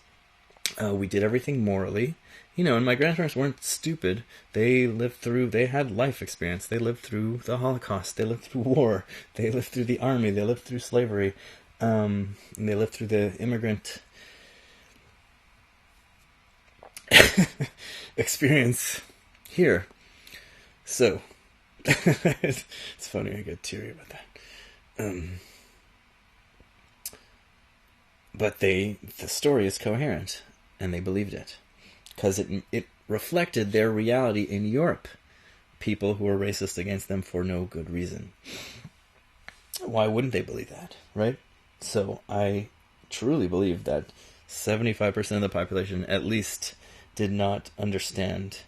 We did everything morally. And my grandparents weren't stupid. They had life experience. They lived through the Holocaust. They lived through war. They lived through the army. They lived through slavery. And they lived through the immigrant experience here. So, it's funny, I get teary about that. But the story is coherent, and they believed it. Because it reflected their reality in Europe. People who were racist against them for no good reason. Why wouldn't they believe that, right? So I truly believe that 75% of the population at least did not understand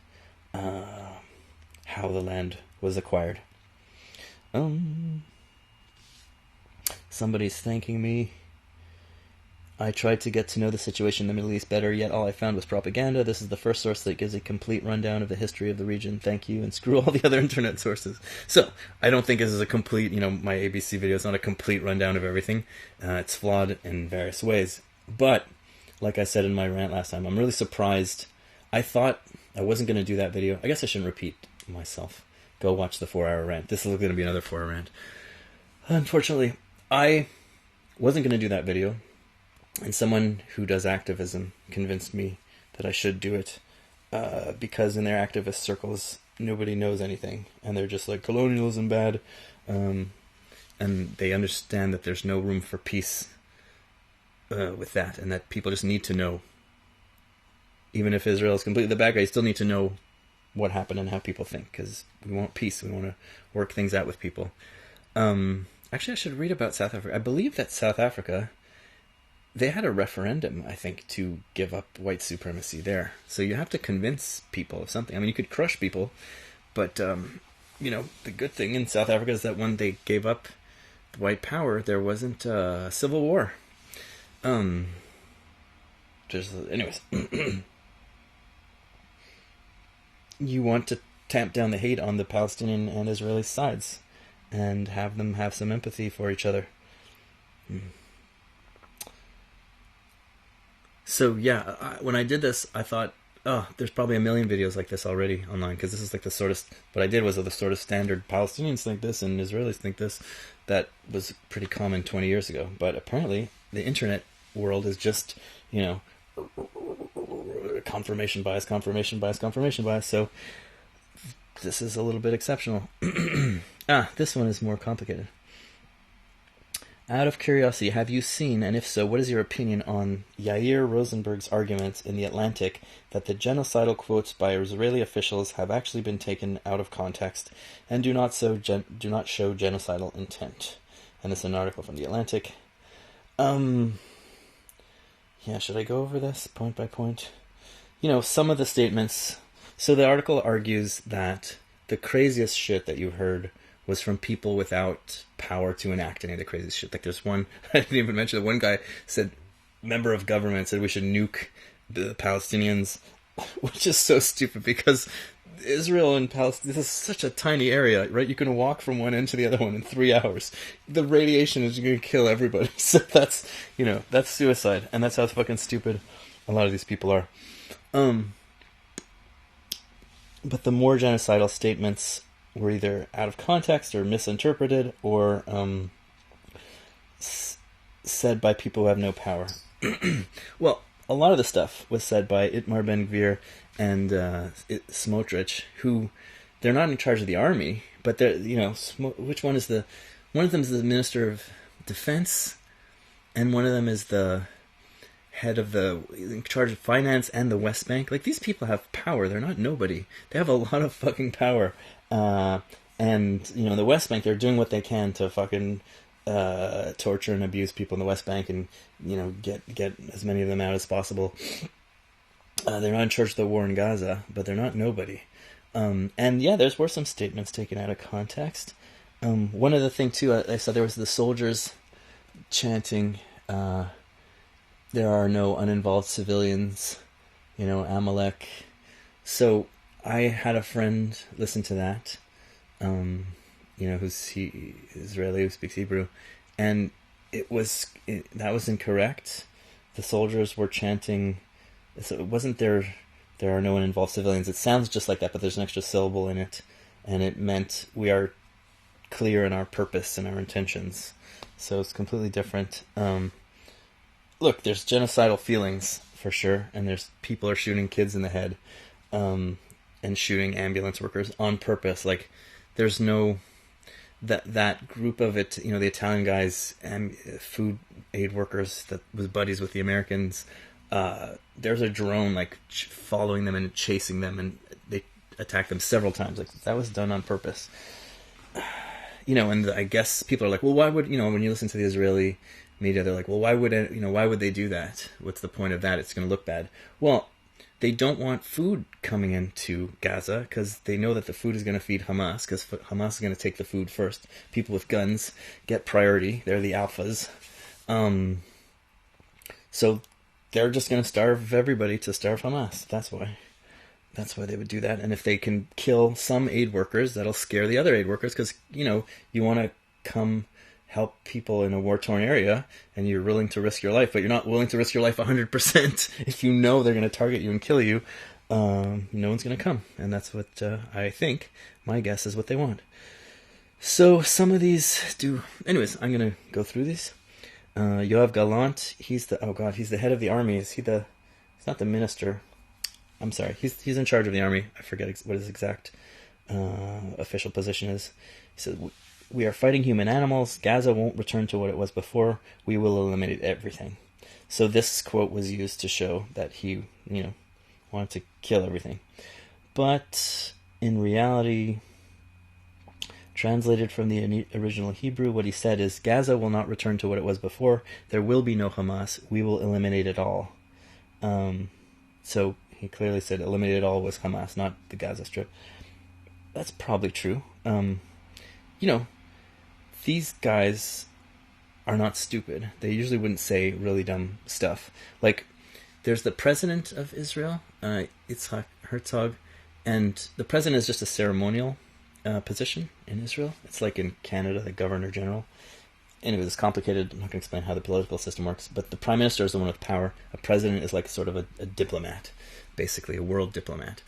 how the land was acquired. Somebody's thanking me. I tried to get to know the situation in the Middle East better, yet all I found was propaganda. This is the first source that gives a complete rundown of the history of the region. Thank you, and screw all the other internet sources. So, I don't think this is a complete, my ABC video is not a complete rundown of everything. It's flawed in various ways. But, like I said in my rant last time, I'm really surprised. I thought I wasn't going to do that video. I guess I shouldn't repeat myself. Go watch the 4-hour rant. This is going to be another 4-hour rant. Unfortunately, I wasn't going to do that video. And someone who does activism convinced me that I should do it because in their activist circles, nobody knows anything. And they're just like, colonialism bad. And they understand that there's no room for peace with that. And that people just need to know. Even if Israel is completely the bad guy, you still need to know what happened and how people think. Because we want peace. We want to work things out with people. Actually, I should read about South Africa. I believe that South Africa, they had a referendum, I think, to give up white supremacy there. So you have to convince people of something. I mean, you could crush people, but, the good thing in South Africa is that when they gave up white power, there wasn't a civil war. Anyways. You want to tamp down the hate on the Palestinian and Israeli sides and have them have some empathy for each other. So yeah, when I did this, I thought, oh, there's probably a million videos like this already online, because this is like the sort of, what I did was the sort of standard Palestinians think this and Israelis think this, that was pretty common 20 years ago. But apparently the internet world is just, confirmation bias, so this is a little bit exceptional. This one is more complicated. Out of curiosity, have you seen, and if so, what is your opinion on Yair Rosenberg's arguments in The Atlantic that the genocidal quotes by Israeli officials have actually been taken out of context and do not show genocidal intent? And this is an article from The Atlantic. Should I go over this point by point? Some of the statements. So the article argues that the craziest shit that you heard was from people without power to enact any of the craziest shit. Like there's one, I didn't even mention it, one guy said, member of government said we should nuke the Palestinians, which is so stupid because Israel and Palestine, this is such a tiny area, right? You can walk from one end to the other one in 3 hours. The radiation is going to kill everybody. So that's suicide. And that's how fucking stupid a lot of these people are. But the more genocidal statements were either out of context or misinterpreted or said by people who have no power. Well, a lot of the stuff was said by Itamar Ben-Gvir and Smotrich, who they're not in charge of the army, but they're, which one is one of them is the Minister of Defense, and one of them is the head of in charge of finance and the West Bank. Like, these people have power. They're not nobody. They have a lot of fucking power. And, the West Bank, they're doing what they can to fucking torture and abuse people in the West Bank and, get as many of them out as possible. They're not in charge of the war in Gaza, but they're not nobody. And yeah, there were some statements taken out of context. One other thing too, I saw there was the soldiers chanting, there are no uninvolved civilians, Amalek. So I had a friend listen to that, who's Israeli, who speaks Hebrew, and that was incorrect. The soldiers were chanting, so it wasn't there are no uninvolved civilians. It sounds just like that, but there's an extra syllable in it, and it meant we are clear in our purpose and our intentions. So it's completely different. Look, there's genocidal feelings for sure, and there's people are shooting kids in the head, and shooting ambulance workers on purpose. Like, there's no that group of it. The Italian guys and food aid workers that was buddies with the Americans. There's a drone following them and chasing them, and they attacked them several times. Like, that was done on purpose. And I guess people are like, well, why would when you listen to the Israeli media, they're like, well, why would they do that? What's the point of that? It's going to look bad. Well, they don't want food coming into Gaza because they know that the food is going to feed Hamas, because Hamas is going to take the food first. People with guns get priority. They're the alphas. So they're just going to starve everybody to starve Hamas. That's why they would do that. And if they can kill some aid workers, that'll scare the other aid workers, because, you want to come help people in a war-torn area, and you're willing to risk your life, but you're not willing to risk your life 100% if you know they're going to target you and kill you. No one's going to come. And that's what I think, my guess is what they want. So some of these do... Anyways, I'm going to go through these. Yoav Gallant, he's the head of the army. Is he he's not the minister. I'm sorry, he's in charge of the army. I forget what his exact official position is. He said, we are fighting human animals. Gaza won't return to what it was before. We will eliminate everything. So this quote was used to show that he, wanted to kill everything. But in reality, Translated from the original Hebrew, what he said is, Gaza will not return to what it was before. There will be no Hamas. We will eliminate it all. So he clearly said eliminate it all was Hamas, not the Gaza Strip. That's probably true. These guys are not stupid. They usually wouldn't say really dumb stuff. Like, there's the president of Israel, Yitzhak Herzog, and the president is just a ceremonial position in Israel. It's like in Canada, the governor general. Anyway, it's complicated. I'm not going to explain how the political system works, but the prime minister is the one with power. A president is like sort of a diplomat, basically a world diplomat.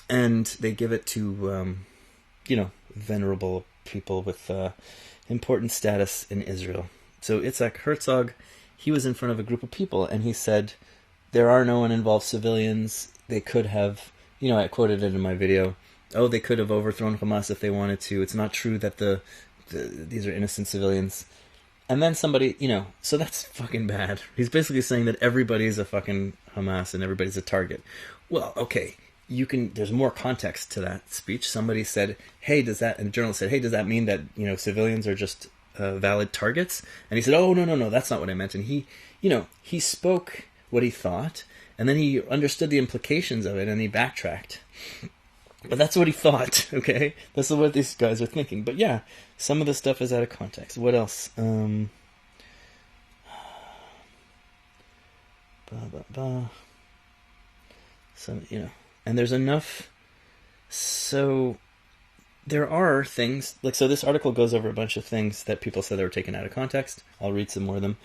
And they give it to, venerable people with important status in Israel. So Yitzhak Herzog, he was in front of a group of people, and he said, there are no uninvolved civilians. They could have, I quoted it in my video, they could have overthrown Hamas if they wanted to. It's not true that these are innocent civilians. And then somebody, so that's fucking bad. He's basically saying that everybody's a fucking Hamas and everybody's a target. Well, okay, there's more context to that speech. Somebody said, and a journalist said, does that mean that, civilians are just valid targets? And he said, no, that's not what I meant. And he spoke what he thought, and then he understood the implications of it, and he backtracked. But that's what he thought, okay? That's what these guys are thinking. But yeah, some of the stuff is out of context. What else? So, and there's enough. So there are things, so this article goes over a bunch of things that people said they were taken out of context. I'll read some more of them.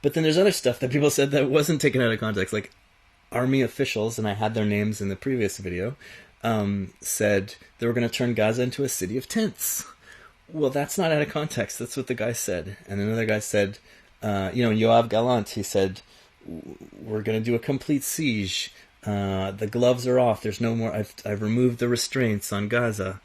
But then there's other stuff that people said that wasn't taken out of context, like army officials, and I had their names in the previous video, said they were going to turn Gaza into a city of tents. Well, that's not out of context. That's what the guy said. And another guy said, Yoav Gallant, he said, we're going to do a complete siege. The gloves are off. There's no more. I've removed the restraints on Gaza.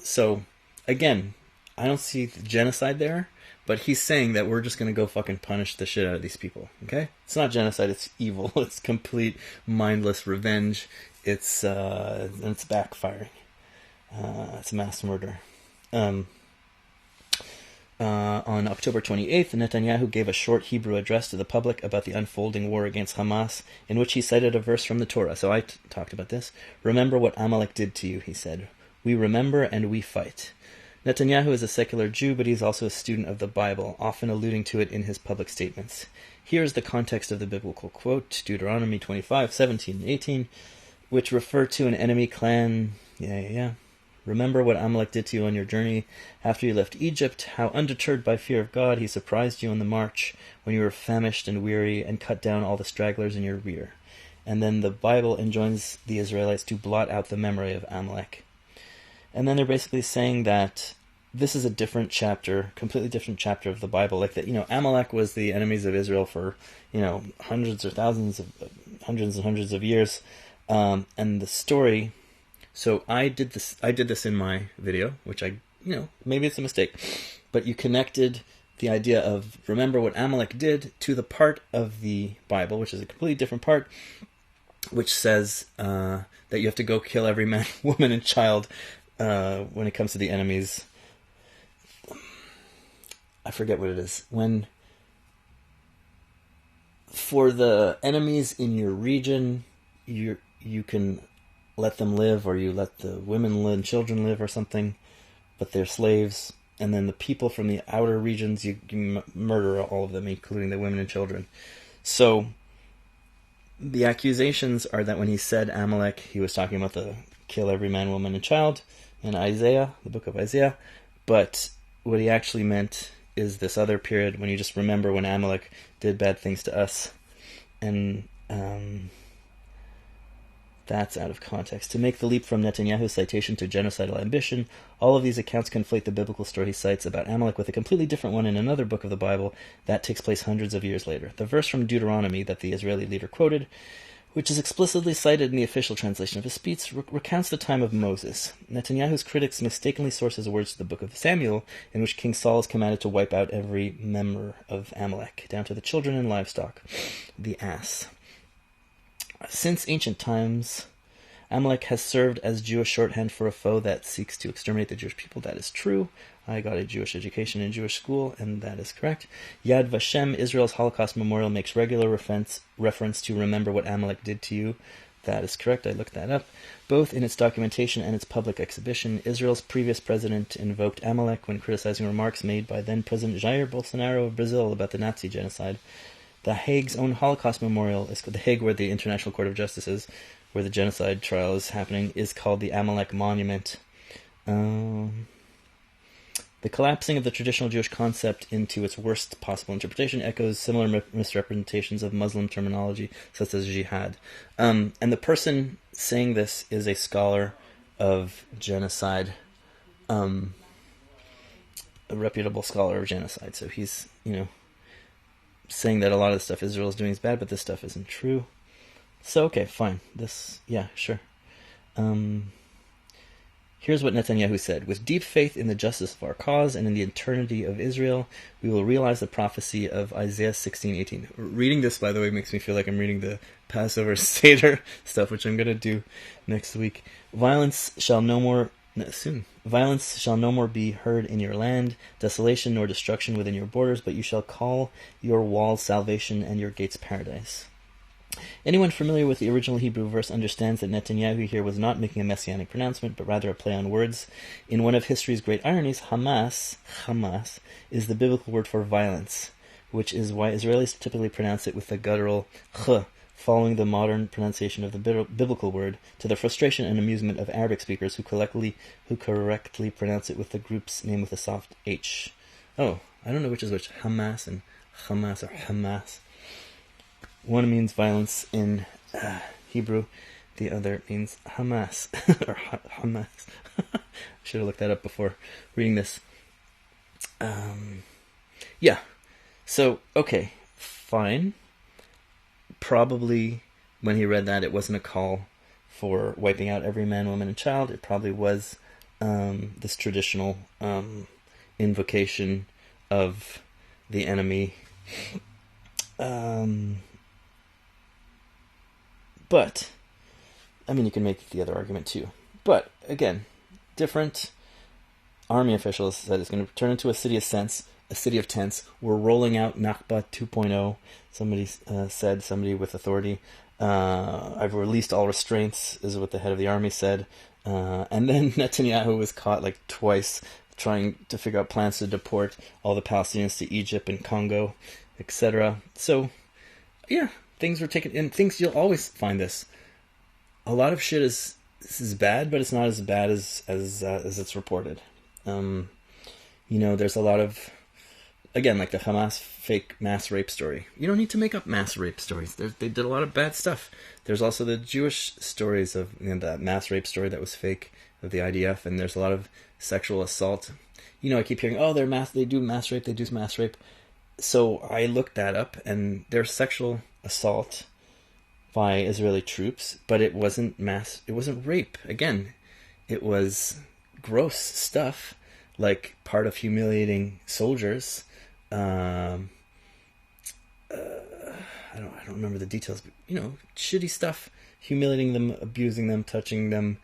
So again, I don't see genocide there, but he's saying that we're just going to go fucking punish the shit out of these people. Okay? It's not genocide. It's evil. It's complete mindless revenge. It's backfiring. It's mass murder. On October 28th, Netanyahu gave a short Hebrew address to the public about the unfolding war against Hamas, in which he cited a verse from the Torah. So I talked about this. Remember what Amalek did to you, he said. We remember and we fight. Netanyahu is a secular Jew, but he's also a student of the Bible, often alluding to it in his public statements. Here is the context of the biblical quote, Deuteronomy 25:17 and 18, which refer to an enemy clan. Remember what Amalek did to you on your journey after you left Egypt, how undeterred by fear of God he surprised you on the march when you were famished and weary and cut down all the stragglers in your rear. And then the Bible enjoins the Israelites to blot out the memory of Amalek. And then they're basically saying that this is a different chapter, completely different chapter of the Bible. Like that, Amalek was the enemies of Israel for, hundreds and hundreds of years. And the story, so I did this in my video, which maybe it's a mistake, but you connected the idea of remember what Amalek did to the part of the Bible, which is a completely different part, which says that you have to go kill every man, woman, and child when it comes to the enemies. I forget what it is. For the enemies in your region, you can let them live, or you let the women and children live or something, but they're slaves. And then the people from the outer regions, you murder all of them, including the women and children. So the accusations are that when he said Amalek, he was talking about the kill every man, woman, and child in Isaiah, the book of Isaiah. But what he actually meant is this other period when you just remember when Amalek did bad things to us. And that's out of context. To make the leap from Netanyahu's citation to genocidal ambition, all of these accounts conflate the biblical story he cites about Amalek with a completely different one in another book of the Bible that takes place hundreds of years later. The verse from Deuteronomy that the Israeli leader quoted, which is explicitly cited in the official translation of his speech, recounts the time of Moses. Netanyahu's critics mistakenly source his words to the book of Samuel, in which King Saul is commanded to wipe out every member of Amalek, down to the children and livestock, the ass. Since ancient times, Amalek has served as Jewish shorthand for a foe that seeks to exterminate the Jewish people. That is true. I got a Jewish education in Jewish school, and that is correct. Yad Vashem, Israel's Holocaust memorial, makes regular reference to remember what Amalek did to you. That is correct. I looked that up. Both in its documentation and its public exhibition, Israel's previous president invoked Amalek when criticizing remarks made by then-President Jair Bolsonaro of Brazil about the Nazi genocide. The Hague's own Holocaust memorial, is the Hague where the International Court of Justice is, where the genocide trial is happening, is called the Amalek Monument. The collapsing of the traditional Jewish concept into its worst possible interpretation echoes similar misrepresentations of Muslim terminology, such as jihad. And the person saying this is a scholar of genocide, a reputable scholar of genocide. So he's, saying that a lot of the stuff Israel is doing is bad, but this stuff isn't true. So, okay, fine. Sure. Here's what Netanyahu said. With deep faith in the justice of our cause and in the eternity of Israel, we will realize the prophecy of Isaiah 16:18. Reading this, by the way, makes me feel like I'm reading the Passover Seder stuff, which I'm going to do next week. Violence shall no more be heard in your land, desolation nor destruction within your borders, but you shall call your walls salvation and your gates paradise. Anyone familiar with the original Hebrew verse understands that Netanyahu here was not making a messianic pronouncement, but rather a play on words. In one of history's great ironies, Hamas is the biblical word for violence, which is why Israelis typically pronounce it with the guttural ch, following the modern pronunciation of the biblical word, to the frustration and amusement of Arabic speakers who correctly pronounce it with the group's name with a soft H. Oh, I don't know which is which, Hamas and Hamas or Hamas. One means violence in Hebrew, the other means Hamas, or Hamas. Should have looked that up before reading this. So, okay, fine. Probably, when he read that, it wasn't a call for wiping out every man, woman, and child. It probably was this traditional invocation of the enemy. But, you can make the other argument too. But, again, different army officials said it's going to turn into a city of tents. We're rolling out Nakba 2.0. Somebody with authority. I've released all restraints, is what the head of the army said. And then Netanyahu was caught twice trying to figure out plans to deport all the Palestinians to Egypt and Congo, etc. So, yeah. Things were taken, and you'll always find this. A lot of shit is bad, but it's not as bad as it's reported. There's a lot of, again, like the Hamas fake mass rape story. You don't need to make up mass rape stories. They did a lot of bad stuff. There's also the Jewish stories of that mass rape story that was fake of the IDF, and there's a lot of sexual assault. I keep hearing, they do mass rape. So I looked that up, and there's sexual assault by Israeli troops, but it wasn't rape. Again, it was gross stuff, like part of humiliating soldiers. I don't remember the details, but shitty stuff, humiliating them, abusing them, touching them,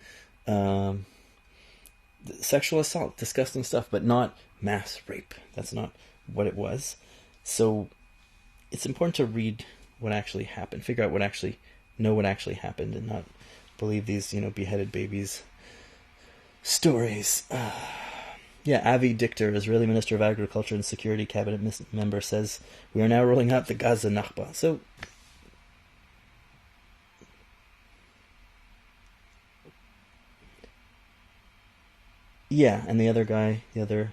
sexual assault, disgusting stuff, but not mass rape. That's not what it was. So it's important to read what actually happened, figure out what actually happened, and not believe these, beheaded babies stories. Avi Dichter, Israeli Minister of Agriculture and Security Cabinet member, says, we are now rolling out the Gaza Nakba. So, and the other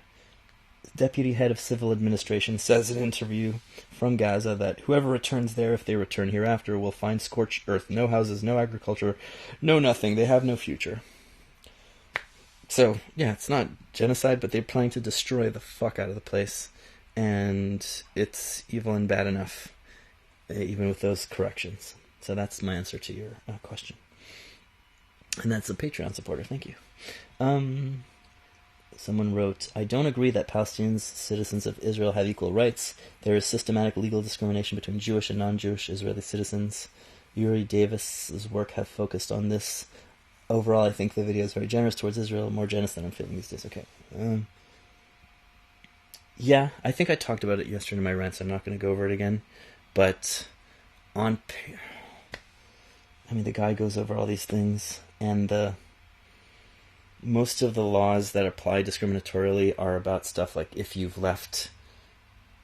deputy head of civil administration, says in an interview from Gaza that whoever returns there, if they return hereafter, will find scorched earth, no houses, no agriculture, no nothing. They have no future. So, it's not genocide, but they're planning to destroy the fuck out of the place, and it's evil and bad enough, even with those corrections. So that's my answer to your question. And that's a Patreon supporter. Thank you. Someone wrote, I don't agree that Palestinians, citizens of Israel, have equal rights. There is systematic legal discrimination between Jewish and non-Jewish Israeli citizens. Yuri Davis's work have focused on this. overall, I think the video is very generous towards Israel, more generous than I'm feeling these days. Okay. Yeah, I think I talked about it yesterday in my rant, so I'm not going to go over it again. But I mean, the guy goes over all these things, and most of the laws that apply discriminatorily are about stuff like if you've left.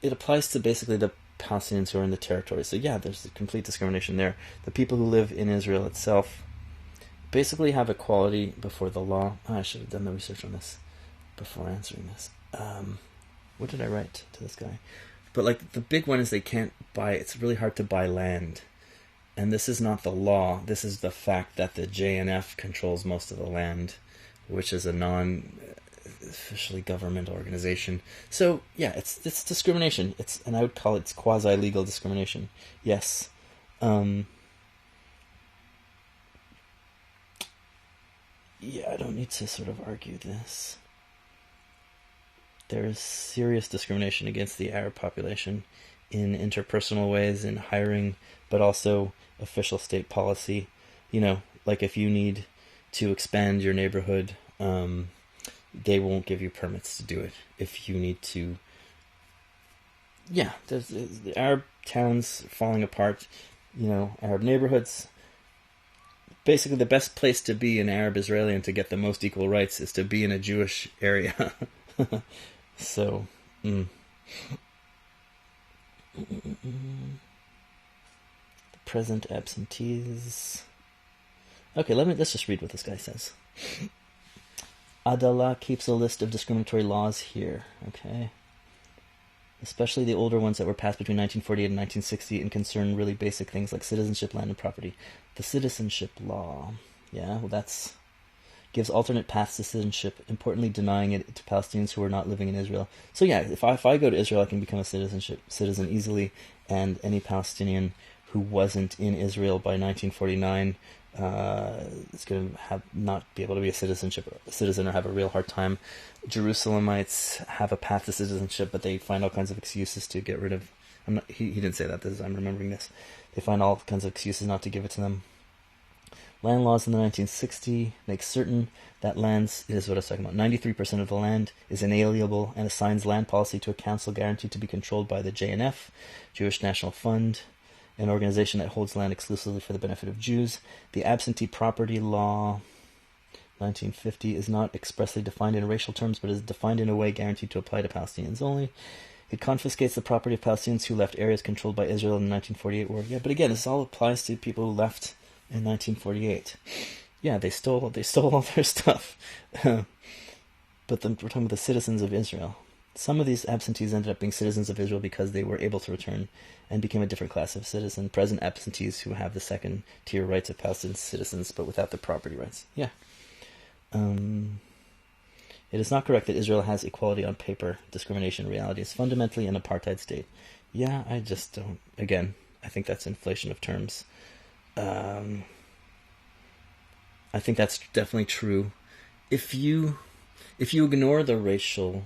It applies to basically the Palestinians who are in the territory. So yeah, there's a complete discrimination there. The people who live in Israel itself basically have equality before the law. I should have done the research on this before answering this. What did I write to this guy? But like the big one is they can't buy. It's really hard to buy land. And this is not the law. This is the fact that the JNF controls most of the land, which is a non-officially government organization. So yeah, it's discrimination. And I would call it quasi-legal discrimination. Yes. Yeah, I don't need to sort of argue this. There is serious discrimination against the Arab population in interpersonal ways, in hiring, but also official state policy. You know, like if you need to expand your neighborhood, they won't give you permits to do it. If you need to, yeah, there's the Arab towns falling apart, you know, Arab neighborhoods. Basically, the best place to be an Arab Israeli and to get the most equal rights is to be in a Jewish area. So, the present absentees. Okay, let's just read what this guy says. Adala keeps a list of discriminatory laws here. Okay. Especially the older ones that were passed between 1948 and 1960 and concern really basic things like citizenship, land, and property. The citizenship law. Yeah, well, that's gives alternate paths to citizenship, importantly denying it to Palestinians who are not living in Israel. So yeah, if I go to Israel, I can become a citizen easily, and any Palestinian who wasn't in Israel by 1949 is going to not be able to be a citizen or have a real hard time. Jerusalemites have a path to citizenship, but they find all kinds of excuses to get rid of. He didn't say that. I'm remembering this. They find all kinds of excuses not to give it to them. Land laws in the 1960s make certain that lands, is what I was talking about, 93% of the land is inalienable and assigns land policy to a council guaranteed to be controlled by the JNF, Jewish National Fund, an organization that holds land exclusively for the benefit of Jews. The absentee property law, 1950, is not expressly defined in racial terms, but is defined in a way guaranteed to apply to Palestinians only. It confiscates the property of Palestinians who left areas controlled by Israel in the 1948 war. Yeah, but again, this all applies to people who left in 1948. Yeah, they stole all their stuff. But we're talking about the citizens of Israel. Some of these absentees ended up being citizens of Israel because they were able to return and became a different class of citizen. Present absentees who have the second-tier rights of Palestinian citizens but without the property rights. Yeah. It is not correct that Israel has equality on paper. Discrimination in reality is fundamentally an apartheid state. Yeah, I just don't. Again, I think that's inflation of terms. I think that's definitely true. If you ignore the racial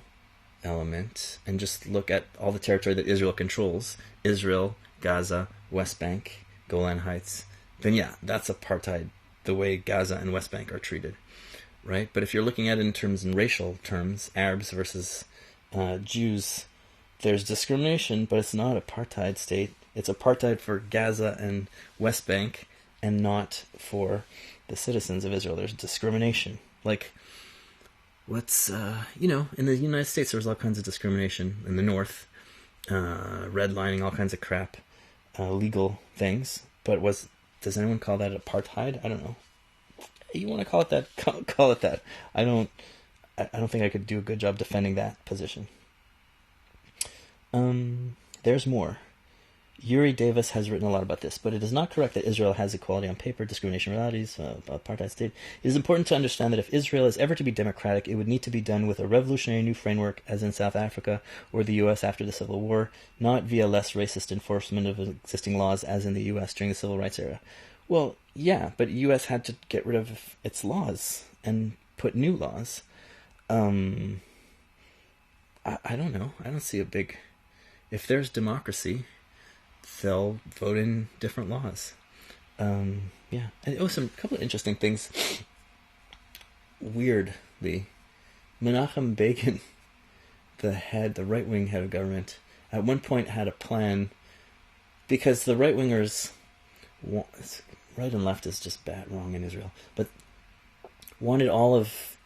element and just look at all the territory that Israel controls, Israel, Gaza, West Bank, Golan Heights, then yeah, that's apartheid, the way Gaza and West Bank are treated, right? But if you're looking at it in racial terms, Arabs versus Jews, there's discrimination, but it's not apartheid state. It's apartheid for Gaza and West Bank and not for the citizens of Israel. There's discrimination. Like, what's, in the United States, there was all kinds of discrimination in the North, redlining, all kinds of crap, legal things. But does anyone call that apartheid? I don't know. You want to call it that? Call it that. I don't think I could do a good job defending that position. There's more. Yuri Davis has written a lot about this, but it is not correct that Israel has equality on paper, discrimination realities, apartheid state. It is important to understand that if Israel is ever to be democratic, it would need to be done with a revolutionary new framework, as in South Africa or the U.S. after the Civil War, not via less racist enforcement of existing laws, as in the U.S. during the Civil Rights era. Well, yeah, but the U.S. had to get rid of its laws and put new laws. I don't know. I don't see a big... If there's democracy, they'll vote in different laws. Yeah. And a couple of interesting things. weirdly, Menachem Begin, the right-wing head of government, at one point had a plan, because the right-wingers, right and left is just wrong in Israel, but wanted all of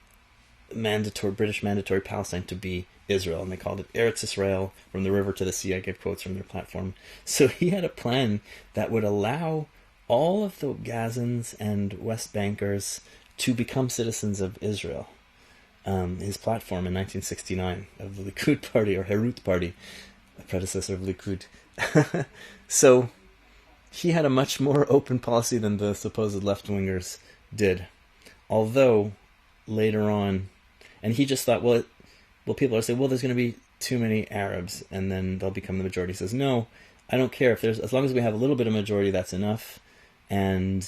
British mandatory Palestine to be Israel, and they called it Eretz Israel, from the river to the sea. I gave quotes from their platform. So he had a plan that would allow all of the Gazans and West Bankers to become citizens of Israel. His platform in 1969 of the Likud Party, or Herut Party, the predecessor of Likud. So he had a much more open policy than the supposed left-wingers did. Although, later on, and he just thought, well, people are saying, well, there's going to be too many Arabs, and then they'll become the majority. He says, no, I don't care. As long as we have a little bit of majority, that's enough. And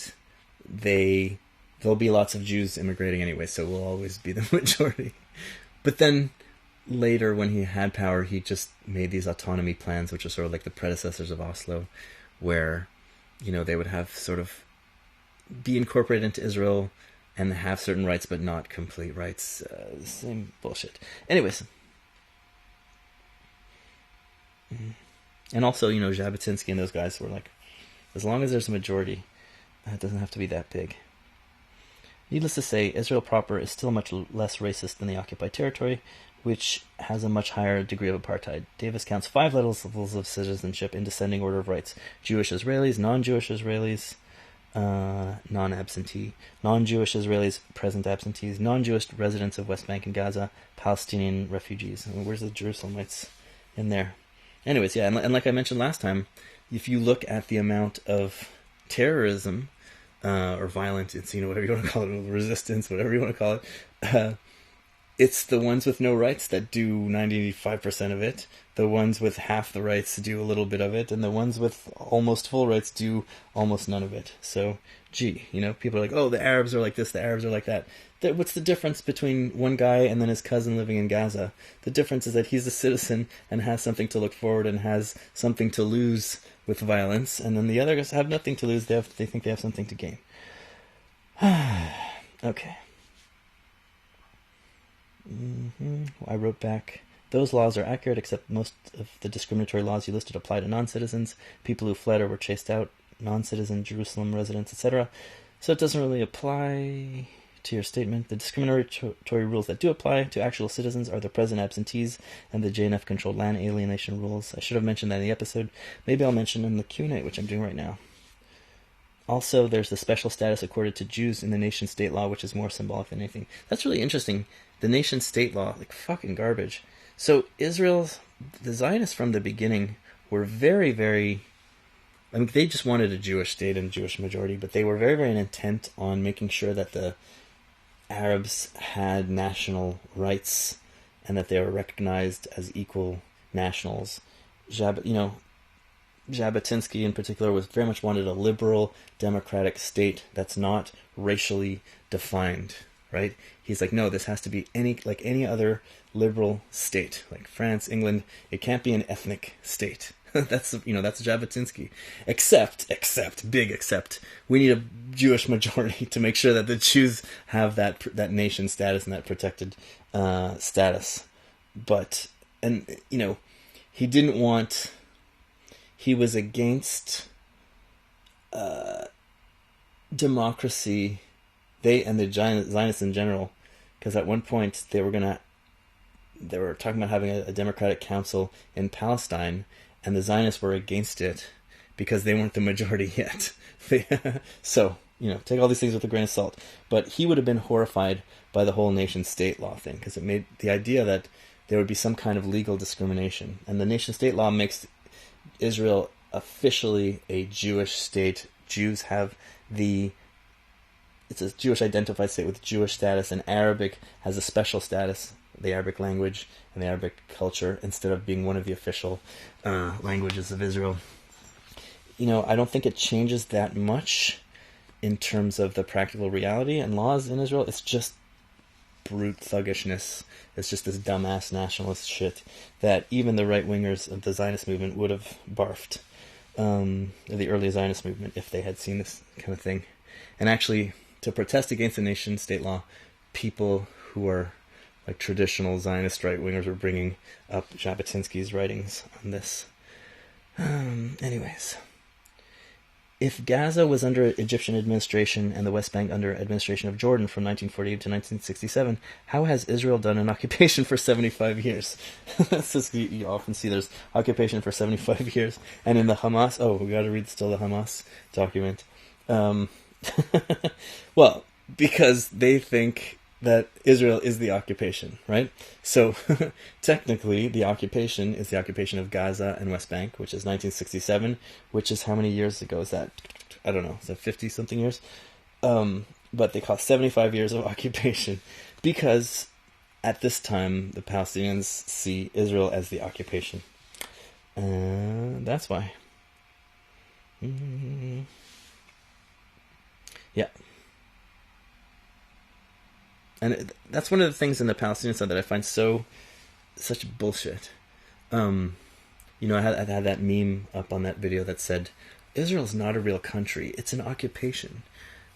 there'll be lots of Jews immigrating anyway, so we'll always be the majority. But then later, when he had power, he just made these autonomy plans, which are sort of like the predecessors of Oslo, where, they would have sort of be incorporated into Israel and have certain rights, but not complete rights. Same bullshit. Anyways. And also, Jabotinsky and those guys were like, as long as there's a majority, it doesn't have to be that big. Needless to say, Israel proper is still much less racist than the occupied territory, which has a much higher degree of apartheid. Davis counts 5 levels of citizenship in descending order of rights: Jewish Israelis, non-Jewish Israelis, non-absentee, non-Jewish Israelis, present absentees, non-Jewish residents of West Bank and Gaza, Palestinian refugees. Where's the Jerusalemites in there? Anyways, yeah, and like I mentioned last time, if you look at the amount of terrorism, or violence, whatever you want to call it, resistance, whatever you want to call it, it's the ones with no rights that do 95% of it. The ones with half the rights do a little bit of it, and the ones with almost full rights do almost none of it. So, people are like, oh, the Arabs are like this, the Arabs are like that. What's the difference between one guy and then his cousin living in Gaza? The difference is that he's a citizen and has something to look forward and has something to lose with violence, and then the other guys have nothing to lose. They think they have something to gain. Okay. I wrote back, those laws are accurate, except most of the discriminatory laws you listed apply to non-citizens, people who fled or were chased out, non-citizen Jerusalem residents, etc. So it doesn't really apply to your statement. The discriminatory rules that do apply to actual citizens are the present absentees and the JNF-controlled land alienation rules. I should have mentioned that in the episode. Maybe I'll mention in the Q&A, which I'm doing right now. Also, there's the special status accorded to Jews in the nation-state law, which is more symbolic than anything. That's really interesting. The nation-state law, like fucking garbage. So the Zionists from the beginning were very, very... they just wanted a Jewish state and Jewish majority, but they were very, very intent on making sure that the Arabs had national rights and that they were recognized as equal nationals. Jabotinsky in particular was very much wanted a liberal democratic state that's not racially defined, right? He's like, no, this has to be like any other liberal state, like France, England. It can't be an ethnic state. That's Jabotinsky. Except, we need a Jewish majority to make sure that the Jews have that nation status and that protected status. But, he didn't want... He was against democracy, they and the Zionists in general, because at one point they were talking about having a democratic council in Palestine, and the Zionists were against it because they weren't the majority yet. So, take all these things with a grain of salt. But he would have been horrified by the whole nation-state law thing, because it made the idea that there would be some kind of legal discrimination. And the nation-state law makes Israel officially a Jewish state. Jews have it's a Jewish identified state with Jewish status, and Arabic has a special status, the Arabic language and the Arabic culture, instead of being one of the official languages of Israel. I don't think it changes that much in terms of the practical reality and laws in Israel. It's just brute thuggishness. It's just this dumbass nationalist shit that even the right-wingers of the Zionist movement would have barfed, the early Zionist movement, if they had seen this kind of thing. And actually, to protest against the nation-state law, people who are like traditional Zionist right-wingers were bringing up Jabotinsky's writings on this. Anyways, if Gaza was under Egyptian administration and the West Bank under administration of Jordan from 1948 to 1967, how has Israel done an occupation for 75 years? That's just, you often see there's occupation for 75 years. And in the Hamas, we got to read still the Hamas document. Well, because they think that Israel is the occupation, right? So technically the occupation is the occupation of Gaza and West Bank, which is 1967, which is how many years ago is that? I don't know, is that 50 something years? But they call 75 years of occupation because at this time the Palestinians see Israel as the occupation. That's why. Yeah. And that's one of the things in the Palestinian side that I find such bullshit. I had that meme up on that video that said, Israel's not a real country, it's an occupation.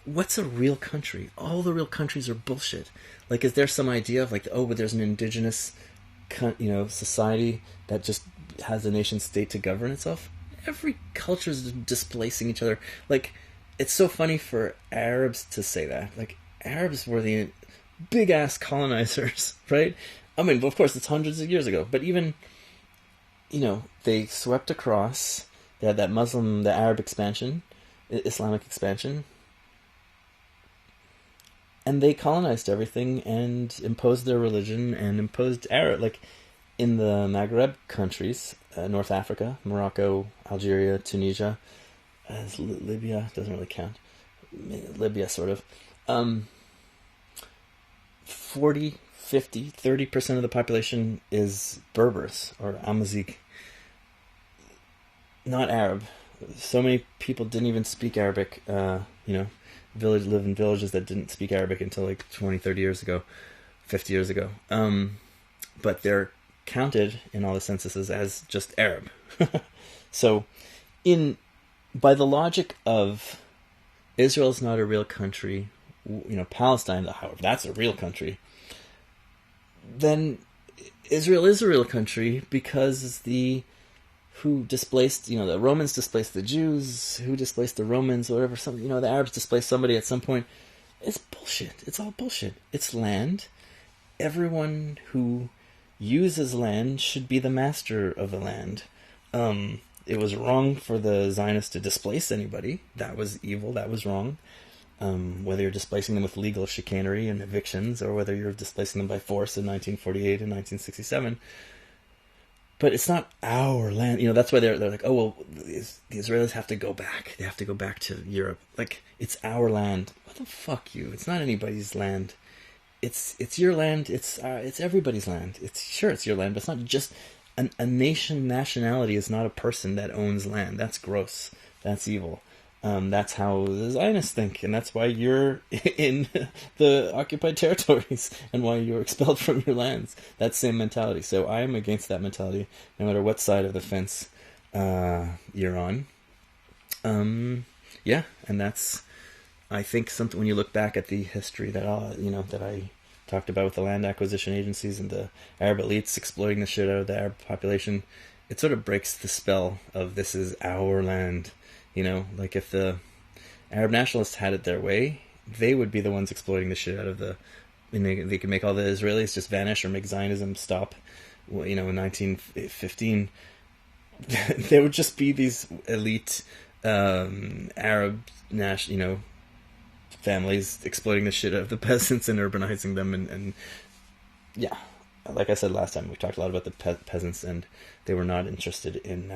What's a real country? All the real countries are bullshit. Like, is there some idea of like, but there's an indigenous, society that just has a nation state to govern itself? Every culture is displacing each other. Like, it's so funny for Arabs to say that. Like, Arabs were the big-ass colonizers, right? I mean, of course, it's hundreds of years ago, but even, they swept across, they had that the Arab expansion, Islamic expansion, and they colonized everything and imposed their religion and imposed Arab, like, in the Maghreb countries, North Africa, Morocco, Algeria, Tunisia, Libya, doesn't really count, Libya, sort of, 40, 50, 30% of the population is Berbers or Amazigh, not Arab. So many people didn't even speak Arabic, live in villages that didn't speak Arabic until like 20, 30 years ago, 50 years ago. But they're counted in all the censuses as just Arab. So, by the logic of Israel's not a real country, Palestine, however, that's a real country, then Israel is a real country because who displaced, the Romans displaced the Jews, who displaced the Romans, whatever, the Arabs displaced somebody at some point. It's bullshit. It's all bullshit. It's land. Everyone who uses land should be the master of the land. It was wrong for the Zionists to displace anybody. That was evil. That was wrong. Whether you're displacing them with legal chicanery and evictions, or whether you're displacing them by force in 1948 and 1967. But it's not our land. That's why they're like, the Israelis have to go back. They have to go back to Europe. Like, it's our land. What the fuck, you? It's not anybody's land. It's your land. It's everybody's land. It's your land, but it's not just a nationality is not a person that owns land. That's gross. That's evil. That's how the Zionists think, and that's why you're in the occupied territories and why you're expelled from your lands. That same mentality. So I am against that mentality, no matter what side of the fence you're on. And that's, I think, something when you look back at the history that I talked about with the land acquisition agencies and the Arab elites exploiting the shit out of the Arab population, it sort of breaks the spell of this is our land. Like if the Arab nationalists had it their way, they would be the ones exploiting the shit out of they could make all the Israelis just vanish or make Zionism stop. In 1915, there would just be these elite Arab families exploiting the shit out of the peasants and urbanizing them. And yeah, like I said last time, we talked a lot about the peasants, and they were not interested in...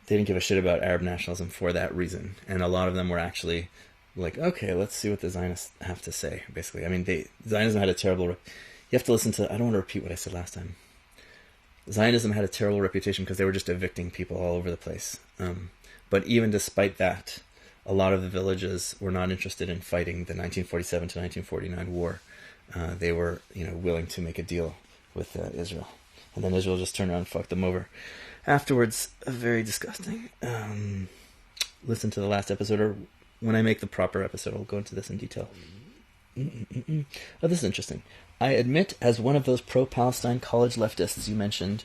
They didn't give a shit about Arab nationalism for that reason. And a lot of them were actually like, okay, let's see what the Zionists have to say, basically. I mean, Zionism had a terrible... You have to listen to... I don't want to repeat what I said last time. Zionism had a terrible reputation because they were just evicting people all over the place. But even despite that, a lot of the villages were not interested in fighting the 1947 to 1949 war. They were, willing to make a deal with Israel. And then Israel just turned around and fucked them over. Afterwards, very disgusting. Listen to the last episode, or when I make the proper episode, I'll go into this in detail. Oh, this is interesting. I admit, as one of those pro-Palestine college leftists you mentioned,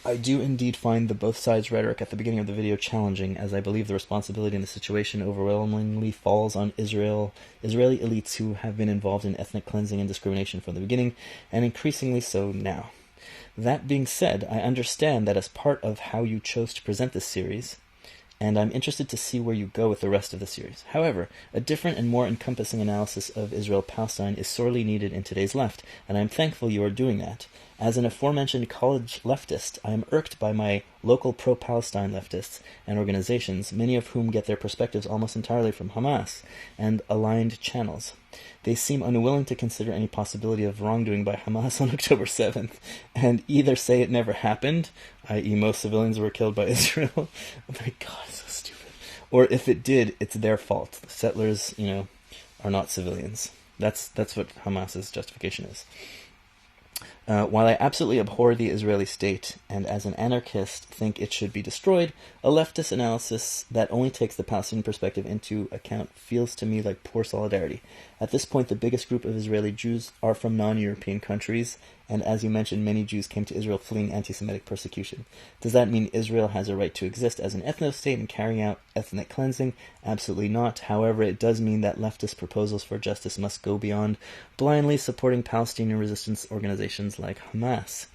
I do indeed find the both sides rhetoric at the beginning of the video challenging, as I believe the responsibility in the situation overwhelmingly falls on Israeli elites who have been involved in ethnic cleansing and discrimination from the beginning, and increasingly so now. That being said, I understand that as part of how you chose to present this series, and I'm interested to see where you go with the rest of the series. However, a different and more encompassing analysis of Israel-Palestine is sorely needed in today's left, and I'm thankful you are doing that. As an aforementioned college leftist, I am irked by my local pro-Palestine leftists and organizations, many of whom get their perspectives almost entirely from Hamas and aligned channels. They seem unwilling to consider any possibility of wrongdoing by Hamas on October 7th, and either say it never happened, i.e. most civilians were killed by Israel. Oh my god, so stupid. Or if it did, it's their fault. The settlers, are not civilians. That's what Hamas's justification is. While I absolutely abhor the Israeli state, and as an anarchist think it should be destroyed, a leftist analysis that only takes the Palestinian perspective into account feels to me like poor solidarity. At this point, the biggest group of Israeli Jews are from non-European countries, and as you mentioned, many Jews came to Israel fleeing anti-Semitic persecution. Does that mean Israel has a right to exist as an ethno-state and carrying out ethnic cleansing? Absolutely not. However, it does mean that leftist proposals for justice must go beyond blindly supporting Palestinian resistance organizations like Hamas.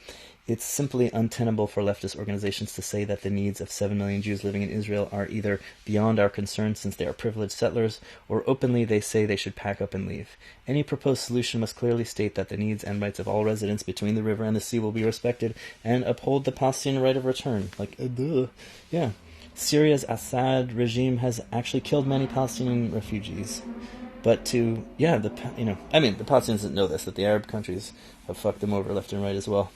It's simply untenable for leftist organizations to say that the needs of 7 million Jews living in Israel are either beyond our concern since they are privileged settlers, or openly they say they should pack up and leave. Any proposed solution must clearly state that the needs and rights of all residents between the river and the sea will be respected, and uphold the Palestinian right of return. Yeah. Syria's Assad regime has actually killed many Palestinian refugees. But the Palestinians didn't know this, that the Arab countries have fucked them over left and right as well.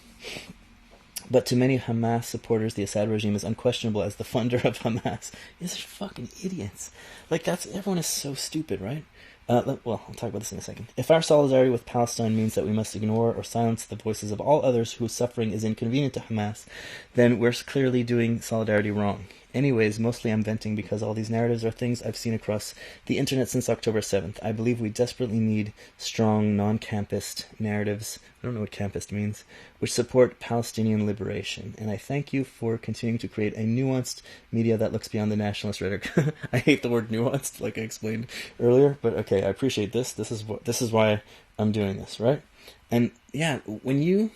But to many Hamas supporters, the Assad regime is unquestionable as the funder of Hamas. These are fucking idiots. Everyone is so stupid, right? I'll talk about this in a second. If our solidarity with Palestine means that we must ignore or silence the voices of all others whose suffering is inconvenient to Hamas, then we're clearly doing solidarity wrong. Anyways, mostly I'm venting because all these narratives are things I've seen across the internet since October 7th. I believe we desperately need strong, non-campist narratives, I don't know what campist means, which support Palestinian liberation. And I thank you for continuing to create a nuanced media that looks beyond the nationalist rhetoric. I hate the word nuanced, like I explained earlier, but okay, I appreciate this. This is why I'm doing this, right? And yeah, when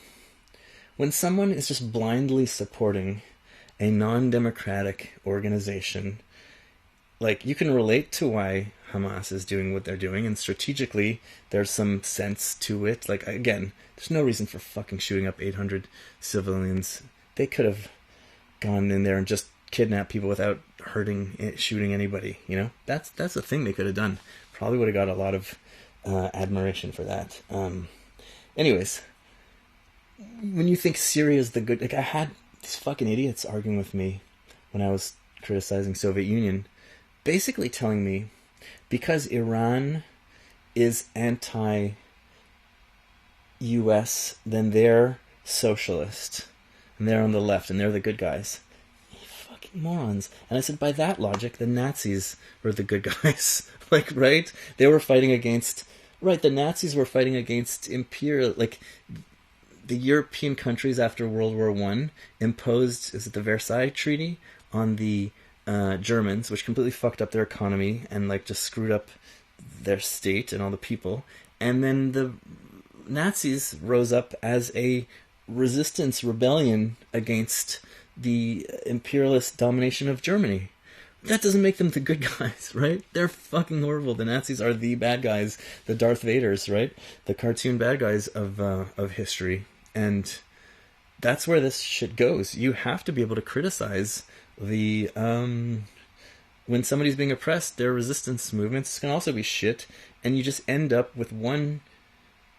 someone is just blindly supporting a non-democratic organization, you can relate to why Hamas is doing what they're doing, and strategically there's some sense to it. Again, there's no reason for fucking shooting up 800 civilians. They could have gone in there and just kidnapped people without shooting anybody, That's the thing they could have done. Probably would have got a lot of admiration for that. Anyways, when you think Syria's the good... I had these fucking idiots arguing with me when I was criticizing Soviet Union, basically telling me because Iran is anti-US, then they're socialist, and they're on the left, and they're the good guys. You fucking morons. And I said, by that logic, the Nazis were the good guys. Right? They were fighting against... Right, the Nazis were fighting against imperial... the European countries after World War I imposed, the Versailles Treaty on the Germans, which completely fucked up their economy and just screwed up their state and all the people. And then the Nazis rose up as a resistance rebellion against the imperialist domination of Germany. That doesn't make them the good guys, right? They're fucking horrible. The Nazis are the bad guys, the Darth Vaders, right? The cartoon bad guys of history. And that's where this shit goes. You have to be able to criticize the when somebody's being oppressed, their resistance movements can also be shit, and you just end up with one,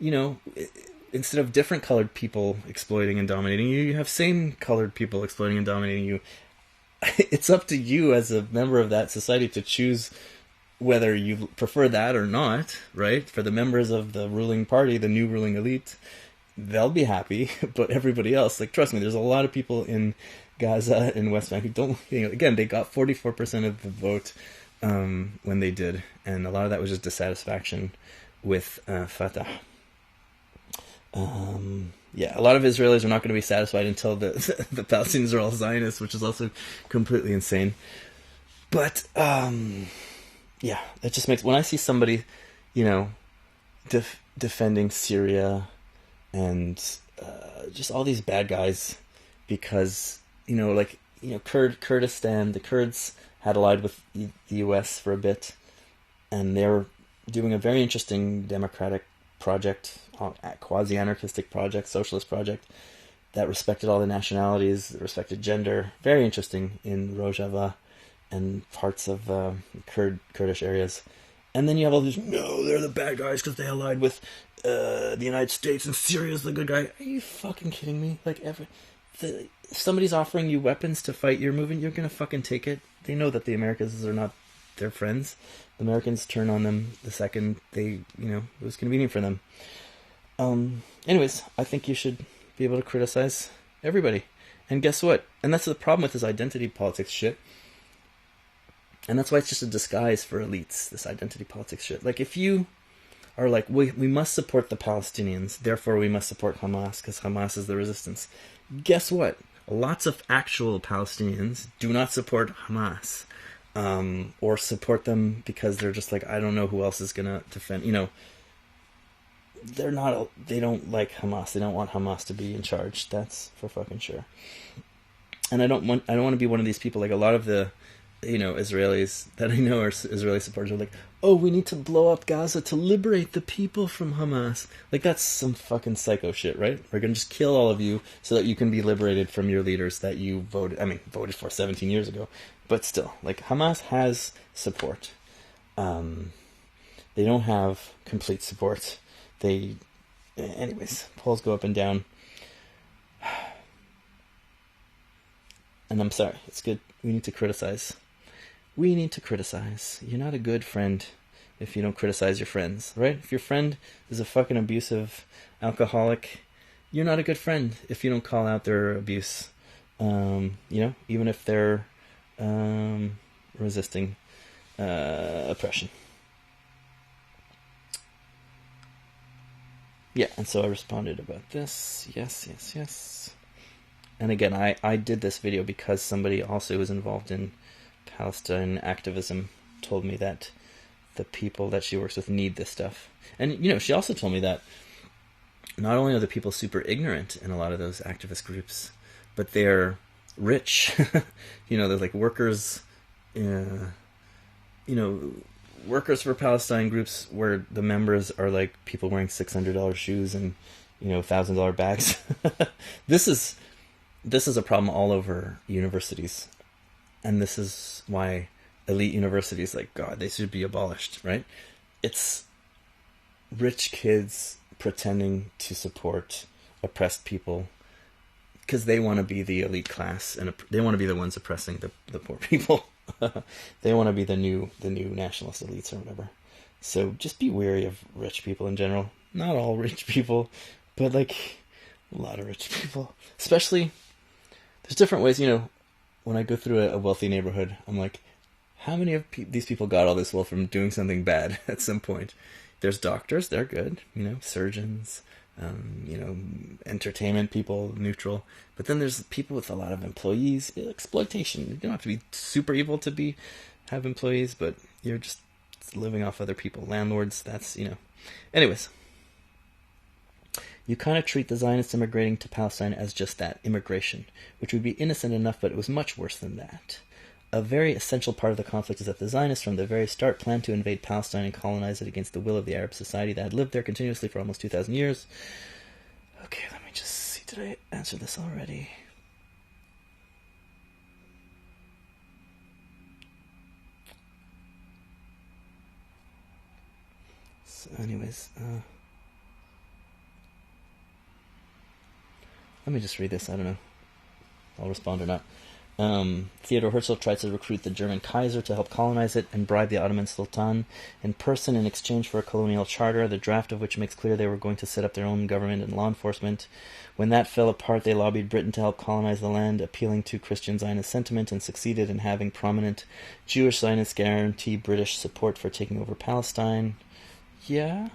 instead of different colored people exploiting and dominating you, you have same colored people exploiting and dominating you. It's up to you as a member of that society to choose whether you prefer that or not, right? For the members of the ruling party, the new ruling elite, they'll be happy, but everybody else, trust me, there's a lot of people in Gaza and West Bank who don't, again, they got 44% of the vote when they did, and a lot of that was just dissatisfaction with Fatah. Yeah, a lot of Israelis are not going to be satisfied until the Palestinians are all Zionists, which is also completely insane. But yeah, it just makes, when I see somebody, defending Syria and just all these bad guys, because Kurdistan, the Kurds had allied with the U.S. for a bit, and they were doing a very interesting democratic project, quasi-anarchistic project, socialist project, that respected all the nationalities, that respected gender. Very interesting in Rojava and parts of Kurdish areas. And then you have all these, no, they're the bad guys because they allied with the United States and Syria's the good guy. Are you fucking kidding me? Like, if somebody's offering you weapons to fight your movement, you're going to fucking take it. They know that the Americans are not their friends. The Americans turn on them the second it was convenient for them. Anyways, I think you should be able to criticize everybody. And guess what? And that's the problem with this identity politics shit. And that's why it's just a disguise for elites, this identity politics shit. Like, if you are like, we must support the Palestinians, therefore we must support Hamas, because Hamas is the resistance. Guess what? Lots of actual Palestinians do not support Hamas. Or support them because they're just like, I don't know who else is going to defend, they don't like Hamas. They don't want Hamas to be in charge. That's for fucking sure. And I don't want to be one of these people, like a lot of the, Israelis that I know are Israeli supporters are like, oh, we need to blow up Gaza to liberate the people from Hamas. Like, that's some fucking psycho shit, right? We're going to just kill all of you so that you can be liberated from your leaders that you voted for 17 years ago. But still, like, Hamas has support. They don't have complete support. Anyways, polls go up and down. And I'm sorry, it's good. We need to criticize. You're not a good friend if you don't criticize your friends, right? If your friend is a fucking abusive alcoholic, you're not a good friend if you don't call out their abuse. Even if they're resisting oppression. Yeah, and so I responded about this. Yes. And again, I did this video because somebody also who was involved in Palestine activism told me that the people that she works with need this stuff. And, she also told me that not only are the people super ignorant in a lot of those activist groups, but they're rich. They're like workers, workers for Palestine groups where the members are like people wearing $600 shoes and, $1,000 bags. This is a problem all over universities. And this is why elite universities, like, God, they should be abolished, right? It's rich kids pretending to support oppressed people because they want to be the elite class and they want to be the ones oppressing the poor people. They want to be the new nationalist elites or whatever. So just be wary of rich people in general. Not all rich people, but like a lot of rich people. Especially, there's different ways, when I go through a wealthy neighborhood, I'm like, how many of these people got all this wealth from doing something bad at some point? There's doctors, they're good, surgeons, entertainment people, neutral. But then there's people with a lot of employees, exploitation. You don't have to be super evil to have employees, but you're just living off other people. Landlords, that's, Anyways, you kind of treat the Zionists immigrating to Palestine as just that, immigration, which would be innocent enough, but it was much worse than that. A very essential part of the conflict is that the Zionists from the very start planned to invade Palestine and colonize it against the will of the Arab society that had lived there continuously for almost 2,000 years. Okay, let me just see. Did I answer this already? So anyways, let me just read this. I don't know. I'll respond or not. Theodor Herzl tried to recruit the German Kaiser to help colonize it and bribe the Ottoman Sultan in person in exchange for a colonial charter, the draft of which makes clear they were going to set up their own government and law enforcement. When that fell apart, they lobbied Britain to help colonize the land, appealing to Christian Zionist sentiment, and succeeded in having prominent Jewish Zionists guarantee British support for taking over Palestine. Yeah,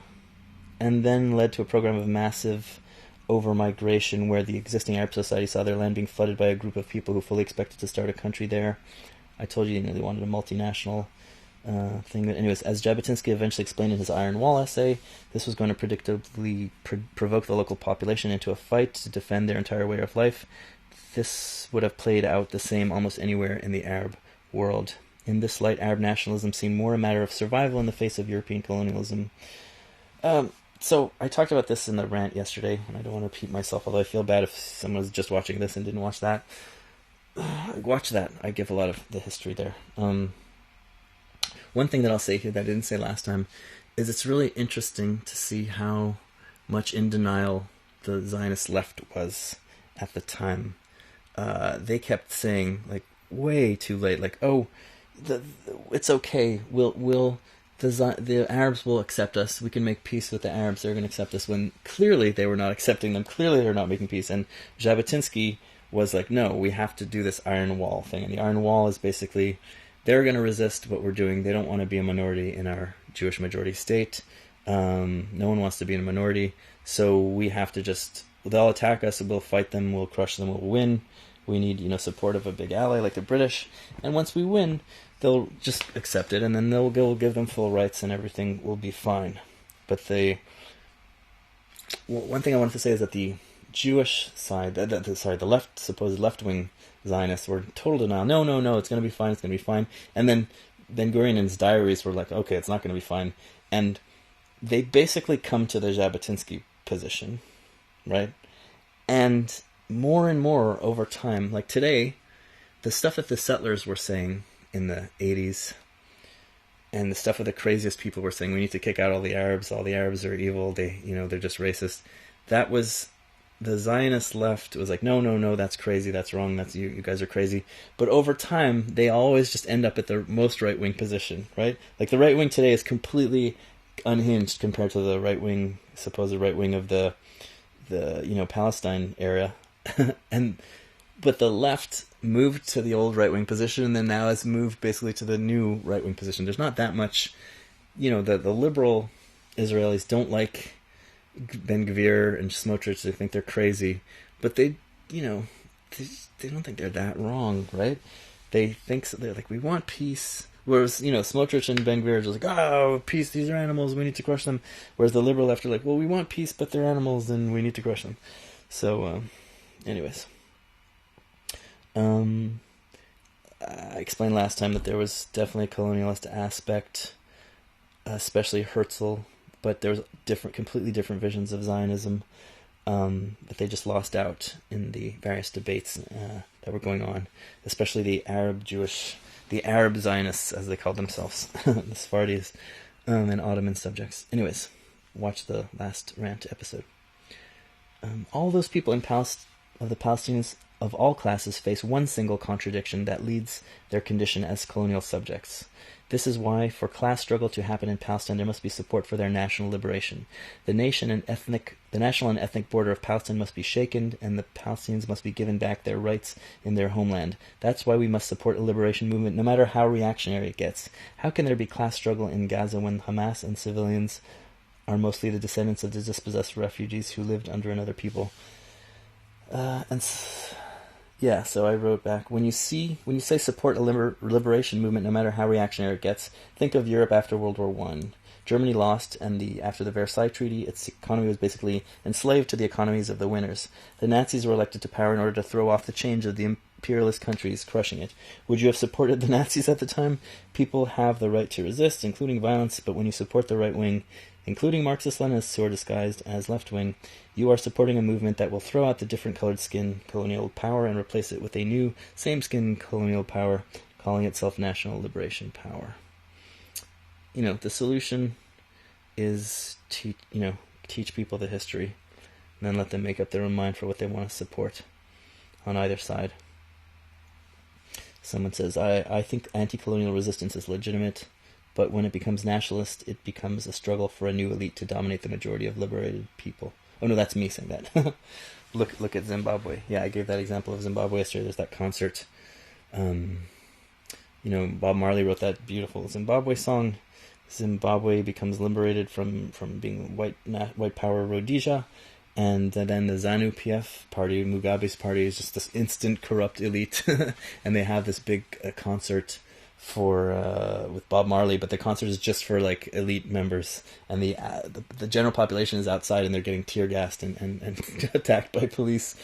and then led to a program of massive over-migration where the existing Arab society saw their land being flooded by a group of people who fully expected to start a country there. I told you, they wanted a multinational thing. But anyways, as Jabotinsky eventually explained in his Iron Wall essay, this was going to predictably provoke the local population into a fight to defend their entire way of life. This would have played out the same almost anywhere in the Arab world. In this light, Arab nationalism seemed more a matter of survival in the face of European colonialism. So I talked about this in the rant yesterday, and I don't want to repeat myself, although I feel bad if someone was just watching this and didn't watch that. Watch that. I give a lot of the history there. One thing that I'll say here that I didn't say last time is it's really interesting to see how much in denial the Zionist left was at the time. They kept saying, like, way too late, like, oh, it's okay, the Arabs will accept us, we can make peace with the Arabs, they're going to accept us, when clearly they were not accepting them, clearly they're not making peace. And Jabotinsky was like, no, we have to do this Iron Wall thing. And the Iron Wall is basically, they're going to resist what we're doing, they don't want to be a minority in our Jewish majority state, no one wants to be in a minority, so we have to just, they'll attack us, we'll fight them, we'll crush them, we'll win. We need, support of a big ally like the British, and once we win, they'll just accept it, and then we'll give them full rights, and everything will be fine. But one thing I wanted to say is that the Jewish side, the supposed left-wing Zionists were in total denial. No, it's going to be fine, it's going to be fine. And then Ben-Gurion in his diaries were like, okay, it's not going to be fine. And they basically come to the Jabotinsky position, right? And more and more over time, like today, the stuff that the settlers were saying in the 80s, and the stuff that the craziest people were saying, we need to kick out all the Arabs are evil, they're just racist, that was, the Zionist left was like, no, that's crazy, that's wrong, that's you guys are crazy. But over time, they always just end up at the most right-wing position, right? Like the right-wing today is completely unhinged compared to the supposed right-wing of the Palestine area. But the left moved to the old right-wing position, and then now has moved basically to the new right-wing position. There's not that much, the liberal Israelis don't like Ben-Gvir and Smotrich. They think they're crazy, but they don't think they're that wrong, right? They think so, they're like, we want peace. Whereas, Smotrich and Ben-Gvir are just like, oh, peace, these are animals, we need to crush them. Whereas the liberal left are like, well, we want peace, but they're animals, and we need to crush them. So, anyways. I explained last time that there was definitely a colonialist aspect, especially Herzl, but there was completely different visions of Zionism, but they just lost out in the various debates that were going on, especially the Arab Zionists, as they called themselves, the Sfardis, and Ottoman subjects. Anyways, watch the last rant episode. All those people of the Palestinians of all classes face one single contradiction that leads their condition as colonial subjects. This is why, for class struggle to happen in Palestine, there must be support for their national liberation. The national and ethnic border of Palestine must be shaken, and the Palestinians must be given back their rights in their homeland. That's why we must support a liberation movement, no matter how reactionary it gets. How can there be class struggle in Gaza when Hamas and civilians are mostly the descendants of the dispossessed refugees who lived under another people? So I wrote back, when you say support a liberation movement no matter how reactionary it gets, think of Europe after World War I. Germany lost, and after the Versailles Treaty, its economy was basically enslaved to the economies of the winners. The Nazis were elected to power in order to throw off the chains of the imperialist countries crushing it. Would you have supported the Nazis at the time? People have the right to resist, including violence, but when you support the right wing, including Marxist-Leninists who are disguised as left-wing, you are supporting a movement that will throw out the different colored skin colonial power and replace it with a new, same-skin colonial power, calling itself national liberation power. The solution is teach people the history, and then let them make up their own mind for what they want to support on either side. Someone says, I think anti-colonial resistance is legitimate, but when it becomes nationalist, it becomes a struggle for a new elite to dominate the majority of liberated people. Oh no, that's me saying that. Look at Zimbabwe. Yeah, I gave that example of Zimbabwe yesterday. There's that concert. Bob Marley wrote that beautiful Zimbabwe song. Zimbabwe becomes liberated from being white power Rhodesia, and then the ZANU-PF party, Mugabe's party, is just this instant corrupt elite, and they have this big concert for with Bob Marley, but the concert is just for like elite members, and the general population is outside, and they're getting tear gassed and attacked by police.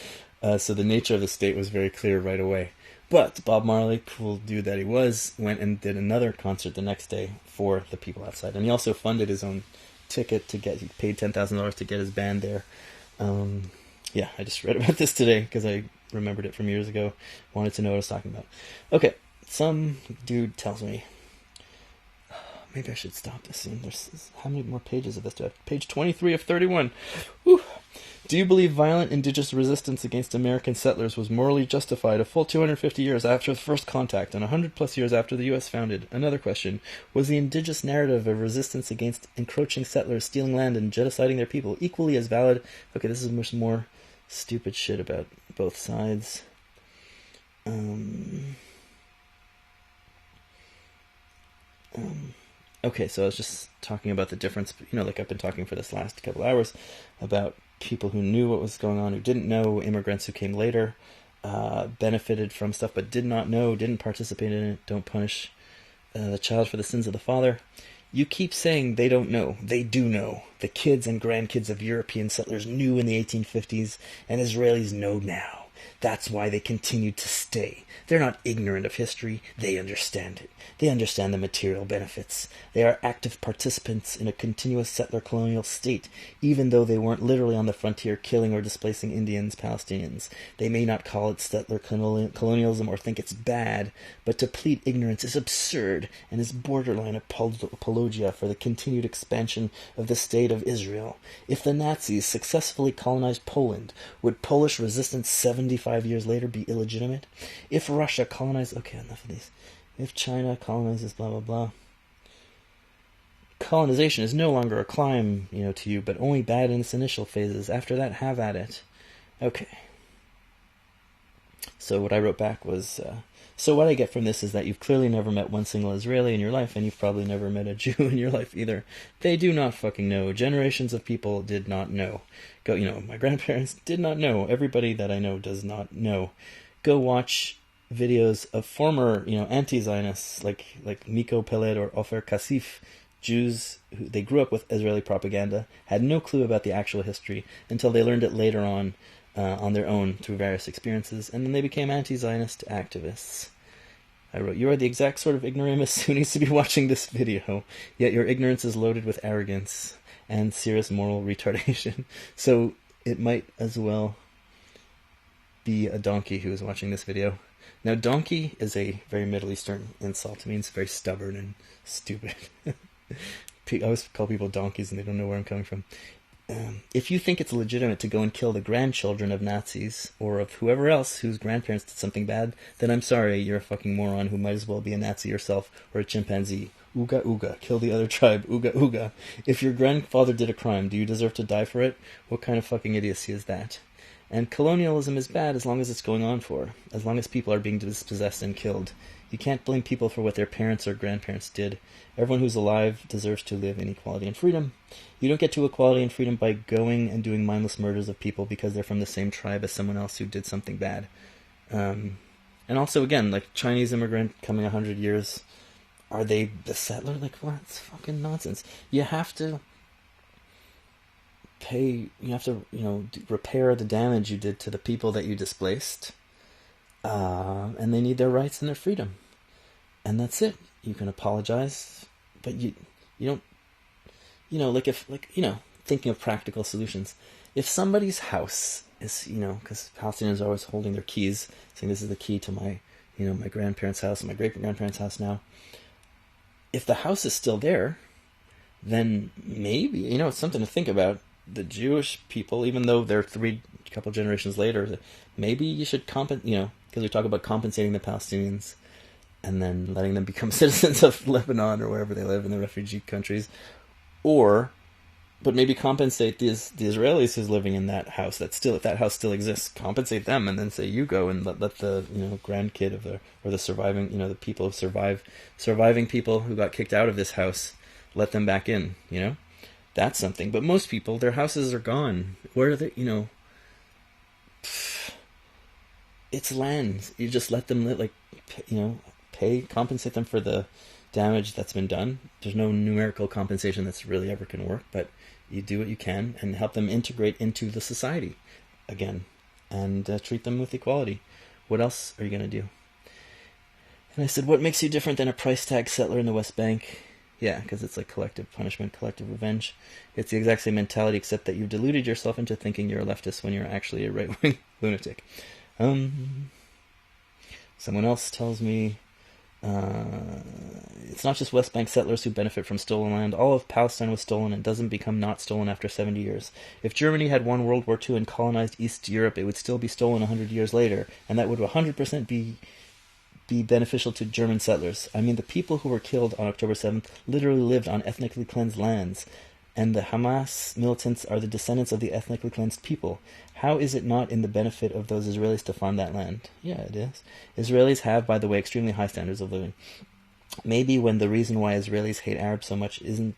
So the nature of the state was very clear right away. But Bob Marley, cool dude that he was, went and did another concert the next day for the people outside, and he also funded his own ticket he paid $10,000 to get his band there. Yeah, I just read about this today because I remembered it from years ago. Wanted to know what I was talking about. Okay, some dude tells me, maybe I should stop this soon. There's how many more pages of this do I have? Page 23 of 31. Whew. Do you believe violent indigenous resistance against American settlers was morally justified a full 250 years after the first contact and 100 plus years after the U.S. founded? Another question. Was the indigenous narrative of resistance against encroaching settlers stealing land and genociding their people equally as valid? Okay, this is much more stupid shit about both sides. Okay, so I was just talking about the difference, like I've been talking for this last couple hours about people who knew what was going on, who didn't know, immigrants who came later, benefited from stuff but did not know, didn't participate in it, don't punish the child for the sins of the father. You keep saying they don't know. They do know. The kids and grandkids of European settlers knew in the 1850s, and Israelis know now. That's why they continue to stay. They're not ignorant of history. They understand it. They understand the material benefits. They are active participants in a continuous settler colonial state, even though they weren't literally on the frontier killing or displacing Indians, Palestinians. They may not call it settler colonialism or think it's bad, but to plead ignorance is absurd and is borderline apologia for the continued expansion of the state of Israel. If the Nazis successfully colonized Poland, would Polish resistance 75 years later be illegitimate? If Russia colonized... Okay, enough of these. If China colonizes blah blah blah. Colonization is no longer a climb, to you, but only bad in its initial phases. After that, have at it. Okay. So what I wrote back was, so what I get from this is that you've clearly never met one single Israeli in your life, and you've probably never met a Jew in your life either. They do not fucking know. Generations of people did not know. My grandparents did not know. Everybody that I know does not know. Go watch videos of former, anti-Zionists like Miko Peled or Ofer Kasif, Jews they grew up with Israeli propaganda, had no clue about the actual history until they learned it later on their own through various experiences, and then they became anti-Zionist activists. I wrote, you are the exact sort of ignoramus who needs to be watching this video, yet your ignorance is loaded with arrogance and serious moral retardation. So it might as well be a donkey who is watching this video. Now, donkey is a very Middle Eastern insult. It means very stubborn and stupid. I always call people donkeys and they don't know where I'm coming from. If you think it's legitimate to go and kill the grandchildren of Nazis or of whoever else whose grandparents did something bad, then I'm sorry, you're a fucking moron who might as well be a Nazi yourself or a chimpanzee. Ooga ooga, kill the other tribe, ooga ooga. If your grandfather did a crime, do you deserve to die for it? What kind of fucking idiocy is that? And colonialism is bad as long as it's going on as long as people are being dispossessed and killed. You can't blame people for what their parents or grandparents did. Everyone who's alive deserves to live in equality and freedom. You don't get to equality and freedom by going and doing mindless murders of people because they're from the same tribe as someone else who did something bad. And also, again, like Chinese immigrant coming 100 years, are they the settler? Like, what? It's fucking nonsense. You have to repair the damage you did to the people that you displaced. And they need their rights and their freedom. And that's it. You can apologize, but you don't, thinking of practical solutions. If somebody's house is, because Palestinians are always holding their keys, saying this is the key to my, my grandparents' house and my great-grandparents' house now. If the house is still there, then maybe, it's something to think about. The Jewish people, even though they're couple generations later, maybe you should because we talk about compensating the Palestinians and then letting them become citizens of Lebanon or wherever they live in the refugee countries, but maybe compensate the Israelis who's living in that house if that house still exists, compensate them and then say you go and let the grandkid of the surviving the people who surviving people who got kicked out of this house, let them back in, you know? That's something. But most people, their houses are gone. Where are they, you know? It's land. You just let them, compensate them for the damage that's been done. There's no numerical compensation that's really ever going to work, but you do what you can and help them integrate into the society again and treat them with equality. What else are you going to do? And I said, what makes you different than a price tag settler in the West Bank? Yeah, because it's like collective punishment, collective revenge. It's the exact same mentality, except that you've deluded yourself into thinking you're a leftist when you're actually a right-wing lunatic. Someone else tells me it's not just West Bank settlers who benefit from stolen land. All of Palestine was stolen and doesn't become not stolen after 70 years. If Germany had won World War II and colonized East Europe, it would still be stolen 100 years later, and that would 100% be beneficial to German settlers. I mean, the people who were killed on October 7th literally lived on ethnically cleansed lands, and the Hamas militants are the descendants of the ethnically cleansed people. How is it not in the benefit of those Israelis to farm that land? Yeah, it is. Israelis have, by the way, extremely high standards of living. Maybe when the reason why Israelis hate Arabs so much isn't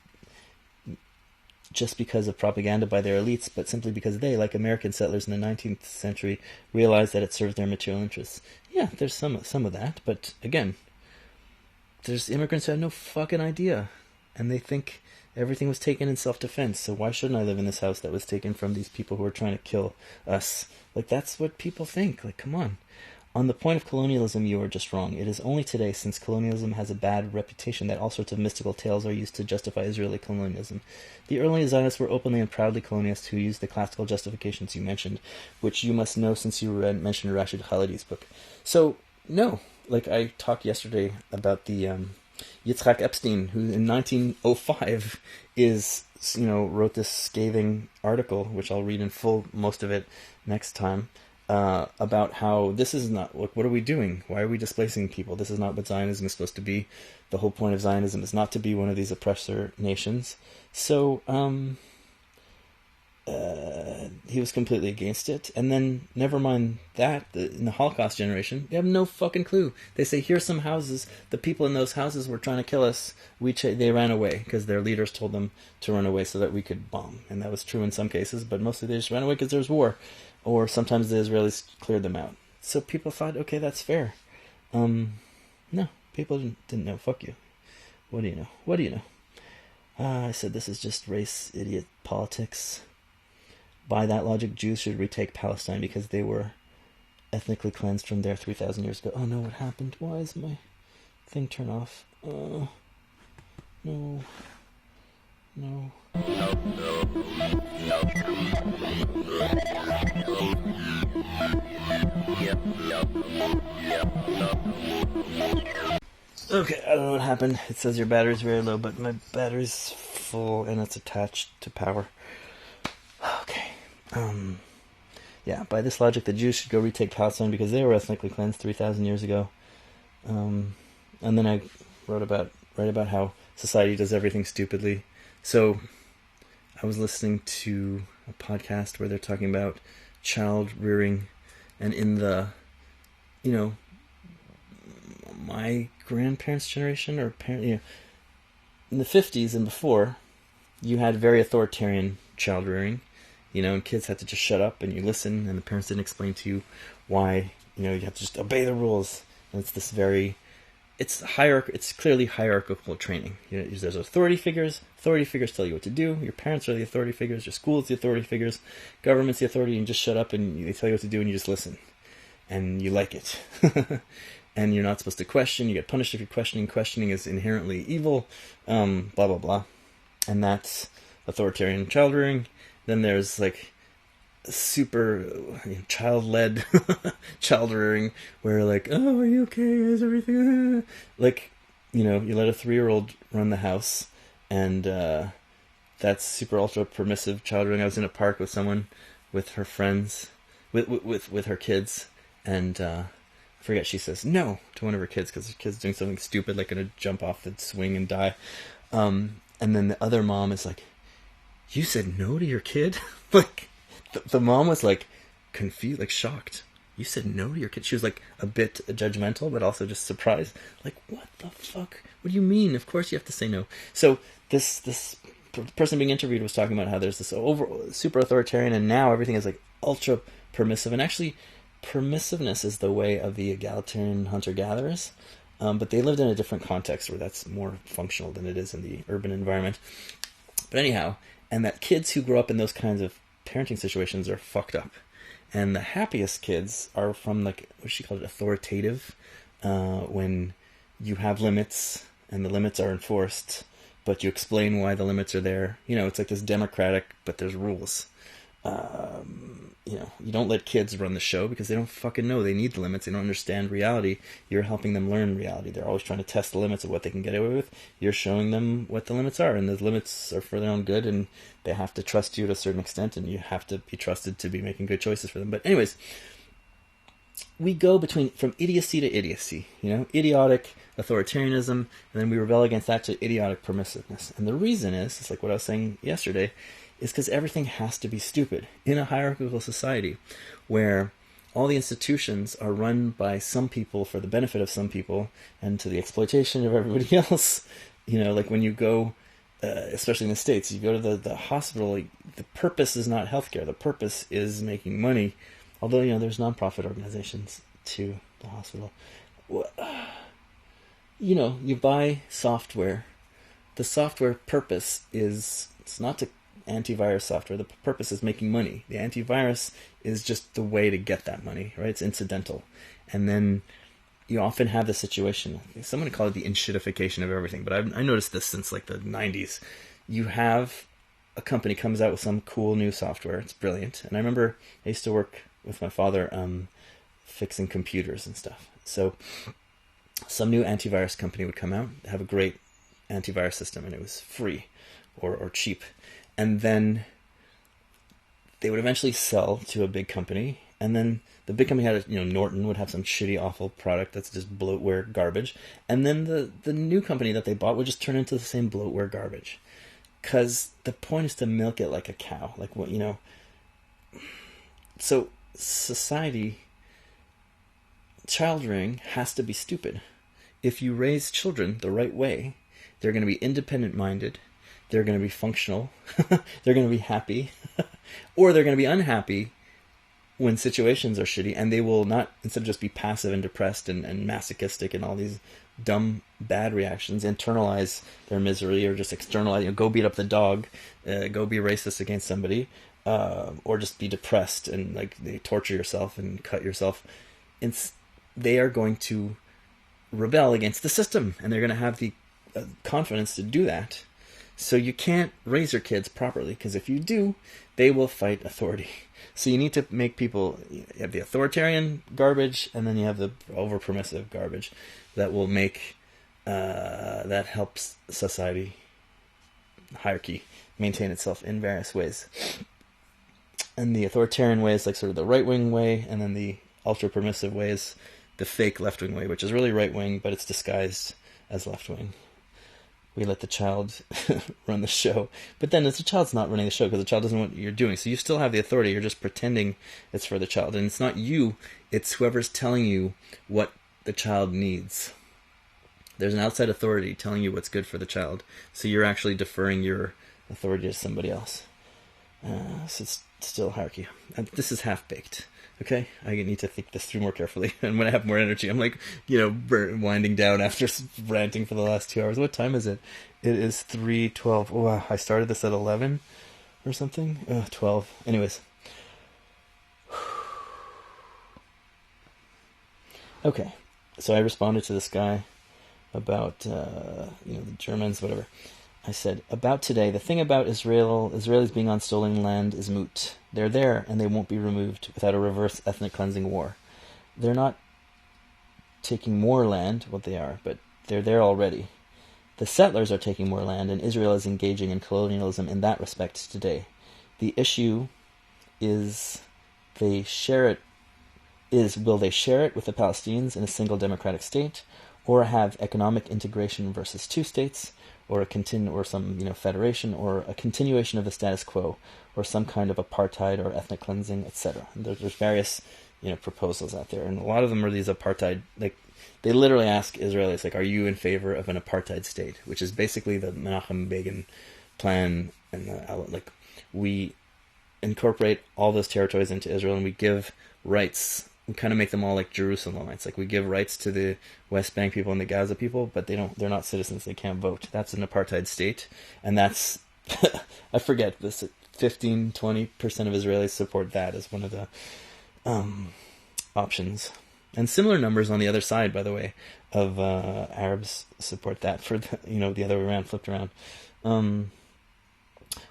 just because of propaganda by their elites, but simply because they, like American settlers in the 19th century, realized that it served their material interests. Yeah, there's some of that, but again, there's immigrants who have no fucking idea, and they think everything was taken in self-defense, so why shouldn't I live in this house that was taken from these people who are trying to kill us? Like, that's what people think. Like, come on. On the point of colonialism, you are just wrong. It is only today, since colonialism has a bad reputation, that all sorts of mystical tales are used to justify Israeli colonialism. The early Zionists were openly and proudly colonialists who used the classical justifications you mentioned, which you must know since you mentioned Rashid Khalidi's book. So, no. Like, I talked yesterday about the Yitzhak Epstein, who in 1905 wrote this scathing article, which I'll read in full, most of it next time, about how this is not, look, what are we doing? Why are we displacing people? This is not what Zionism is supposed to be. The whole point of Zionism is not to be one of these oppressor nations. So, he was completely against it. And then, never mind that, in the Holocaust generation, they have no fucking clue. They say, here's some houses, the people in those houses were trying to kill us, they ran away, because their leaders told them to run away so that we could bomb. And that was true in some cases, but mostly they just ran away because there was war. Or sometimes the Israelis cleared them out. So people thought, okay, that's fair. No, people didn't know. Fuck you. What do you know? What do you know? I said this is just race idiot politics. By that logic, Jews should retake Palestine because they were ethnically cleansed from there 3,000 years ago. Oh no, what happened? Why is my thing turned off? No. Okay, I don't know what happened. It says your battery's very low, but my battery's full and it's attached to power. Okay. Yeah, by this logic, the Jews should go retake Palestine because they were ethnically cleansed 3,000 years ago. And then I write about how society does everything stupidly. So I was listening to a podcast where they're talking about child rearing, and in the, my grandparents' generation, or in the 50s and before, you had very authoritarian child rearing, and kids had to just shut up and you listen, and the parents didn't explain to you why, you have to just obey the rules. And it's this it's clearly hierarchical training. There's authority figures. Authority figures tell you what to do. Your parents are the authority figures. Your school's the authority figures. Government's the authority, and you just shut up and they tell you what to do and you just listen. And you like it. And you're not supposed to question. You get punished if you're questioning. Questioning is inherently evil. Blah, blah, blah. And that's authoritarian child rearing. Then there's super child-led child rearing where oh, are you okay? Is everything you let a 3-year-old run the house, and that's super ultra permissive child rearing. I was in a park with someone with her friends with her kids, and I forget, she says no to one of her kids because her kid's doing something stupid, gonna jump off the swing and die, and then the other mom is like, you said no to your kid? The mom was confused, shocked. you said no to your kid? She was like a bit judgmental, but also just surprised. Like, what the fuck? What do you mean? Of course you have to say no. So this person being interviewed was talking about how there's this super authoritarian, and now everything is like ultra permissive. And actually, permissiveness is the way of the egalitarian hunter-gatherers. But they lived in a different context where that's more functional than it is in the urban environment. But anyhow, and that kids who grow up in those kinds of parenting situations are fucked up. And the happiest kids are from, like, what she called it, authoritative, when you have limits and the limits are enforced, but you explain why the limits are there. You know, it's like this democratic, but there's rules. You know, you don't let kids run the show because they don't fucking know. They need the limits. They don't understand reality. You're helping them learn reality. They're always trying to test the limits of what they can get away with. You're showing them what the limits are, and the limits are for their own good, and they have to trust you to a certain extent, and you have to be trusted to be making good choices for them. But anyways, we go from idiocy to idiocy, you know, idiotic authoritarianism, and then we rebel against that to idiotic permissiveness. And the reason is, it's like what I was saying yesterday, is because everything has to be stupid in a hierarchical society where all the institutions are run by some people for the benefit of some people and to the exploitation of everybody else. You know, like when you go, especially in the States, you go to the hospital, like, the purpose is not healthcare. The purpose is making money. Although, you know, there's nonprofit organizations to the hospital. You know, you buy software. The software purpose is, it's not to antivirus software. The purpose is making money. The antivirus is just the way to get that money, right? It's incidental. And then you often have the situation, someone call it the enshittification of everything, but I noticed this since like the 90s. You have a company comes out with some cool new software. It's brilliant. And I remember I used to work with my father fixing computers and stuff. So some new antivirus company would come out, have a great antivirus system, and it was free or cheap. And then they would eventually sell to a big company. And then the big company had, you know, Norton would have some shitty, awful product that's just bloatware garbage. And then the new company that they bought would just turn into the same bloatware garbage. Because the point is to milk it like a cow. Like, what, you know. So society, child rearing has to be stupid. If you raise children the right way, they're going to be independent-minded. They're going to be functional, they're going to be happy, or they're going to be unhappy when situations are shitty, and they will not, instead of just be passive and depressed and masochistic and all these dumb, bad reactions, internalize their misery or just externalize, you know, go beat up the dog, go be racist against somebody, or just be depressed and like they torture yourself and cut yourself. They are going to rebel against the system, and they're going to have the confidence to do that. So you can't raise your kids properly, because if you do, they will fight authority. So you need to make people, you have the authoritarian garbage, and then you have the over-permissive garbage that will make, that helps society, hierarchy, maintain itself in various ways. And the authoritarian way is like sort of the right-wing way, and then the ultra-permissive way is the fake left-wing way, which is really right-wing, but it's disguised as left-wing. We let the child run the show. But then the child's not running the show because the child doesn't know what you're doing. So you still have the authority. You're just pretending it's for the child. And it's not you. It's whoever's telling you what the child needs. There's an outside authority telling you what's good for the child. So you're actually deferring your authority to somebody else. So it's still hierarchy. This is half-baked. Okay, I need to think this through more carefully. And when I have more energy, I'm like, you know, winding down after ranting for the last 2 hours. What time is it? It is 3:12. Oh, wow. I started this at 11 or something. 12. Anyways. Okay, so I responded to this guy about, you know, the Germans, whatever. I said, about today, the thing about Israelis being on stolen land is moot. They're there, and they won't be removed without a reverse ethnic cleansing war. They're not taking more land, what they are, but they're there already. The settlers are taking more land, and Israel is engaging in colonialism in that respect today. The issue is will they share it with the Palestinians in a single democratic state, or have economic integration versus two states, or some, you know, federation, or a continuation of the status quo, or some kind of apartheid or ethnic cleansing, etc. There's various proposals out there, and a lot of them are these apartheid. Like, they literally ask Israelis, like, "Are you in favor of an apartheid state?" Which is basically the Menachem Begin plan, and like, we incorporate all those territories into Israel, and we give rights. We kind of make them all like Jerusalemites. Like, we give rights to the West Bank people and the Gaza people, but they're not citizens. They can't vote. That's an apartheid state, and that's I forget this. 15-20% of Israelis support that as one of the options, and similar numbers on the other side, by the way, of Arabs support that for the other way around, flipped around.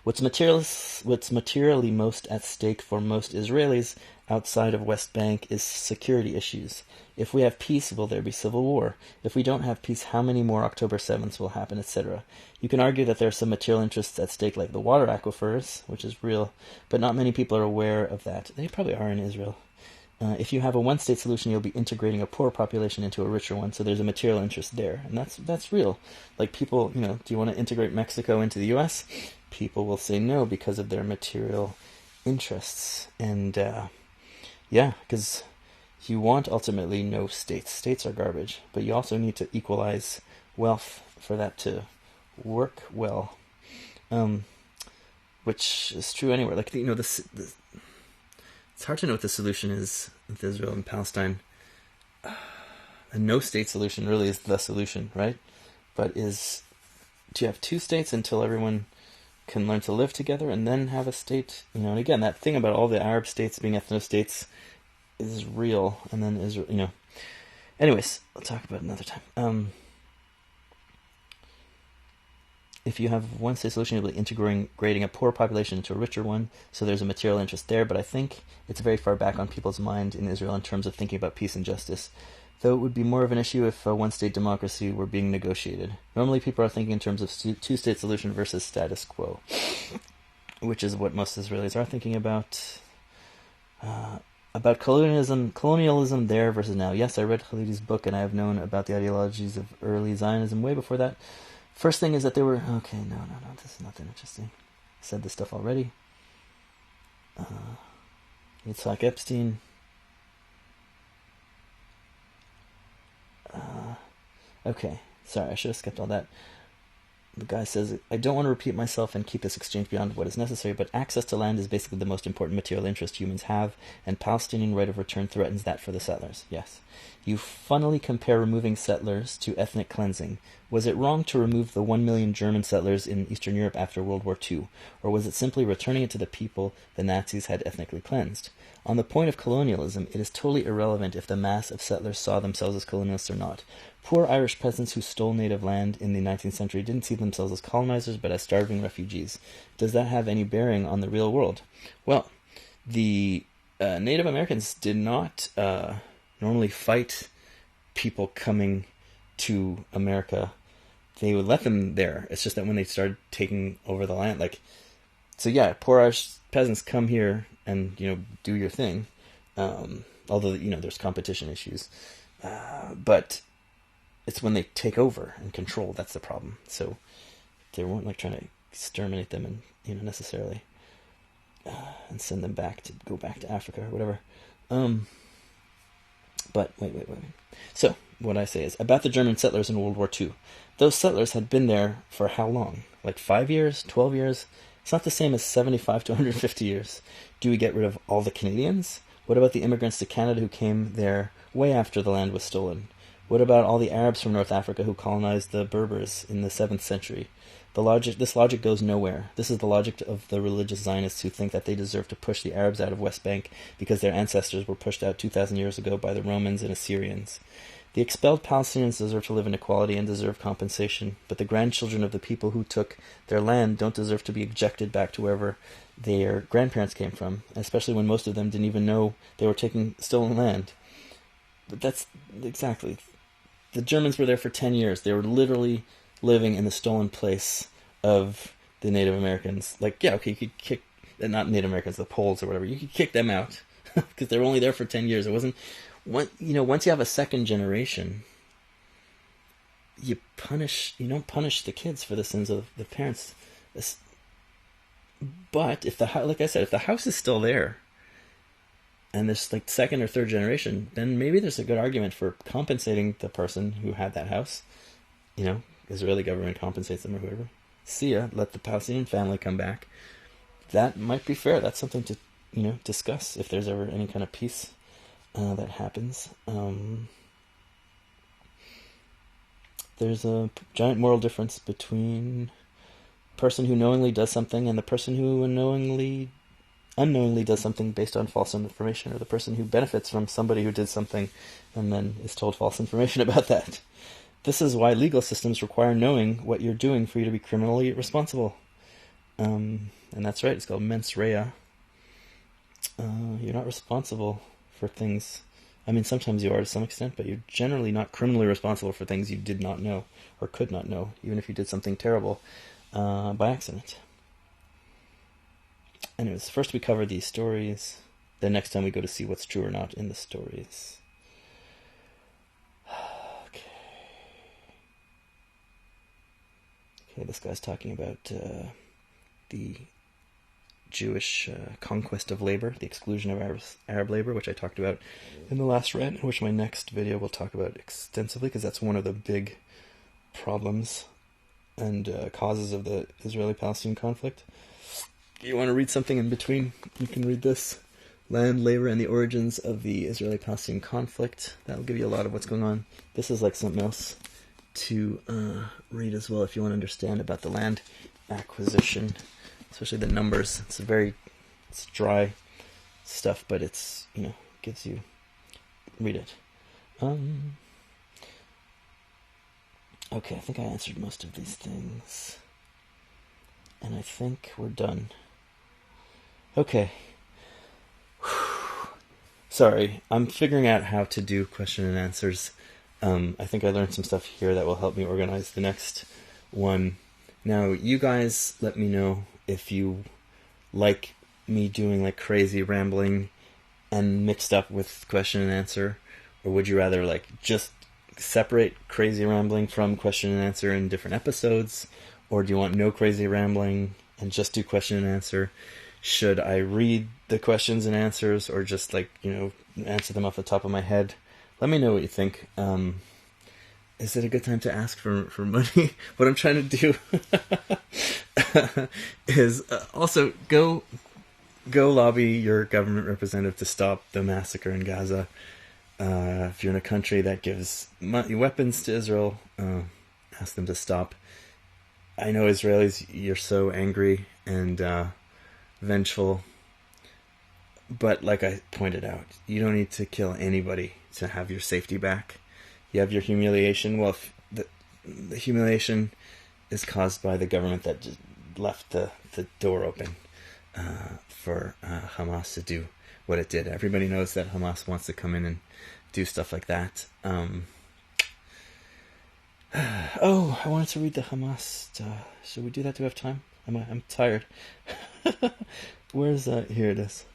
What's materially most at stake for most Israelis outside of West Bank is security issues. If we have peace, will there be civil war? If we don't have peace, how many more October 7ths will happen, etc.? You can argue that there are some material interests at stake, like the water aquifers, which is real, but not many people are aware of that. They probably are in Israel. If you have a one-state solution, you'll be integrating a poor population into a richer one, so there's a material interest there, and that's real. Like, people, do you want to integrate Mexico into the U.S.? People will say no because of their material interests, and because you want ultimately no states. States are garbage, but you also need to equalize wealth for that to work well, which is true anywhere. Like, it's hard to know what the solution is with Israel and Palestine. A no-state solution really is the solution, right? But do you have two states until everyone can learn to live together and then have a state? And again, that thing about all the Arab states being ethno-states is real, and then Israel, Anyways, I'll talk about it another time. If you have one state solution, you'll be integrating a poor population into a richer one, so there's a material interest there, but I think it's very far back on people's mind in Israel in terms of thinking about peace and justice, though it would be more of an issue if a one-state democracy were being negotiated. Normally people are thinking in terms of two-state solution versus status quo, which is what most Israelis are thinking about. About colonialism there versus now. Yes, I read Khalidi's book, and I have known about the ideologies of early Zionism way before that. First thing is that they were... Okay, no, this is nothing interesting. I said this stuff already. Yitzhak Epstein. Okay, sorry, I should have skipped all that. The guy says, I don't want to repeat myself and keep this exchange beyond what is necessary, but access to land is basically the most important material interest humans have, and Palestinian right of return threatens that for the settlers. Yes. You funnily compare removing settlers to ethnic cleansing. Was it wrong to remove the 1 million German settlers in Eastern Europe after World War II, or was it simply returning it to the people the Nazis had ethnically cleansed? On the point of colonialism, it is totally irrelevant if the mass of settlers saw themselves as colonialists or not. Poor Irish peasants who stole native land in the 19th century didn't see themselves as colonizers, but as starving refugees. Does that have any bearing on the real world? Well, the Native Americans did not normally fight people coming to America. They would let them there. It's just that when they started taking over the land, poor Irish peasants come here and, do your thing. Although, there's competition issues. But it's when they take over and control that's the problem. So they weren't trying to exterminate them and necessarily and send them go back to Africa or whatever. But wait. So what I say is about the German settlers in World War II. Those settlers had been there for how long? 5 years, 12 years? It's not the same as 75 to 150 years. Do we get rid of all the Canadians? What about the immigrants to Canada who came there way after the land was stolen? What about all the Arabs from North Africa who colonized the Berbers in the 7th century? This logic goes nowhere. This is the logic of the religious Zionists who think that they deserve to push the Arabs out of West Bank because their ancestors were pushed out 2,000 years ago by the Romans and Assyrians. The expelled Palestinians deserve to live in equality and deserve compensation, but the grandchildren of the people who took their land don't deserve to be ejected back to wherever their grandparents came from, especially when most of them didn't even know they were taking stolen land. But that's exactly... The Germans were there for 10 years. They were literally living in the stolen place of the Native Americans. You could kick... Not Native Americans, the Poles or whatever. You could kick them out because they were only there for 10 years. It wasn't... Once you have a second generation, you don't punish the kids for the sins of the parents. But if the house is still there, and this like second or third generation, then maybe there's a good argument for compensating the person who had that house. You know, Israeli government compensates them or whoever. See ya, let the Palestinian family come back. That might be fair. That's something to, you know, discuss if there's ever any kind of peace that happens. There's a giant moral difference between the person who knowingly does something and the person who unknowingly does something based on false information, or the person who benefits from somebody who did something and then is told false information about that. This is why legal systems require knowing what you're doing for you to be criminally responsible. And that's right, it's called mens rea. You're not responsible for things. I mean, sometimes you are to some extent, but you're generally not criminally responsible for things you did not know or could not know, even if you did something terrible by accident. Anyways, first we cover these stories. Then next time we go to see what's true or not in the stories. Okay, this guy's talking about the Jewish conquest of labor, the exclusion of Arab labor, which I talked about in the last rant, which my next video will talk about extensively, because that's one of the big problems and causes of the Israeli-Palestinian conflict. You want to read something in between, you can read this. Land, Labor, and the Origins of the Israeli-Palestinian Conflict. That'll give you a lot of what's going on. This is like something else to read as well if you want to understand about the land acquisition, especially the numbers. It's dry stuff, but it's, you know, gives you, read it. Okay, I think I answered most of these things, and I think we're done. Okay. Sorry, I'm figuring out how to do question and answers. I think I learned some stuff here that will help me organize the next one. Now, you guys let me know if you like me doing like crazy rambling and mixed up with question and answer, or would you rather like just separate crazy rambling from question and answer in different episodes, or do you want no crazy rambling and just do question and answer? Should I read the questions and answers, or just like, you know, answer them off the top of my head? Let me know what you think. Is it a good time to ask for money? What I'm trying to do is also go lobby your government representative to stop the massacre in Gaza. If you're in a country that gives weapons to Israel, ask them to stop. I know Israelis, you're so angry and vengeful, but like I pointed out, you don't need to kill anybody to have your safety back. You have your humiliation. Well, if the humiliation is caused by the government that just left the door open for Hamas to do what it did. Everybody knows that Hamas wants to come in and do stuff like that. Oh, I wanted to read the Hamas. Should we do that? Do we have time? I'm tired. Where's that? Here it is.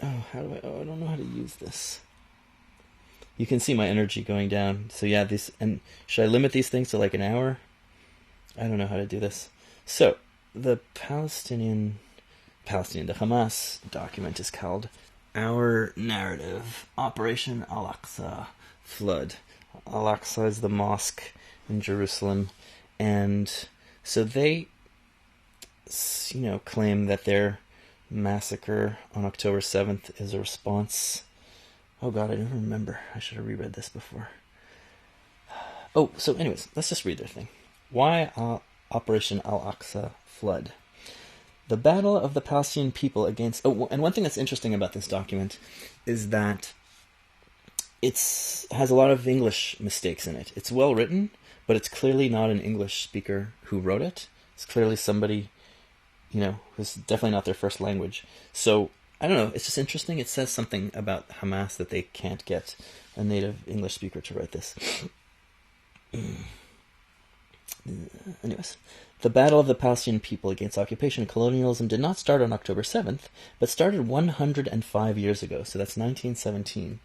Oh, how do I don't know how to use this. You can see my energy going down. So yeah, and should I limit these things to like an hour? I don't know how to do this. So, the the Hamas document is called Our Narrative, Operation Al-Aqsa Flood. Al-Aqsa is the mosque in Jerusalem, and so they, you know, claim that their massacre on October 7th is a response. Oh god, I don't remember. I should have reread this before. Oh, so anyways, let's just read their thing. Why Operation Al-Aqsa Flood? The battle of the Palestinian people against... Oh, and one thing that's interesting about this document is that it has a lot of English mistakes in it. It's well written, but it's clearly not an English speaker who wrote it. It's clearly somebody, you know, who's definitely not their first language. So, I don't know, it's just interesting. It says something about Hamas that they can't get a native English speaker to write this. Anyways, the battle of the Palestinian people against occupation and colonialism did not start on October 7th, but started 105 years ago, so that's 1917,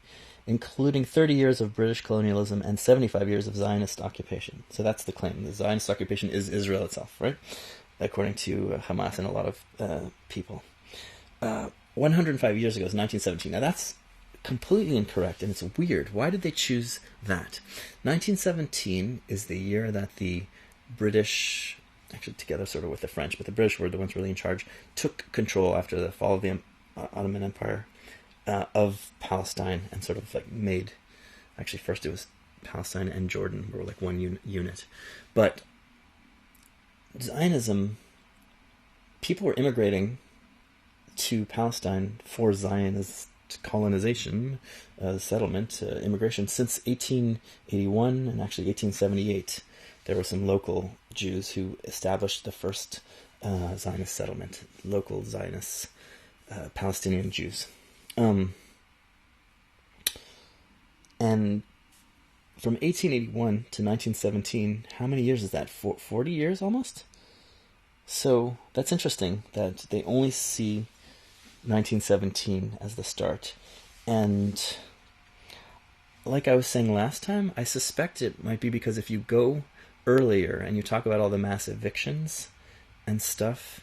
including 30 years of British colonialism and 75 years of Zionist occupation. So that's the claim. The Zionist occupation is Israel itself, right? According to Hamas and a lot of people. 105 years ago is 1917. Now that's completely incorrect, and it's weird. Why did they choose that? 1917 is the year that the British, actually together sort of with the French, but the British were the ones really in charge, took control after the fall of the Ottoman Empire of Palestine, and sort of like made, actually first it was Palestine and Jordan were like one unit. But Zionism, people were immigrating to Palestine for Zionist colonization, settlement, immigration since 1881 and actually 1878. There were some local Jews who established the first Zionist settlement, local Zionists, Palestinian Jews. And from 1881 to 1917, how many years is that? 40 years almost? So that's interesting that they only see 1917 as the start. And like I was saying last time, I suspect it might be because if you go earlier and you talk about all the mass evictions and stuff,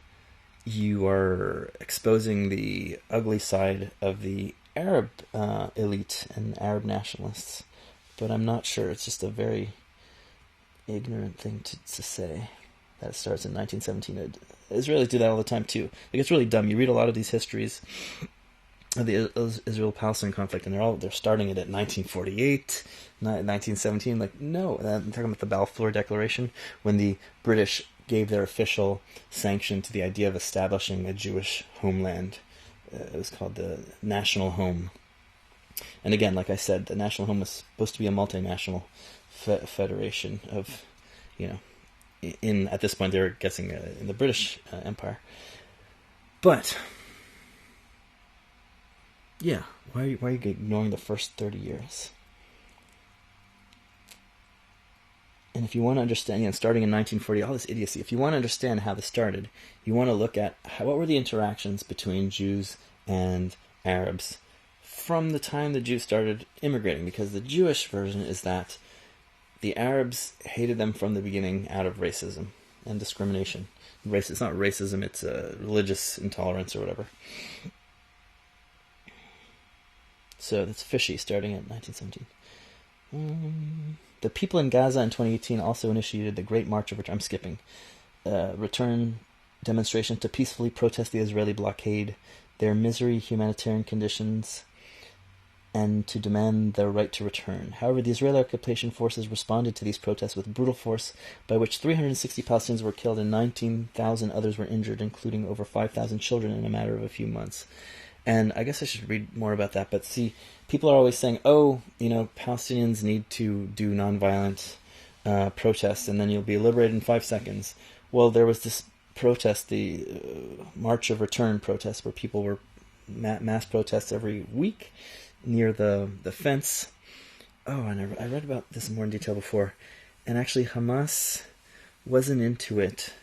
you are exposing the ugly side of the Arab elite and Arab nationalists. But I'm not sure. It's just a very ignorant thing to say that it starts in 1917. Israelis do that all the time too. Like, it's really dumb. You read a lot of these histories of the Israel-Palestine conflict, and they're starting it at 1948, 1917. Like, no, I'm talking about the Balfour Declaration, when the British gave their official sanction to the idea of establishing a Jewish homeland. It was called the National Home. And again, like I said, the National Home was supposed to be a multinational federation of, at this point they were guessing in the British Empire. But, yeah, why are you ignoring the first 30 years? And if you want to understand, starting in 1940, all this idiocy, if you want to understand how this started, you want to look at what were the interactions between Jews and Arabs from the time the Jews started immigrating, because the Jewish version is that the Arabs hated them from the beginning out of racism and discrimination. It's not racism, it's religious intolerance or whatever. So that's fishy, starting at 1917. The people in Gaza in 2018 also initiated the Great March of Return. I'm skipping. Return demonstrations to peacefully protest the Israeli blockade, their misery, humanitarian conditions, and to demand their right to return. However, the Israeli occupation forces responded to these protests with brutal force, by which 360 Palestinians were killed and 19,000 others were injured, including over 5,000 children in a matter of a few months. And I guess I should read more about that, but see, people are always saying, Palestinians need to do nonviolent protests, and then you'll be liberated in 5 seconds. Well, there was this protest, the March of Return protest, where people were mass protests every week near the fence. Oh, and I read about this more in detail before. And actually, Hamas wasn't into it.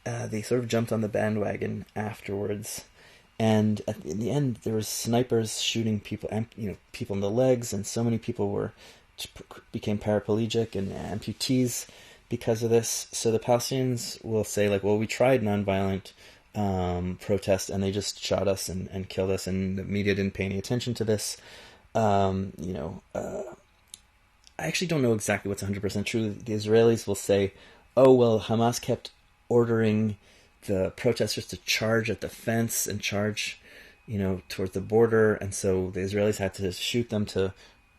They sort of jumped on the bandwagon afterwards. And in the end, there was snipers shooting people, people in the legs, and so many people became paraplegic and amputees because of this. So the Palestinians will say, we tried nonviolent protest, and they just shot us and killed us, and the media didn't pay any attention to this. I actually don't know exactly what's 100% true. The Israelis will say, Hamas kept ordering the protesters to charge at the fence and charge, towards the border, and so the Israelis had to shoot them to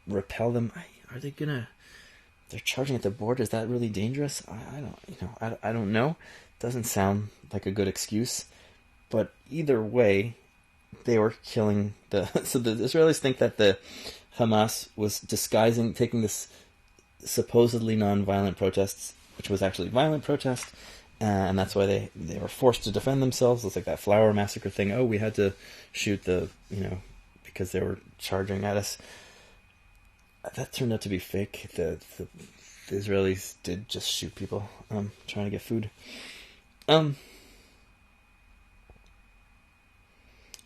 repel them. They're charging at the border. Is that really dangerous? I don't know. Doesn't sound like a good excuse, but either way, they were killing so the Israelis think that the Hamas was taking this supposedly non-violent protests, which was actually violent protest, and that's why they were forced to defend themselves. It's like that flower massacre thing. Oh, we had to shoot because they were charging at us. That turned out to be fake. The Israelis did just shoot people trying to get food.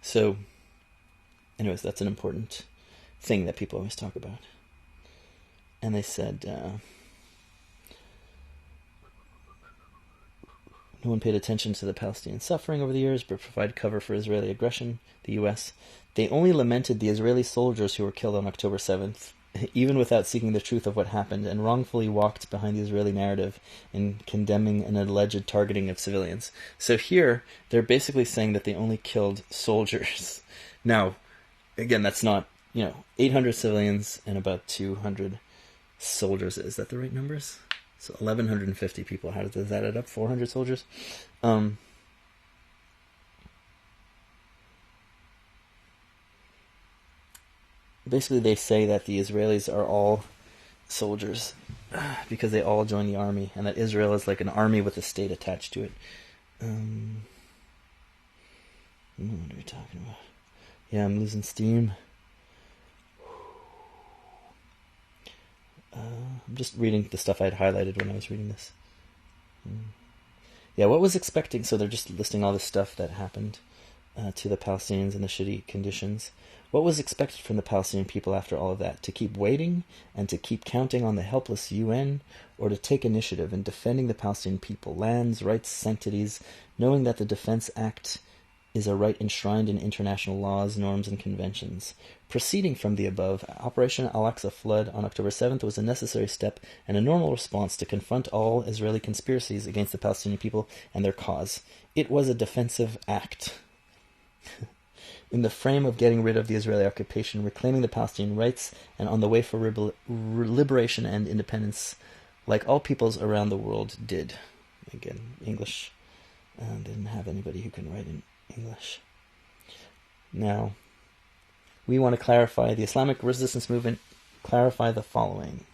So, anyways, that's an important thing that people always talk about. And they said, No one paid attention to the Palestinian suffering over the years, but provided cover for Israeli aggression, the U.S. They only lamented the Israeli soldiers who were killed on October 7th, even without seeking the truth of what happened, and wrongfully walked behind the Israeli narrative in condemning an alleged targeting of civilians. So here, they're basically saying that they only killed soldiers. Now, again, that's not, 800 civilians and about 200 soldiers. Is that the right numbers? So 1,150 people. How does that add up? 400 soldiers? Basically, they say that the Israelis are all soldiers because they all joined the army, and that Israel is like an army with a state attached to it. What are we talking about? Yeah, I'm losing steam. I'm just reading the stuff I had highlighted when I was reading this. Yeah, what was expecting? So they're just listing all this stuff that happened to the Palestinians and the shitty conditions. What was expected from the Palestinian people after all of that? To keep waiting and to keep counting on the helpless UN, or to take initiative in defending the Palestinian people, lands, rights, sanctities, knowing that the Defense Act is a right enshrined in international laws, norms, and conventions. Proceeding from the above, Operation Al-Aqsa Flood on October 7th was a necessary step and a normal response to confront all Israeli conspiracies against the Palestinian people and their cause. It was a defensive act. In the frame of getting rid of the Israeli occupation, reclaiming the Palestinian rights, and on the way for liberation and independence, like all peoples around the world did. Again, English. Didn't have anybody who can write in English. Now, we want to clarify the Islamic resistance movement, clarify the following.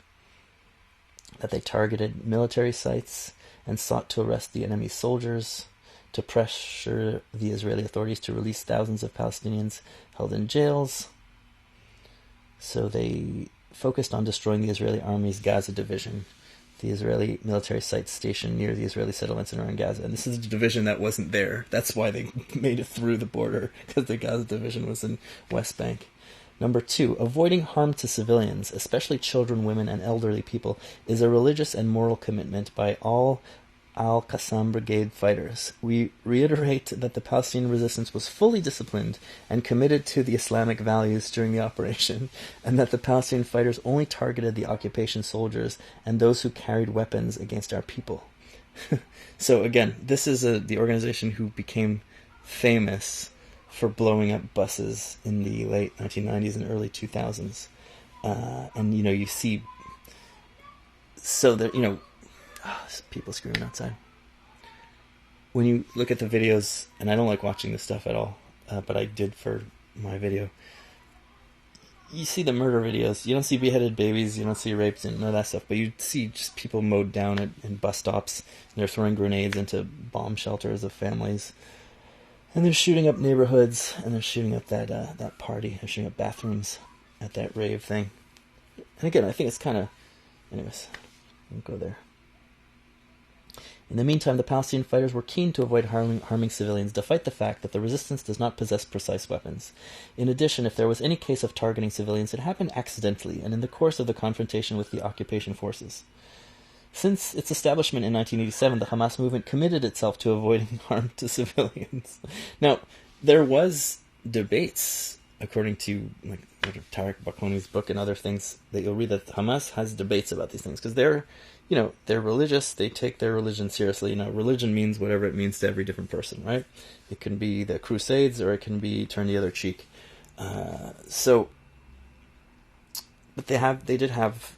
That they targeted military sites and sought to arrest the enemy's soldiers, to pressure the Israeli authorities to release thousands of Palestinians held in jails. So they focused on destroying the Israeli army's Gaza division, the Israeli military site stationed near the Israeli settlements in around Gaza. And this is a division that wasn't there. That's why they made it through the border, because the Gaza division was in West Bank. Number 2, avoiding harm to civilians, especially children, women, and elderly people, is a religious and moral commitment by all Al-Qassam Brigade fighters. We reiterate that the Palestinian resistance was fully disciplined and committed to the Islamic values during the operation, and that the Palestinian fighters only targeted the occupation soldiers and those who carried weapons against our people. So again, this is the organization who became famous for blowing up buses in the late 1990s and early 2000s. And, you see... So that, people screaming outside. When you look at the videos, and I don't like watching this stuff at all, but I did for my video, you see the murder videos. You don't see beheaded babies, you don't see rapes and none of that stuff, but you see just people mowed down in bus stops, and they're throwing grenades into bomb shelters of families, and they're shooting up neighborhoods, and they're shooting up that party, they're shooting up bathrooms at that rave thing. And again, I think it's kind of... Anyways, I won't go there. In the meantime, the Palestinian fighters were keen to avoid harming civilians, despite the fact that the resistance does not possess precise weapons. In addition, if there was any case of targeting civilians, it happened accidentally and in the course of the confrontation with the occupation forces. Since its establishment in 1987, the Hamas movement committed itself to avoiding harm to civilians. Now, there was debates, according to Tariq Bakoni's book and other things, that you'll read that Hamas has debates about these things, because they're religious, they take their religion seriously. Now, religion means whatever it means to every different person, right? It can be the Crusades, or it can be turn the other cheek. But they did have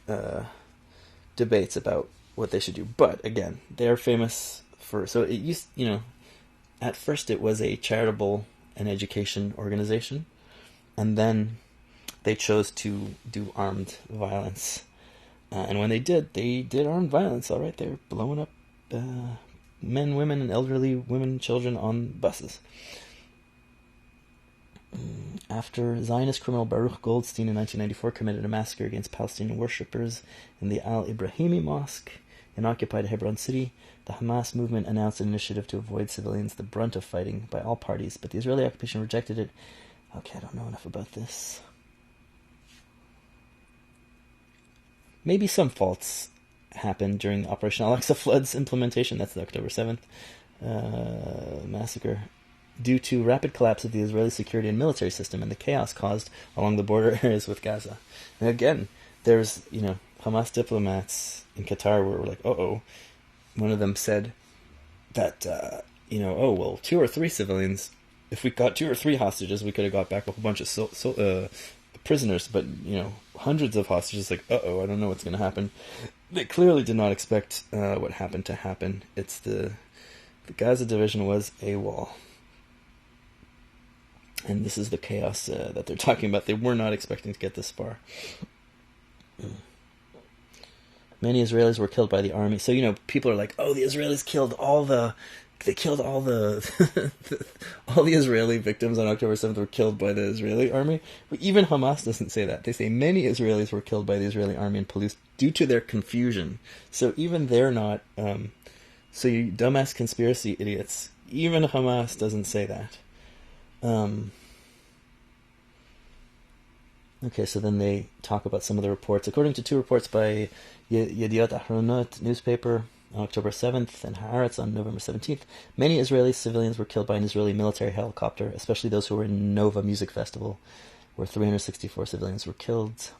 debates about what they should do. But again, they are famous for... So it used, at first it was a charitable and education organization, and then they chose to do armed violence. And when they did armed violence, all right? They were blowing up men, women, and elderly women, children on buses. After Zionist criminal Baruch Goldstein in 1994 committed a massacre against Palestinian worshippers in the Al-Ibrahimi Mosque in occupied Hebron City, the Hamas movement announced an initiative to avoid civilians the brunt of fighting by all parties, but the Israeli occupation rejected it. Okay, I don't know enough about this. Maybe some faults happened during Operation Al-Aqsa Flood's implementation. That's the October 7th. massacre due to rapid collapse of the Israeli security and military system and the chaos caused along the border areas with Gaza. And again, there's, Hamas diplomats in Qatar were like, uh-oh. One of them said that, 2 or 3 civilians, if we got 2 or 3 hostages, we could have got back a whole bunch of prisoners, but, hundreds of hostages, like, uh-oh, I don't know what's going to happen. They clearly did not expect what happened to happen. It's the Gaza division was AWOL. And this is the chaos that they're talking about. They were not expecting to get this far. Many Israelis were killed by the army. So, people are like, oh, the Israelis killed all the all the Israeli victims on October 7th were killed by the Israeli army. But even Hamas doesn't say that. They say many Israelis were killed by the Israeli army and police due to their confusion. So even they're not... so you dumbass conspiracy idiots, even Hamas doesn't say that. Okay, so then they talk about some of the reports. According to 2 reports by Yediot Ahronot newspaper on October 7th and Haaretz on November 17th, many Israeli civilians were killed by an Israeli military helicopter, especially those who were in Nova Music Festival, where 364 civilians were killed.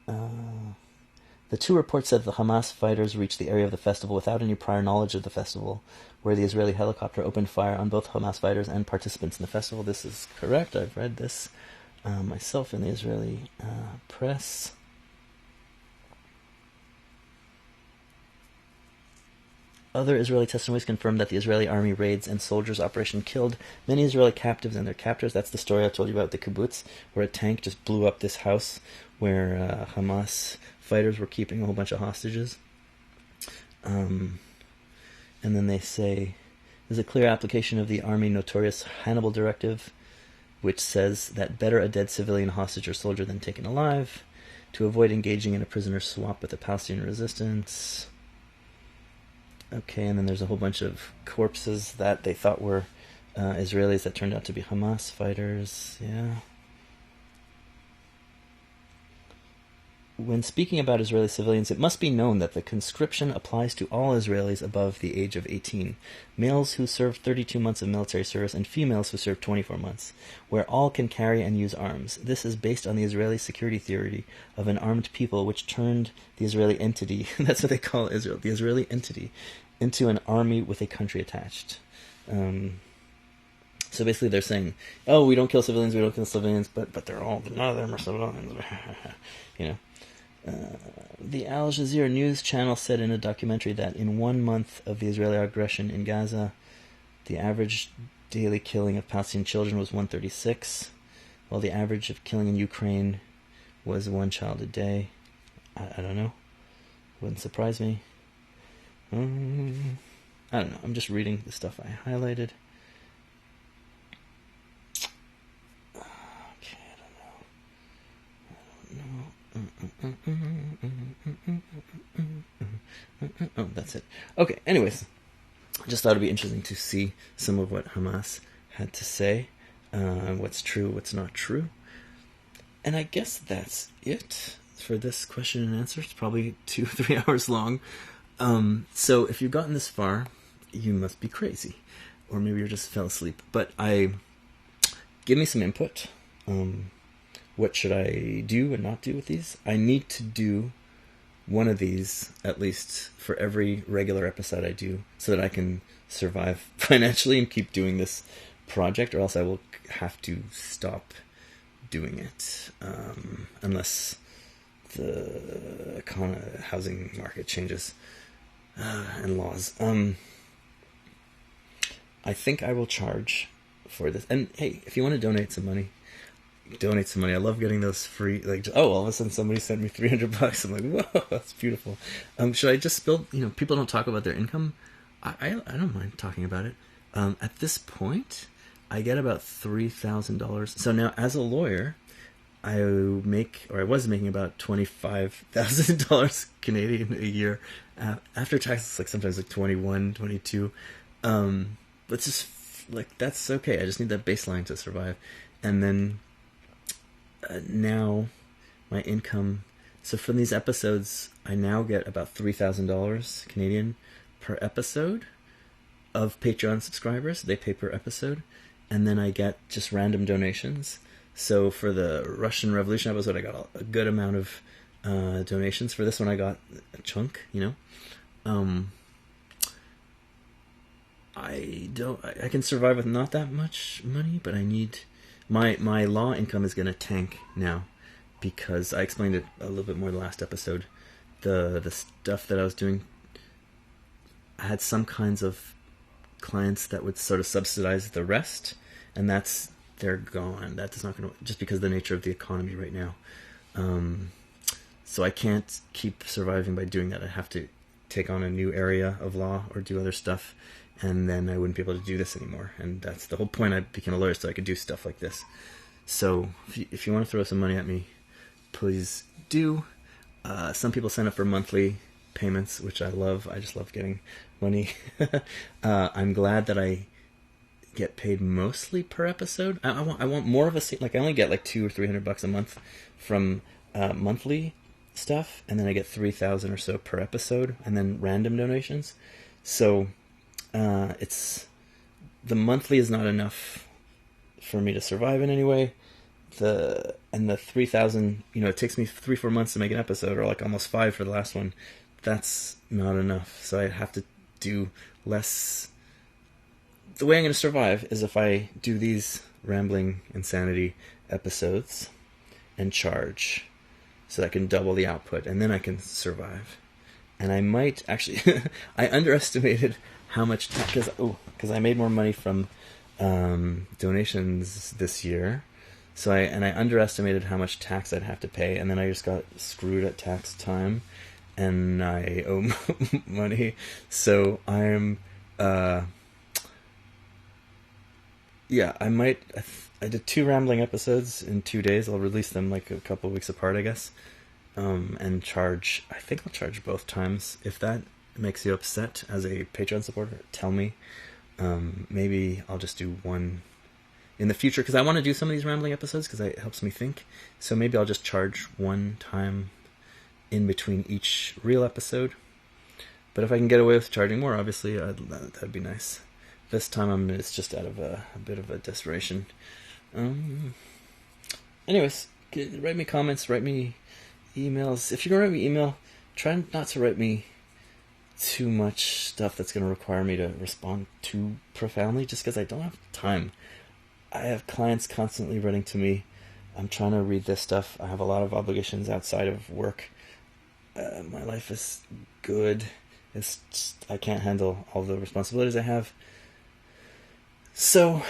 The 2 reports said the Hamas fighters reached the area of the festival without any prior knowledge of the festival, where the Israeli helicopter opened fire on both Hamas fighters and participants in the festival. This is correct. I've read this myself in the Israeli press. Other Israeli testimonies confirmed that the Israeli army raids and soldiers' operation killed many Israeli captives and their captors. That's the story I told you about the kibbutz, where a tank just blew up this house where Hamas fighters were keeping a whole bunch of hostages. And then they say there's a clear application of the army notorious Hannibal directive, which says that better a dead civilian hostage or soldier than taken alive, to avoid engaging in a prisoner swap with the Palestinian resistance. Okay, and then there's a whole bunch of corpses that they thought were Israelis that turned out to be Hamas fighters. Yeah. When speaking about Israeli civilians, it must be known that the conscription applies to all Israelis above the age of 18, males who served 32 months of military service and females who served 24 months, where all can carry and use arms. This is based on the Israeli security theory of an armed people which turned the Israeli entity, that's what they call Israel, the Israeli entity, into an army with a country attached. So basically they're saying, oh, we don't kill civilians, but they're all, none of them are civilians. The Al Jazeera news channel said in a documentary that in 1 month of the Israeli aggression in Gaza, the average daily killing of Palestinian children was 136, while the average of killing in Ukraine was 1 child a day. I don't know. Wouldn't surprise me. I don't know. I'm just reading the stuff I highlighted. Okay, I don't know. Oh, that's it. Okay, anyways, I just thought it'd be interesting to see some of what Hamas had to say, what's true, what's not true. And I guess that's it for this question and answer. It's probably 2-3 hours long. So if you've gotten this far, you must be crazy. Or maybe you just fell asleep. But give me some input. What should I do and not do with these? I need to do one of these, at least, for every regular episode I do, so that I can survive financially and keep doing this project, or else I will have to stop doing it, unless the housing market changes and laws. I think I will charge for this. And hey, if you want to donate some money, I love getting those free, all of a sudden somebody sent me $300. I'm like, whoa, that's beautiful. Should I just spill, people don't talk about their income. I don't mind talking about it. At this point, I get about $3,000. So now, as a lawyer, I was making about $25,000 Canadian a year. After taxes, sometimes 21, 22. But just, that's okay. I just need that baseline to survive. And then, now my income, so from these episodes I now get about $3,000 Canadian per episode. of Patreon subscribers. They pay per episode, and then I get just random donations. So for the Russian Revolution episode, I got a good amount of donations. For this one, I got a chunk, I can survive with not that much money, but I need my law income is going to tank now, because I explained it a little bit more in the last episode. The stuff that I was doing, I had some kinds of clients that would sort of subsidize the rest, and they're gone. That's not going to, just because of the nature of the economy right now. So I can't keep surviving by doing that. I have to take on a new area of law or do other stuff, and then I wouldn't be able to do this anymore. And that's the whole point. I became a lawyer so I could do stuff like this. So if you want to throw some money at me, please do. Some people sign up for monthly payments, which I love. I just love getting money. I'm glad that I get paid mostly per episode. I want more of a, like, I only get like $200 or $300 a month from monthly stuff, and then I get 3,000 or so per episode, and then random donations. So the monthly is not enough for me to survive in any way. The 3,000, it takes me 3-4 months to make an episode, or like almost 5 for the last one. That's not enough. So I have to do less. The way I'm going to survive is if I do these rambling insanity episodes and charge, so that I can double the output, and then I can survive. And I might actually, I underestimated how much tax, because I made more money from donations this year. So I underestimated how much tax I'd have to pay, and then I just got screwed at tax time, and I owe money. So I'm, I did 2 rambling episodes in 2 days. I'll release them like a couple of weeks apart, I guess, and charge. I think I'll charge both times. If that makes you upset as a Patreon supporter, tell me. Maybe I'll just do one in the future, because I want to do some of these rambling episodes because it helps me think. So maybe I'll just charge one time in between each real episode. But if I can get away with charging more, obviously, that'd be nice. This time it's just out of a bit of a desperation. Anyways, write me comments, write me emails. If you're going to write me email, try not to write me too much stuff that's going to require me to respond too profoundly, just because I don't have time. I have clients constantly writing to me. I'm trying to read this stuff. I have a lot of obligations outside of work. My life is good. It's just, I can't handle all the responsibilities I have. So,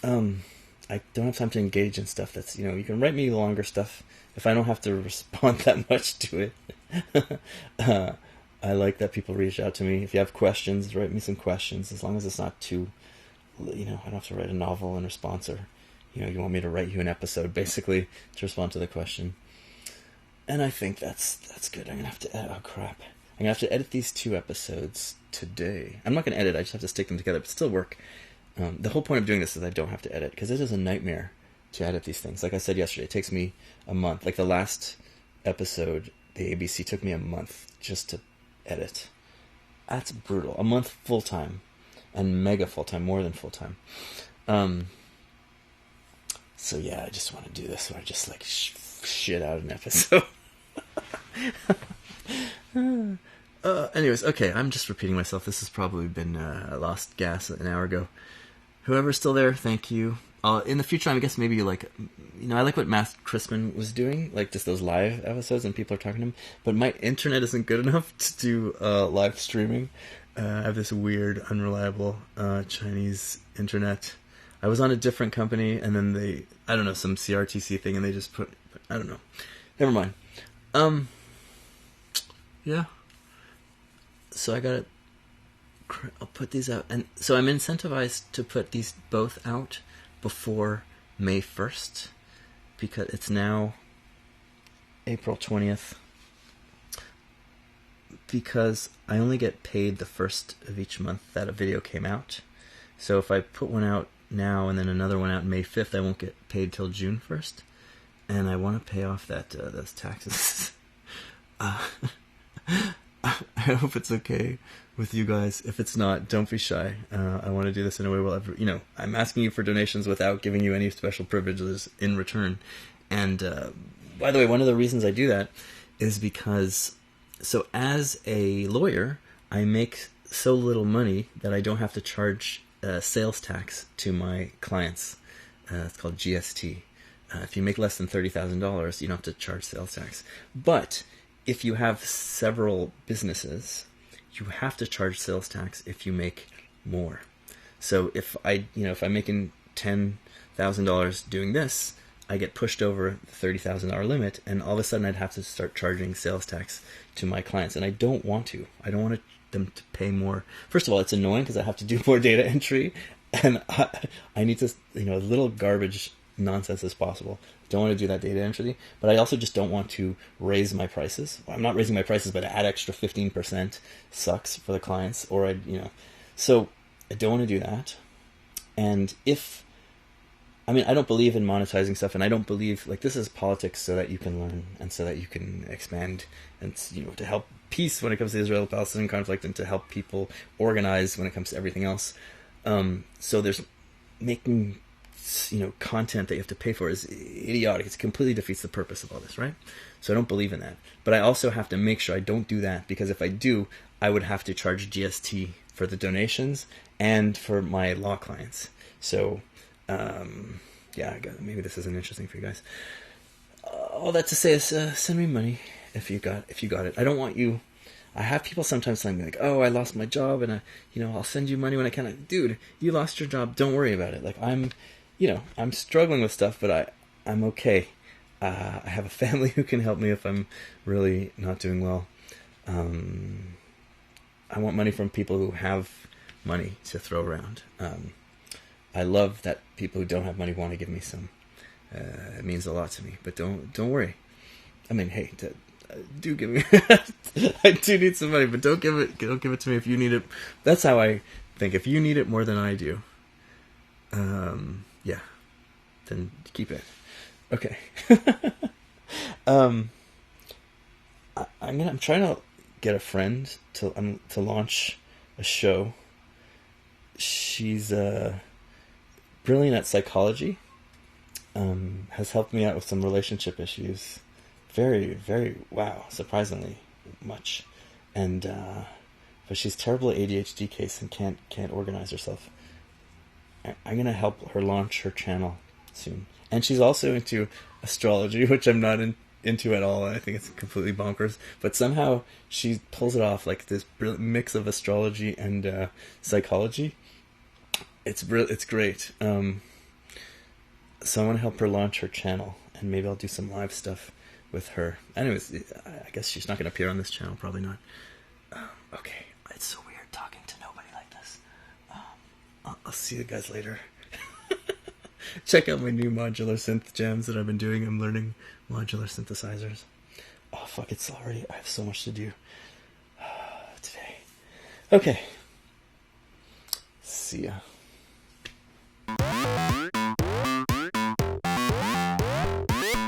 I don't have time to engage in stuff that's, you can write me longer stuff if I don't have to respond that much to it. I like that people reach out to me. If you have questions, write me some questions, as long as it's not too, I don't have to write a novel in response, or, you want me to write you an episode, basically, to respond to the question. And I think that's good. I'm going to have to edit. Oh, crap. I'm going to have to edit these 2 episodes today. I'm not going to edit. I just have to stick them together, but still work. The whole point of doing this is I don't have to edit, because it is a nightmare to edit these things. Like I said yesterday, it takes me a month. Like the last episode, the ABC, took me a month just to edit. That's brutal. A month full-time. And mega full-time, more than full-time. So yeah, I just want to do this, where I just like shit out an episode. Anyways, okay, I'm just repeating myself. This has probably been lost gas an hour ago. Whoever's still there, thank you. In the future, I guess maybe I like what Matt Crispin was doing, like just those live episodes and people are talking to him. But my internet isn't good enough to do live streaming. I have this weird, unreliable Chinese internet. I was on a different company, and then some CRTC thing, and they just put, I don't know. Never mind. Yeah. So I'll put these out. And so I'm incentivized to put these both out before May 1st, because it's now April 20th. Because I only get paid the first of each month that a video came out. So if I put one out now and then another one out May 5th, I won't get paid till June 1st. And I want to pay off those taxes. I I hope it's okay with you guys. If it's not, don't be shy. I want to do this in a way where, I'm asking you for donations without giving you any special privileges in return. And by the way, one of the reasons I do that is because, so as a lawyer, I make so little money that I don't have to charge sales tax to my clients. It's called GST. If you make less than $30,000, you don't have to charge sales tax. But if you have several businesses, you have to charge sales tax if you make more. So if I'm making $10,000 doing this, I get pushed over the $30,000 limit, and all of a sudden I'd have to start charging sales tax to my clients, and I don't want to. I don't want them to pay more. First of all, it's annoying because I have to do more data entry, and I need to, as little garbage nonsense as possible. Don't want to do that data entry, but I also just don't want to raise my prices. Well, I'm not raising my prices, but add extra 15% sucks for the clients, so I don't want to do that. And I don't believe in monetizing stuff, and I don't believe, this is politics so that you can learn and so that you can expand and, to help peace when it comes to the Israel-Palestinian conflict and to help people organize when it comes to everything else. So there's making, content that you have to pay for is idiotic. It completely defeats the purpose of all this, right? So I don't believe in that. But I also have to make sure I don't do that, because if I do, I would have to charge GST for the donations and for my law clients. So, maybe this isn't interesting for you guys. All that to say is, send me money if you got it. I don't want you. I have people sometimes telling me "Oh, I lost my job, and I'll send you money when I can." Dude, you lost your job. Don't worry about it. I'm struggling with stuff, but I'm okay. I have a family who can help me if I'm really not doing well. I want money from people who have money to throw around. I love that people who don't have money want to give me some. It means a lot to me. But don't worry. Hey, do give me. I do need some money, but don't give it to me if you need it. That's how I think. If you need it more than I do, then keep it. Okay. I'm trying to get a friend to launch a show. She's brilliant at psychology. Has helped me out with some relationship issues. Very, very, surprisingly much. And but she's terrible at ADHD case and can't organize herself. I'm gonna help her launch her channel soon. And she's also into astrology, which I'm not into at all. I think it's completely bonkers. But somehow she pulls it off, this mix of astrology and psychology. It's great. So I want to help her launch her channel, and maybe I'll do some live stuff with her. Anyways, I guess she's not going to appear on this channel. Probably not. Okay. It's so weird talking to nobody like this. I'll see you guys later. Check out my new modular synth jams that I've been doing. I'm learning modular synthesizers. Oh, fuck, it's already... I have so much to do today. Okay. See ya.